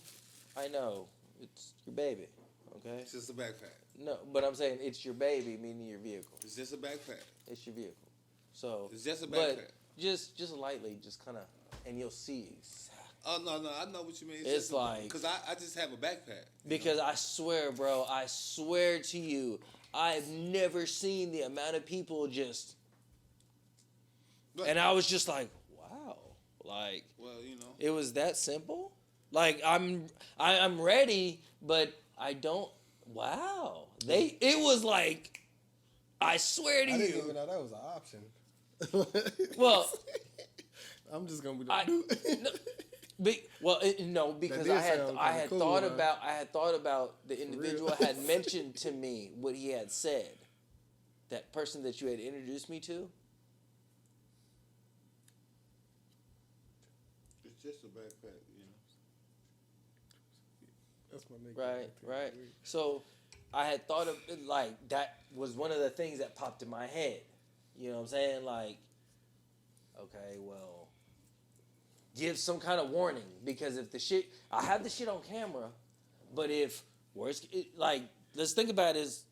it's your baby. Okay. It's just a backpack. No, but I'm saying it's your baby, meaning your vehicle. It's just a backpack. It's your vehicle. So It's just a but backpack. just lightly, just kind of, and you'll see. Oh no, I know what you mean. It's like- because I just have a backpack. Because I swear, bro, I swear to you, I've never seen the amount of people just. But- And I was just like, wow, like Well, you know. it was that simple. Like I'm ready, but I don't. Wow, it was like, I swear to I didn't even you. know that was an option. Well, I'm just gonna be I no, no, because did I had sound I kinda had cool, thought huh? about the individual had mentioned to me what he had said. That person that you had introduced me to. It's just a backpack, you know. That's my nigga. Right. So I had thought of it, like, that was one of the things that popped in my head. You know what I'm saying? Like, okay, well, give some kind of warning, because if the shit, I have the shit on camera, but if like, let's think about it as,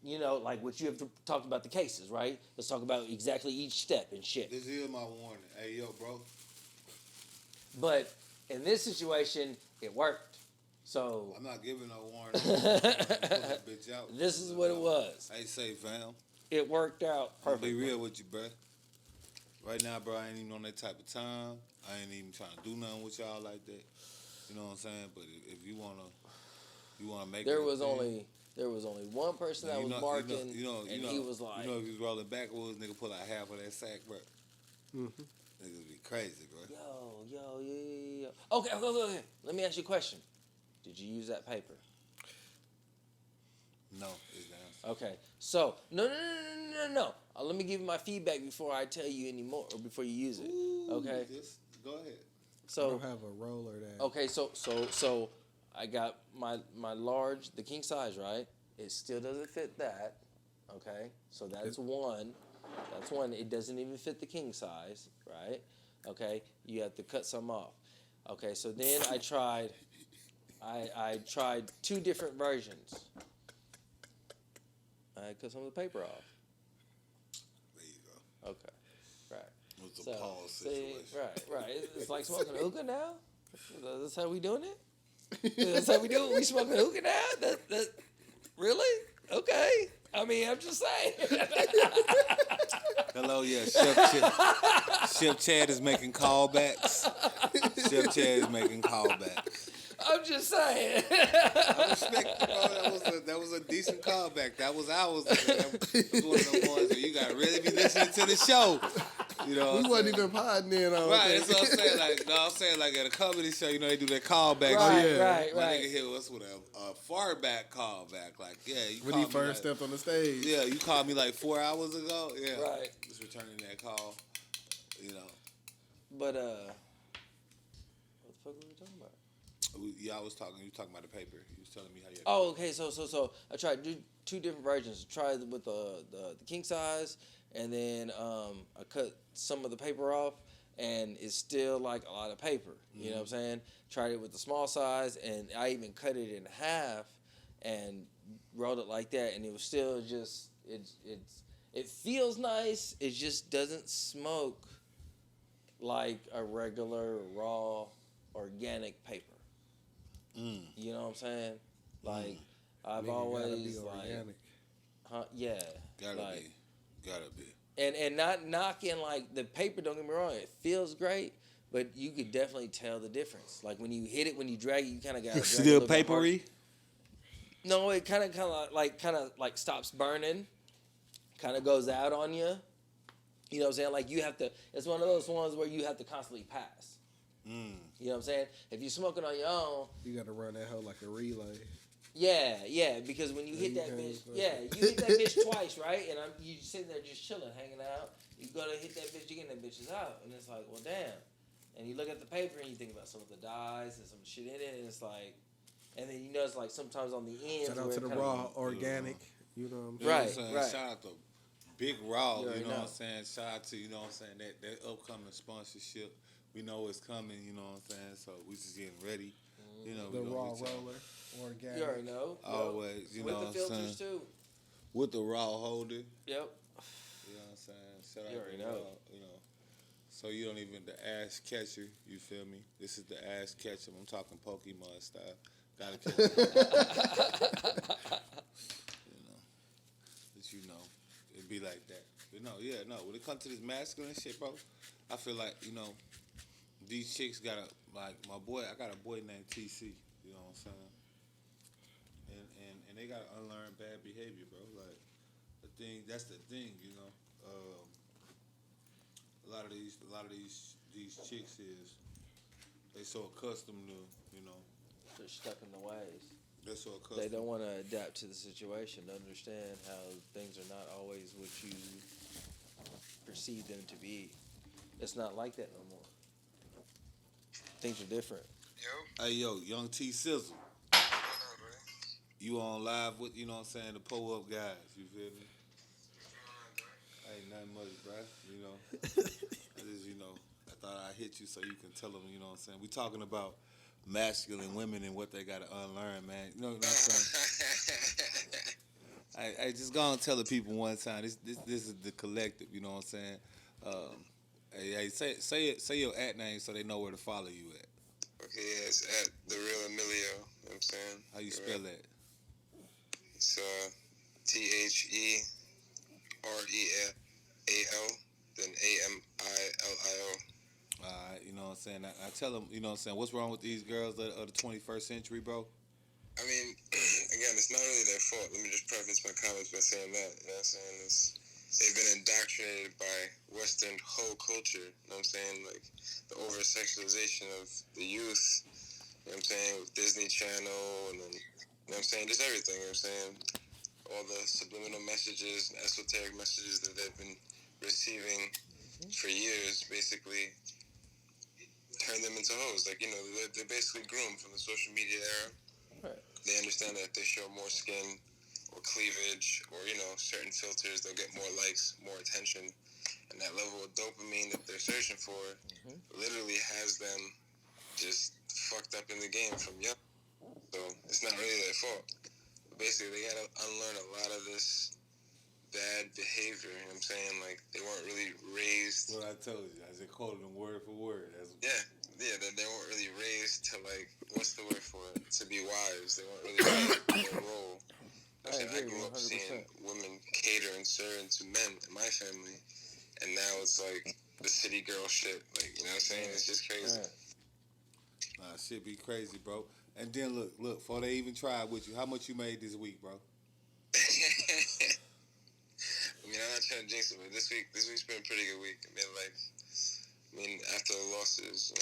you know, like what you have talked about the cases, right? Let's talk about exactly each step and shit. This is my warning. Hey, yo, bro. But in this situation, it worked. So I'm not giving no warning. Pull that bitch out. this is what it was. Hey, say, fam. It worked out I'll perfectly. be real with you, bro. Right now, bro, I ain't even on that type of time. I ain't even trying to do nothing with y'all like that. You know what I'm saying? But if you wanna make There it a was thing, only one person that was barking, and he was like, you know, if you was rolling backwards, nigga pull out half of that sack, bro. Niggas be crazy, bro. yo. Okay. Let me ask you a question. Did you use that paper? No, it's down. Okay. So no. Let me give you my feedback before I tell you any more, or before you use it. Okay. Just go ahead. I So don't have a roller that. okay. So I got my large, the king size, right? It still doesn't fit that. Okay. So that's one. That's one. It doesn't even fit the king size, right? Okay. You have to cut some off. Okay. So then I tried two different versions. I cut some of the paper off. There you go. Okay. Right. It was So, a pause see, situation. right. It's like smoking hookah now. That's how we doing it. That's how we do it. We smoking hookah now. That really? Okay. I mean, I'm just saying. Hello, yeah. Chef Chad is making callbacks. Chef Chad is making callbacks. I'm just saying. I respect it, bro. That was a decent callback. That was ours. That was one of the ones where you gotta really be listening to the show. You know, We wasn't even podding in on right. that. That's what I'm saying. Like, no, I'm saying like at a comedy show, you know, they do that callback. Right, shit. right, My right. nigga hit us with a far back callback. Like, yeah, you When called he me first like, stepped on the stage. yeah, you called me like 4 hours ago. Yeah, Right. Just returning that call. You know, But what the fuck were we talking about? I was talking. You was talking about the paper. You was telling me how you. Oh, okay. So I tried to do two different versions. I tried with the king size, and then I cut some of the paper off, and it's still like a lot of paper. You know what I'm saying? Tried it with the small size, and I even cut it in half and rolled it like that, and it was still just it feels nice. It just doesn't smoke like a regular raw organic paper. You know what I'm saying? Like I've Nigga always gotta be like, organic. yeah, Gotta like, be. and not knocking like the paper. Don't get me wrong, it feels great, but you could definitely tell the difference. Like when you hit it, when you drag it, you kind of got Still papery. No, it kind of like stops burning, kind of goes out on you. You know what I'm saying? Like you have to. It's one of those ones where you have to constantly pass. You know what I'm saying? If you're smoking on your own, You got to run that hoe like a relay. yeah, because when you hit you that can't bitch, fuck you hit that bitch twice, right? And you sitting there just chilling, hanging out. You go to hit that bitch again, that bitch is out, and it's like, well, damn. And you look at the paper and you think about some of the dyes and some shit in it, and it's like, and then you notice like sometimes on the ends. Shout out where to it the kinda- raw organic. You know what I'm You know what I'm Right, saying? right. Shout out to Big Raw. You You, already know what know. I'm saying? Shout out to, you know what I'm saying, that upcoming sponsorship. We know it's coming, you know what I'm saying? So we just getting ready. You know, The we gonna raw reach out. roller, organic. You already know. Yep. Always, you With know the what I'm filters saying? too. With the raw holder. You Yep. know what I'm saying? Shout You out already to know. raw, you know. So you don't even, the ass catcher, you feel me? This is the ass catcher. I'm talking Pokemon style. Gotta catch it. But you know, it'd be like that. But no, when it comes to this masculine shit, bro, I feel like, you know, these chicks got a, like, my boy, I got a boy named TC, you know what I'm saying? And they gotta unlearn bad behavior, bro. Like, that's the thing, you know. A lot of these chicks is, they so accustomed to, you know, They're stuck in the ways. they're so accustomed. They don't want to adapt to the situation, to understand how things are not always what you perceive them to be. It's not like that no more. Things are different. Hey, yo, Young T Sizzle. You on live with, you know what I'm saying, the pull-up guys, you feel me? Ain't nothing much, bruh, you know. I just, you know, I thought I'd hit you so you can tell them, you know what I'm saying. We talking about masculine women and what they got to unlearn, man. You know what I'm saying? I just go and tell the people one time, this is the collective, you know what I'm saying? Say your at name so they know where to follow you at. Okay, yeah, it's at the real Emilio. You know what I'm saying? How you spell that? It's THEREAL, then AMILIO. Alright, you know what I'm saying? I tell them, you know what I'm saying, what's wrong with these girls of the 21st century, bro? I mean, again, it's not really their fault. Let me just preface my comments by saying that. You know what I'm saying? They've been indoctrinated by Western whole culture. You know what I'm saying? Like, the over-sexualization of the youth. You know what I'm saying? With Disney Channel and then, you know what I'm saying? Just everything, you know what I'm saying? All the subliminal messages, esoteric messages that they've been receiving for years, basically turn them into hoes. Like, you know, they're basically groomed from the social media era. Right. They understand that if they show more skin or cleavage or, you know, certain filters, they'll get more likes, more attention. And that level of dopamine that they're searching for literally has them just fucked up in the game from young. So it's not really their fault. But basically, they gotta unlearn a lot of this bad behavior. You know what I'm saying? Like, they weren't really raised. What I told you, I just quoted them word for word. Yeah, they weren't really raised to, like, what's the word for it? To be wives. They weren't really raised in their role. You know what I'm saying? I agree, grew up 100%. seeing women cater and serve to men in my family, and now it's like the city girl shit. Like, you know what I'm saying? It's just crazy. Right. Nah, shit be crazy, bro. And then look, before they even tried with you, how much you made this week, bro? I mean, I I'm not trying to jinx it, but this week's been a pretty good week. After the losses, a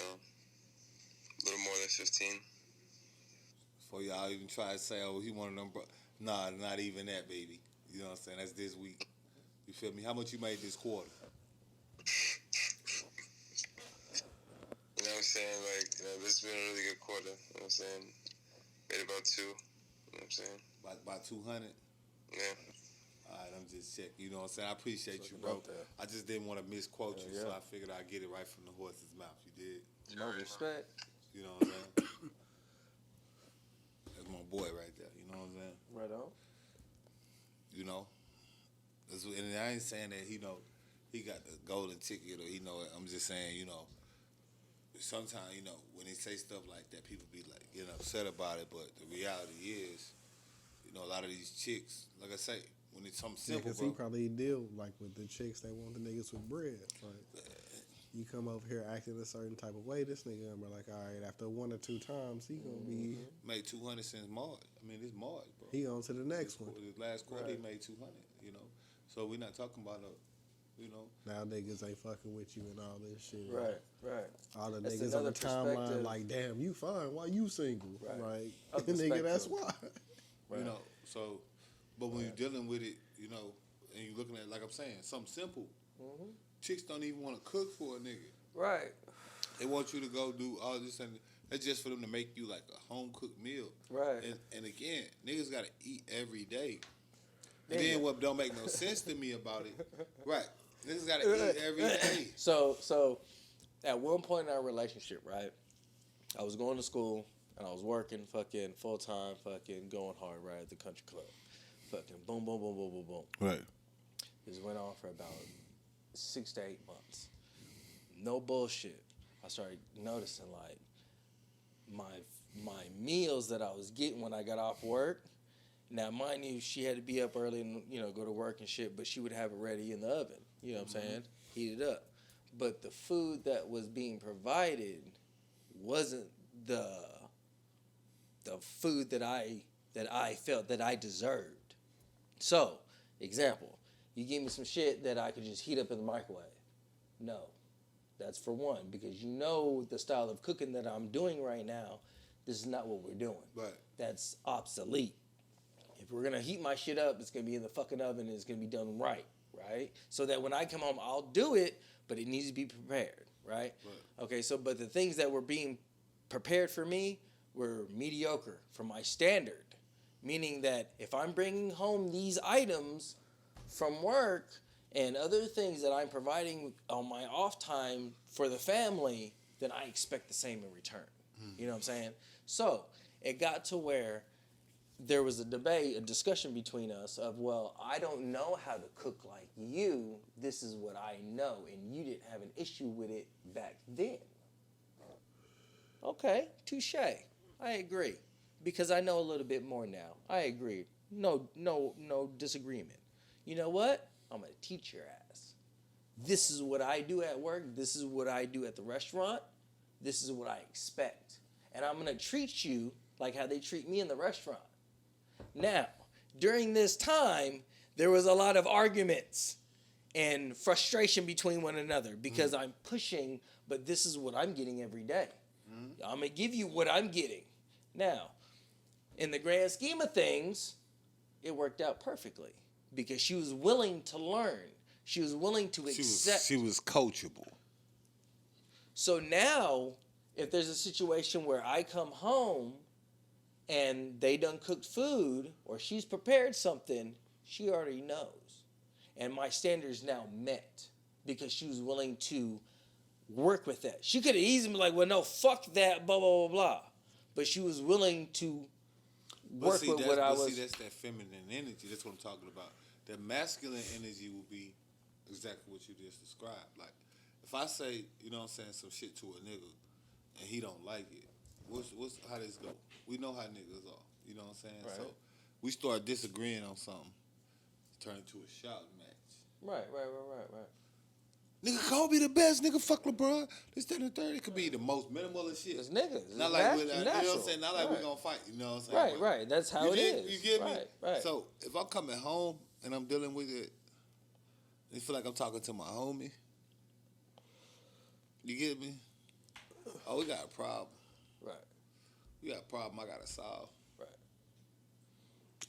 little more than 15. Before y'all even try to say, oh, he one of them, nah, not even that, baby. You know what I'm saying? That's this week. You feel me? How much you made this quarter? You know what I'm saying? This has been a really good quarter. You know what I'm saying? Made about 2. You know what I'm saying? About 200? Yeah. All right, I'm just checking. You know what I'm saying? I appreciate you, bro. I just didn't want to misquote you, so I figured I'd get it right from the horse's mouth. You did? No respect. You know what I'm saying? That's my boy right there. You know what I'm saying? Right on. You know? And I ain't saying that, he got the golden ticket or, I'm just saying, sometimes, when they say stuff like that, people be like, getting upset about it, but the reality is, a lot of these chicks, like I say, when it's something simple, because he probably deal like with the chicks that want the niggas with bread. Like, you come over here acting a certain type of way, this nigga gonna be like, all right, after 1 or 2 times, he gonna be made 200 since March. It's March, bro. He on to the next one. This last quarter, he made 200. So we're not talking about now niggas ain't fucking with you and all this shit. Right. All the That's niggas on the another timeline perspective. like, damn, you fine. Why you single? Right. Like, nigga, that's why. Right. So, but when you're dealing with it, and you're looking at, like I'm saying, something simple, chicks don't even want to cook for a nigga. Right. They want you to go do all this, and that's just for them to make you like a home cooked meal. Right. And again, niggas gotta eat every day. And then what don't make no sense to me about it, right? Niggas gotta eat every day. So, at one point in our relationship, right, I was going to school and I was working fucking full time, fucking going hard, right, at the country club, fucking boom, boom, boom, boom, boom, boom. Right. This went on for about 6 to 8 months. No bullshit. I started noticing like my meals that I was getting when I got off work. Now, mind you, she had to be up early and, go to work and shit, but she would have it ready in the oven. You know what I'm saying? Heat it up. But the food that was being provided wasn't the food that I felt that I deserved. So, example, you give me some shit that I could just heat up in the microwave. No. That's for one, because the style of cooking that I'm doing right now, this is not what we're doing. Right. That's obsolete. If we're going to heat my shit up, it's going to be in the fucking oven and it's going to be done right? So that when I come home, I'll do it, but it needs to be prepared, right? Okay, but the things that were being prepared for me were mediocre for my standard, meaning that if I'm bringing home these items from work and other things that I'm providing on my off time for the family, then I expect the same in return. You know what I'm saying? So it got to where there was a discussion between us of, well, I don't know how to cook like you. This is what I know, and you didn't have an issue with it back then. Okay, touche. I agree, because I know a little bit more now. I agree. No disagreement. You know what? I'm gonna teach your ass. This is what I do at work. This is what I do at the restaurant. This is what I expect, and I'm gonna treat you like how they treat me in the restaurant. Now, during this time, there was a lot of arguments and frustration between one another because I'm pushing, but this is what I'm getting every day. I'm going to give you what I'm getting. Now, in the grand scheme of things, it worked out perfectly because she was willing to learn. She was willing to accept. She was coachable. So now, if there's a situation where I come home and they done cooked food or she's prepared something, she already knows. And my standards now met because she was willing to work with that. She could have easily been like, well, no, fuck that, blah, blah, blah, blah. But she was willing to work with what I was. See, that's that feminine energy. That's what I'm talking about. The masculine energy will be exactly what you just described. Like, if I say, some shit to a nigga and he don't like it, what's how this go? We know how niggas are. You know what I'm saying? Right. So we start disagreeing on something, turn into a shouting match. Right. Nigga, Kobe the best. Nigga, fuck LeBron. This, that, and the third. It could be the most minimalist shit. It's niggas. Not like you know what I'm saying. Not like we're gonna fight. You know what I'm saying? Right. That's how it is. You get me? Right. So if I'm coming home and I'm dealing with it, It feel like I'm talking to my homie. You get me? Oh, we got a problem. Right. We got a problem I gotta solve. Right.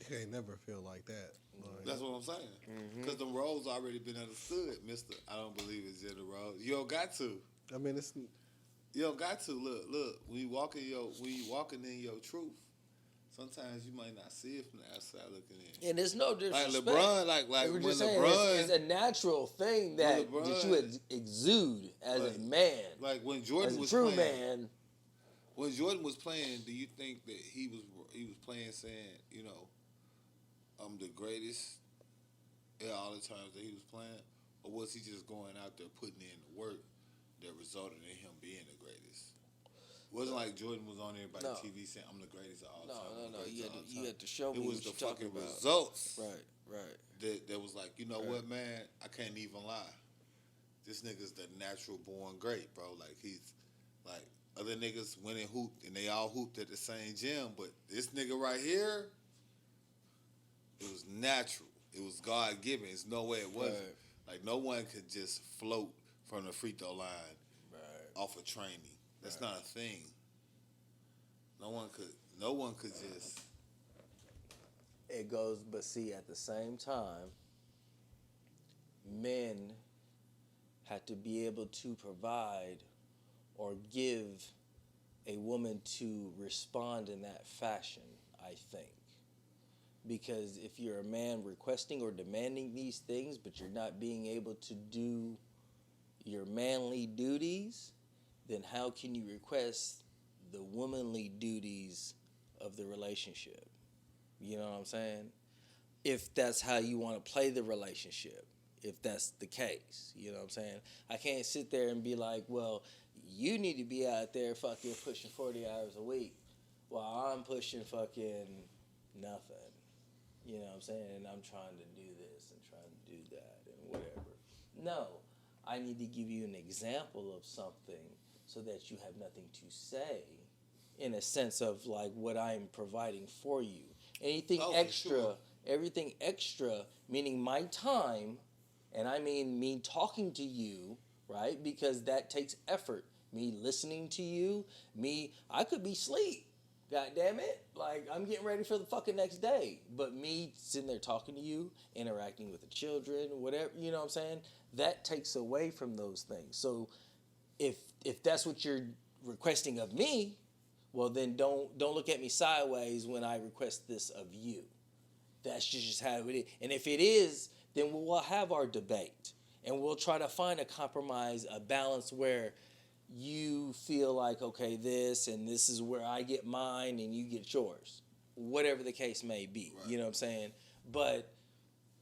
It ain't never feel like that. Like, That's what I'm saying. Because the roles already been understood, mister. I don't believe it's gender roles. You don't got to. I mean, it's You don't got to. Look. When you walking in your truth, sometimes you might not see it from the outside looking in. And it's no Like disrespect. LeBron, like We were when just saying, LeBron, it's a natural thing that you exude as a man, like when Jordan as a was true playing, man. when Jordan was playing, do you think that he was playing saying, I'm the greatest at all the times that he was playing, or was he just going out there putting in the work that resulted in him being the greatest? It wasn't like Jordan was on everybody's TV saying, "I'm the greatest of all time." No. You had to show me It was what the you're talking fucking about. results. Right. That was like, you know what, man? I can't even lie. This nigga's the natural born great, bro. Like, he's like, other niggas went and hooped, and they all hooped at the same gym, but this nigga right here, it was natural. It was God given. There's no way it wasn't. Right. Like, no one could just float from the free throw line off of training. That's not a thing. No one could just. It goes, but see, at the same time, men have to be able to provide or give a woman to respond in that fashion, I think. Because if you're a man requesting or demanding these things, but you're not being able to do your manly duties, then how can you request the womanly duties of the relationship? You know what I'm saying? If that's how you want to play the relationship, if that's the case, you know what I'm saying? I can't sit there and be like, well, you need to be out there fucking pushing 40 hours a week while I'm pushing fucking nothing. You know what I'm saying? And I'm trying to do this and trying to do that and whatever. No, I need to give you an example of something so that you have nothing to say in a sense of like what I'm providing for you. Anything extra, sure. Everything extra, meaning my time, and I mean me talking to you, right? Because that takes effort. Me listening to you, I could be asleep. God damn it. Like, I'm getting ready for the fucking next day. But me sitting there talking to you, interacting with the children, whatever, you know what I'm saying? That takes away from those things. So if that's what you're requesting of me, well then don't look at me sideways when I request this of you. That's just how it is. And if it is, then we'll have our debate. And we'll try to find a compromise, a balance where you feel like, okay, this and this is where I get mine and you get yours. Whatever the case may be. Right. You know what I'm saying? But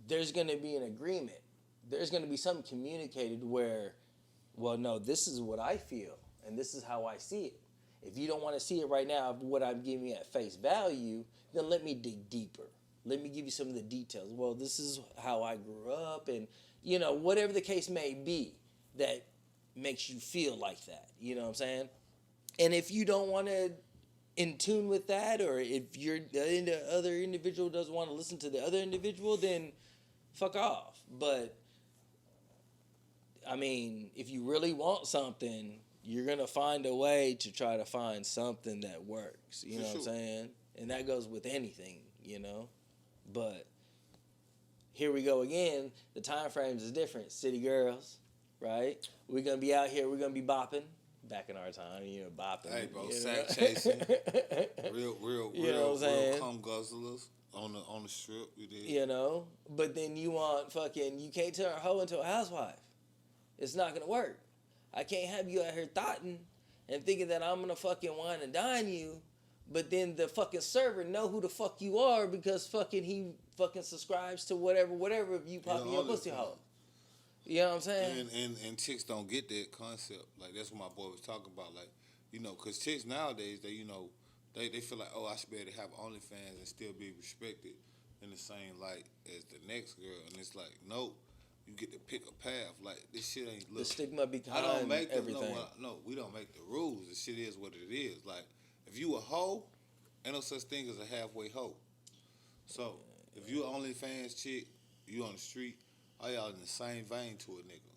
there's going to be an agreement. There's going to be something communicated where, well, no, this is what I feel and this is how I see it. If you don't want to see it right now, what I'm giving you at face value, then let me dig deeper. Let me give you some of the details. Well, this is how I grew up and, you know, whatever the case may be that makes you feel like that. You know what I'm saying? And if you don't want to in tune with that, or if the other individual doesn't want to listen to the other individual, then fuck off. But, I mean, if you really want something, you're going to find a way to try to find something that works. You know what I'm saying? And that goes with anything, you know? But here we go again. The time frames is different. City girls, right? We're going to be out here. We're going to be bopping. Back in our time, you know, bopping. Hey, bro, you know? sack chasing. real cum guzzlers on the strip. We did. You know? But then you you can't turn a hoe into a housewife. It's not going to work. I can't have you out here thotting and thinking that I'm going to fucking wine and dine you, but then the fucking server know who the fuck you are because he subscribes to whatever if you popping your pussy hole. You know what I'm saying? And chicks don't get that concept. Like, that's what my boy was talking about. Like, you know, because chicks nowadays, they feel like, oh, I should be able to have OnlyFans and still be respected in the same light as the next girl. And it's like, nope. You get to pick a path. Like, this shit ain't look. The stigma behind I don't make everything. No, we don't make the rules. The shit is what it is. Like, if you a hoe, ain't no such thing as a halfway hoe. So, if you an OnlyFans chick, you on the street, all y'all in the same vein to a nigga.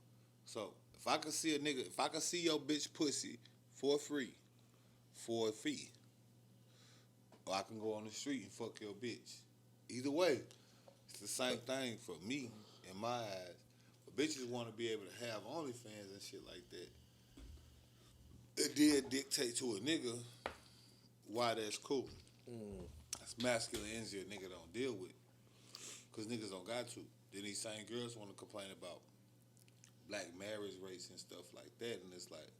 So if I can see a nigga, if I can see your bitch pussy for free, for a fee, or I can go on the street and fuck your bitch. Either way, it's the same thing for me in my eyes. But bitches want to be able to have OnlyFans and shit like that. It did dictate to a nigga why that's cool. That's masculine energy a nigga don't deal with. Because niggas don't got to. Then these same girls want to complain about black marriage rates and stuff like that. And it's like,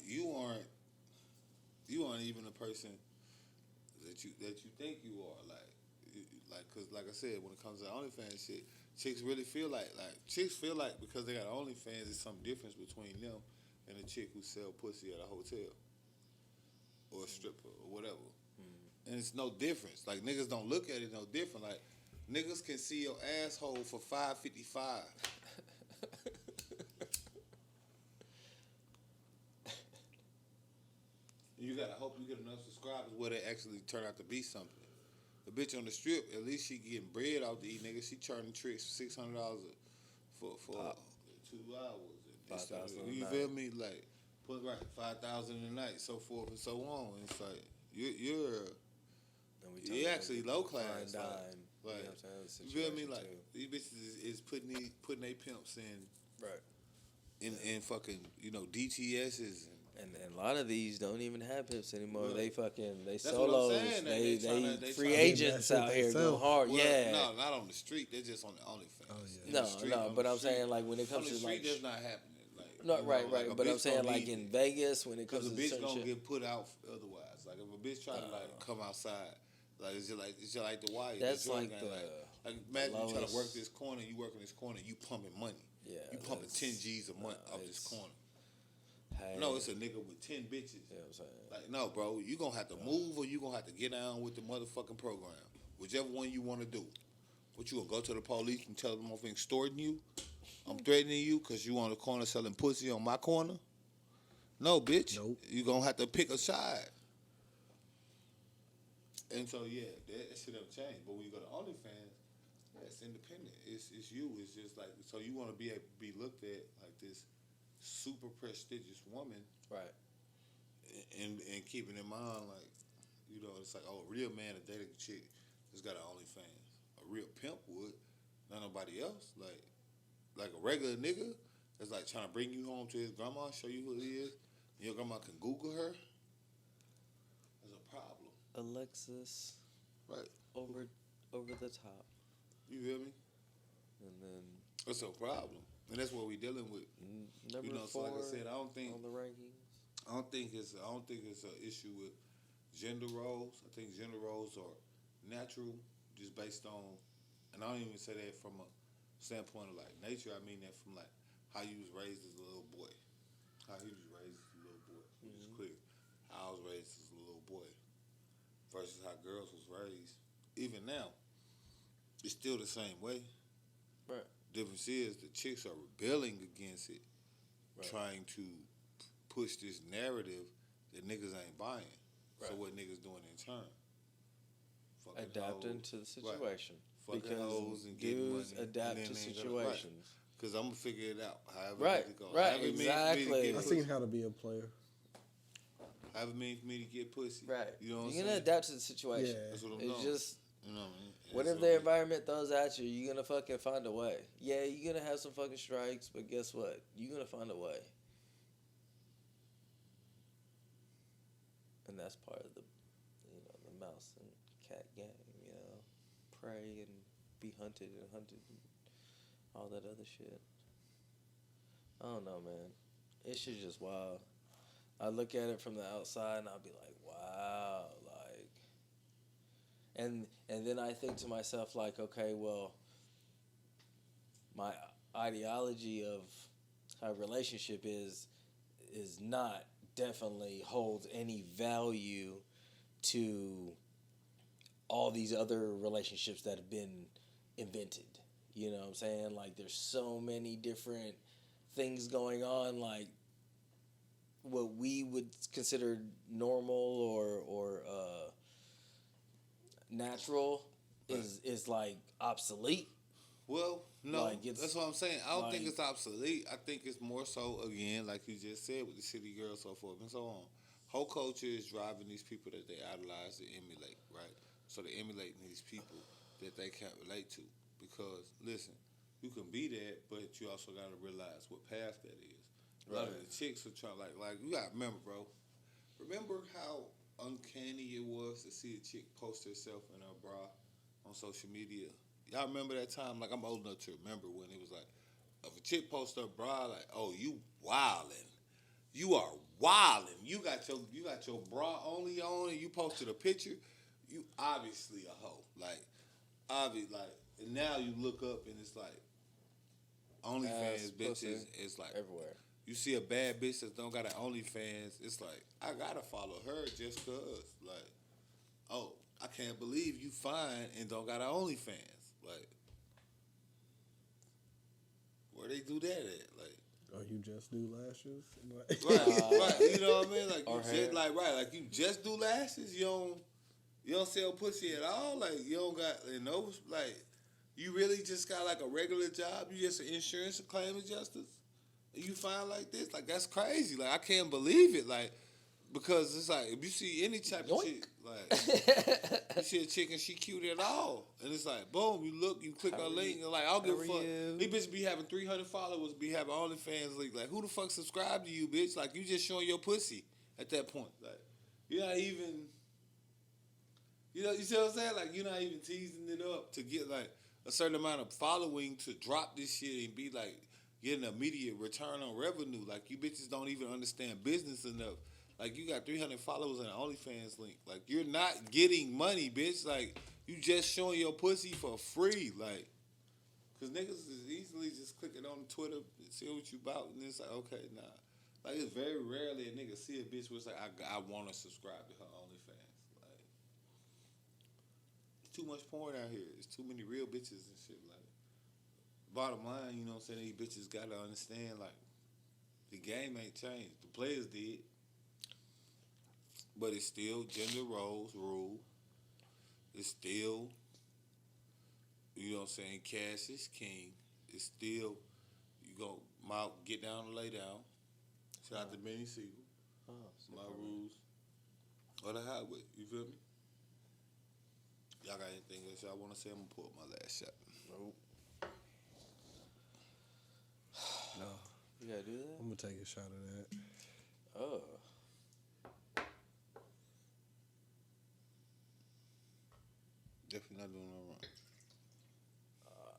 you aren't even the person that you think you are. Cause like I said, when it comes to OnlyFans shit, chicks really feel like because they got OnlyFans, there's some difference between them and a chick who sell pussy at a hotel or a stripper or whatever. And it's no difference. Like, niggas don't look at it no different. Like, niggas can see your asshole for $5.55. You gotta hope you get enough subscribers where they actually turn out to be something. The bitch on the strip, at least she getting bread out to eat, nigga. She charging tricks $600 for 2 hours. You feel me? Like, put right $5,000 a night, so forth and so on. And it's like you're actually low class. Like, you feel me? Like, these bitches is putting their pimps in fucking, DTSs and a lot of these don't even have pimps anymore. Right. They That's solos. what I'm saying. They free tryna- agents out here going hard. Well, yeah. No, not on the street. They're just on the OnlyFans. Oh, yeah. In the street, on But the I'm street. saying, like, when it comes on the to, like, street, that's not happening. Like, no, right. like, a But I'm bitch saying, don't like, need in it. Vegas, when it comes Because a to bitch certain gonna shit. get put out otherwise. Like, if a bitch try to come outside, like it's just like the wire. That's the joint like gang, the imagine you trying lowest- to work this corner, you working this corner, you pumping money. Yeah, you pumping that's- 10 G's a month no, off this it's- corner. Hey, No, it's a nigga with 10 bitches. You know what I'm saying? Like, no, bro, you gonna have to move or you gonna have to get down with the motherfucking program. Whichever one you want to do. What, you gonna go to the police and tell them I'm extorting you? I'm threatening you because you on the corner selling pussy on my corner? No, bitch. Nope. You gonna have to pick a side. And so, yeah, that shit have changed. But when you go to OnlyFans, it's independent. It's you. It's just like, so you want to be looked at like this super prestigious woman. Right. And keeping in mind, like, it's like, oh, a real man, a dating chick, has got an OnlyFans. A real pimp would, not nobody else. Like a regular nigga that's like trying to bring you home to his grandma, show you who he is, and your grandma can Google her. There's a problem. Alexis, Right. over the top, You feel me? and then That's a problem. And that's what we dealing with. number So 4 like I said, I don't think on the rankings. I don't think it's an issue with gender roles. I think gender roles are natural, just based on, and I don't even say that from a standpoint of like nature. I mean that from like how you was raised as a little boy, how he was raised as a little boy, which is clear. How I was raised as a little boy versus how girls was raised. Even now, it's still the same way. Right. Difference is the chicks are rebelling against it, trying to push this narrative that niggas ain't buying. So what niggas doing in turn? Fucking Adapting hoes. to the situation. Fucking Because hoes and getting dudes money. adapt and to then they ain't situations. Because I'm going to figure it out. However Right, it needs to go. right, However it means for me to exactly. get I pussy. seen how to be a player. However it means for me to get pussy. Right. You know what I'm You're saying? gonna adapt to the situation. Yeah. That's what I'm It's doing. just You know what I mean? whatever And the so, environment throws at you, you're gonna fucking find a way. Yeah, you're gonna have some fucking strikes, but guess what? You're gonna find a way. And that's part of the mouse and cat game, prey and be hunted and all that other shit. I don't know, man. It's just wild. I look at it from the outside and I'll be like, wow, like, and then I think to myself, like, okay, well, my ideology of how a relationship is not definitely holds any value to all these other relationships that have been invented. You know what I'm saying? Like, there's so many different things going on, like what we would consider normal or natural is like obsolete Well, no, Like, it's- that's what I'm saying. I don't think like- it's obsolete. I think it's more so, again, like you just said, with the city girls, so forth and so on. Whole culture is driving these people that they idolize to emulate, right? So they're emulating these people that they can't relate to. Because, listen, you can be that, but you also got to realize what path that is. A lot of the chicks are trying, like you got to remember, bro. Remember how uncanny it was to see a chick post herself in her bra on social media? Y'all remember that time? Like, I'm old enough to remember when it was like, if a chick post her bra, like, oh, you wildin'. You are wildin'. You got your bra only on and you posted a picture. You obviously a hoe. And now you look up and it's like, OnlyFans bitches is like everywhere. You see a bad bitch that don't got an OnlyFans, it's like, I gotta follow her just cause. Like, oh, I can't believe you fine and don't got an OnlyFans. Like, where they do that at? Like, Oh, you just do lashes? right. You know what I mean? Like, Or you hair. just, like you just do lashes. You don't sell pussy at all. Like, you don't got like, you really just got like a regular job. You just an insurance claim adjuster. And you find like this, like that's crazy. Like, I can't believe it. Like, because it's like if you see any type of chick, like you see a chick and she cute at all, and it's like boom, you look, you click her link, and like I don't give a fuck. These bitches be having 300 followers, be having OnlyFans link. Like, who the fuck subscribe to you, bitch? Like, you just showing your pussy at that point. Like, you're not even, you see what I'm saying? Like, you're not even teasing it up to get like a certain amount of following to drop this shit and be like getting immediate return on revenue. Like, you bitches don't even understand business enough. Like, you got 300 followers on an OnlyFans link. Like, you're not getting money, bitch. Like, you just showing your pussy for free. Like, because niggas is easily just clicking on Twitter and see what you about. And it's like, okay, nah. Like, it's very rarely a nigga see a bitch where it's like, I want to subscribe to her OnlyFans. Like, it's too much porn out here. There's too many real bitches and shit. Like, bottom line, you know what I'm saying? These bitches got to understand, like, the game ain't changed. The players did. But it's still gender roles rule. It's still, you know what I'm saying, cash is king. It's still, you go get down and lay down. Shout out to Benny Siegel. My rules. Or the highway. You feel me? Y'all got anything else y'all want to say? I'm going to pull up my last shot. Nope. No. You gotta do that? I'm going to take a shot of that. Oh. Definitely not doing no wrong.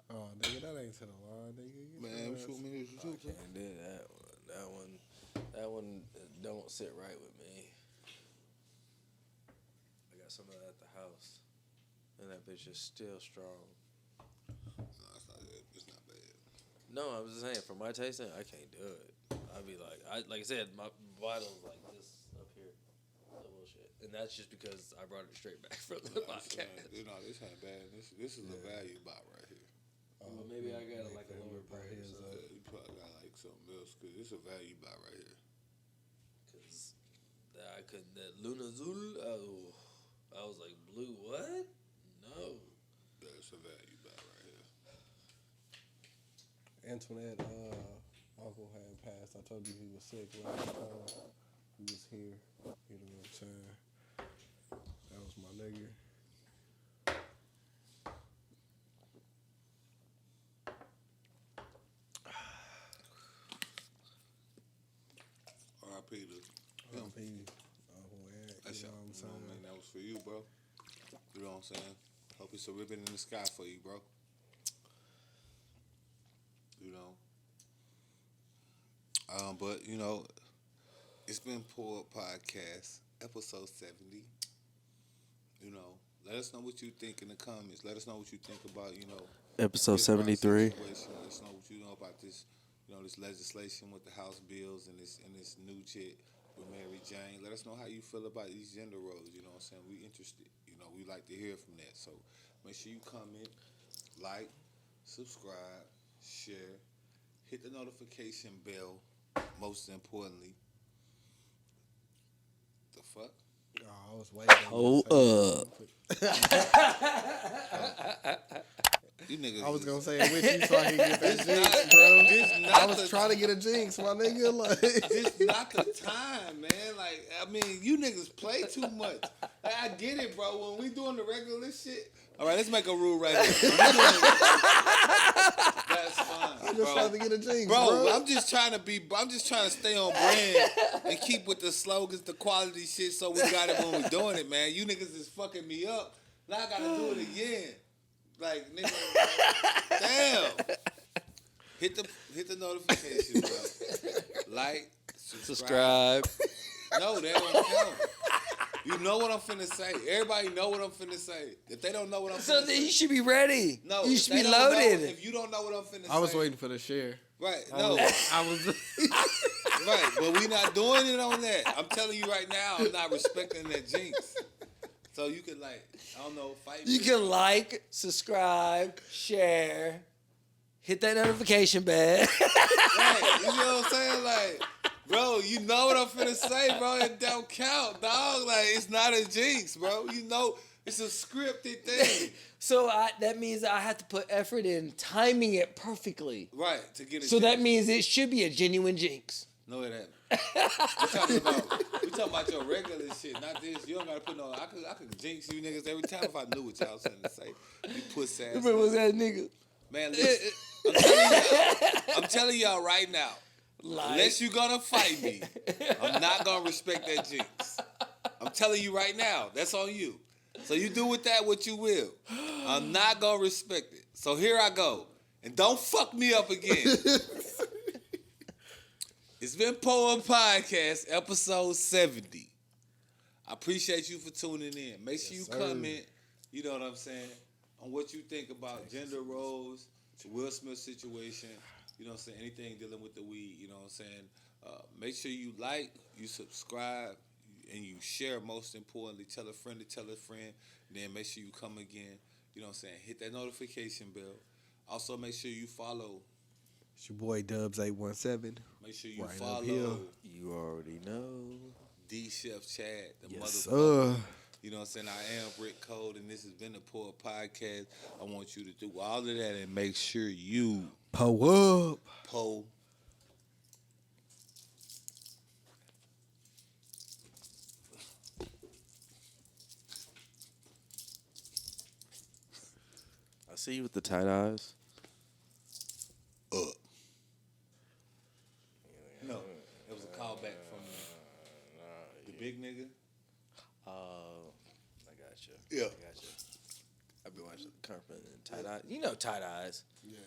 Oh, nigga, that ain't to the line, nigga. Man, shoot me. I can't do that one. That one don't sit right with me. I got some of that at the house, and that bitch is still strong. No, it's not good. It's not bad. No, I was just saying, for my tasting, I can't do it. I'd be like I said, my vitals like this up here. No bullshit. And that's just because I brought it straight back from the podcast. This ain't bad. This is a value bot right here. Well, maybe I got like a lower price or something. You probably got like something else because it's a value bot right here. Cause that Luna Zul. Oh, I was like, blue what? No. That's a value bot right here. Antoinette, uncle had passed. I told you he was sick last time he was here. You know what I'm saying? That was my nigga. R.I.P. to him. R.I.P. Uncle Ed. That's You know what I'm saying? man, that was for you, bro. You know what I'm saying? Hope it's a ribbon in the sky for you, bro. You know. But you know, it's been Pull Up Podcast, episode 70. You know, let us know what you think in the comments. Let us know what you think about, you know, Episode this situation. 73. Let us know what you know about this, you know, this legislation with the House bills and this new chick with Mary Jane. Let us know how you feel about these gender roles. You know what I'm saying? We interested. You know, we like to hear from that. So make sure you comment, like, subscribe, share, hit the notification bell. Most importantly, the fuck? Oh, I was waiting. Hold up. You niggas. I was is- gonna say it with you so I can get that This jinx, not- bro. this not I was the- trying to get a jinx, my nigga. Like, This not the time, man. Like, I mean, you niggas play too much. Like, I get it, bro. When we doing the regular shit, all right, let's make a rule right here. When we doing- That's fine, I'm just trying to bro. get a jinx, Bro, bro. I'm just trying to stay on brand and keep with the slogans, the quality shit, so we got it when we doing it, man. You niggas is fucking me up. Now I gotta do it again. Like, nigga, damn. Hit the notification, bro. Like, subscribe. No, that don't count. You know what I'm finna say. Everybody know what I'm finna say. If they don't know what I'm So finna then say, you should be ready. no, you if should they be don't know- loaded. if you don't know what I'm finna say, I was waiting for the share. Right? No, I was. right. But we not doing it on that. I'm telling you right now, I'm not respecting that jinx. So you can I don't know, fight me. You can like, subscribe, share, hit that notification bell. Right. You know what I'm saying? Like, bro, you know what I'm finna say, bro. It don't count, dog. Like, it's not a jinx, bro. You know, it's a scripted thing. So that means I have to put effort in timing it perfectly. Right, to get a So jinx. that means it should be a genuine jinx. No, it ain't. we talking about your regular shit, not this. You don't gotta put no. I could jinx you niggas every time if I knew what y'all was finna say. You puss ass. Remember was niggas. that nigga? Man, listen. I'm telling y'all right now. Like, Unless you gonna fight me, I'm not gonna respect that jinx. I'm telling you right now. That's on you. So you do with that what you will. I'm not gonna respect it. So here I go. And don't fuck me up again. It's been Power Podcast, episode 70. I appreciate you for tuning in. Make sure you comment, you know what I'm saying, on what you think about gender roles, the Will Smith situation, you know what I'm saying, anything dealing with the weed, you know what I'm saying. Make sure you like, you subscribe, and you share, most importantly. Tell a friend to tell a friend. Then make sure you come again, you know what I'm saying. Hit that notification bell. Also, make sure you follow. It's your boy Dubz817. Make sure you Right up follow here. you already know. D Chef Chad, the Yes, motherfucker. sir. You know what I'm saying? I am Rick Code, and this has been the Poor Podcast. I want you to do all of that and make sure you Po up. po. I see you with the tight eyes. Up. No, it was a callback from the big nigga. I got you. Yeah. I got you. I've been watching Carpet and tight eyes. You know tight eyes. Yeah.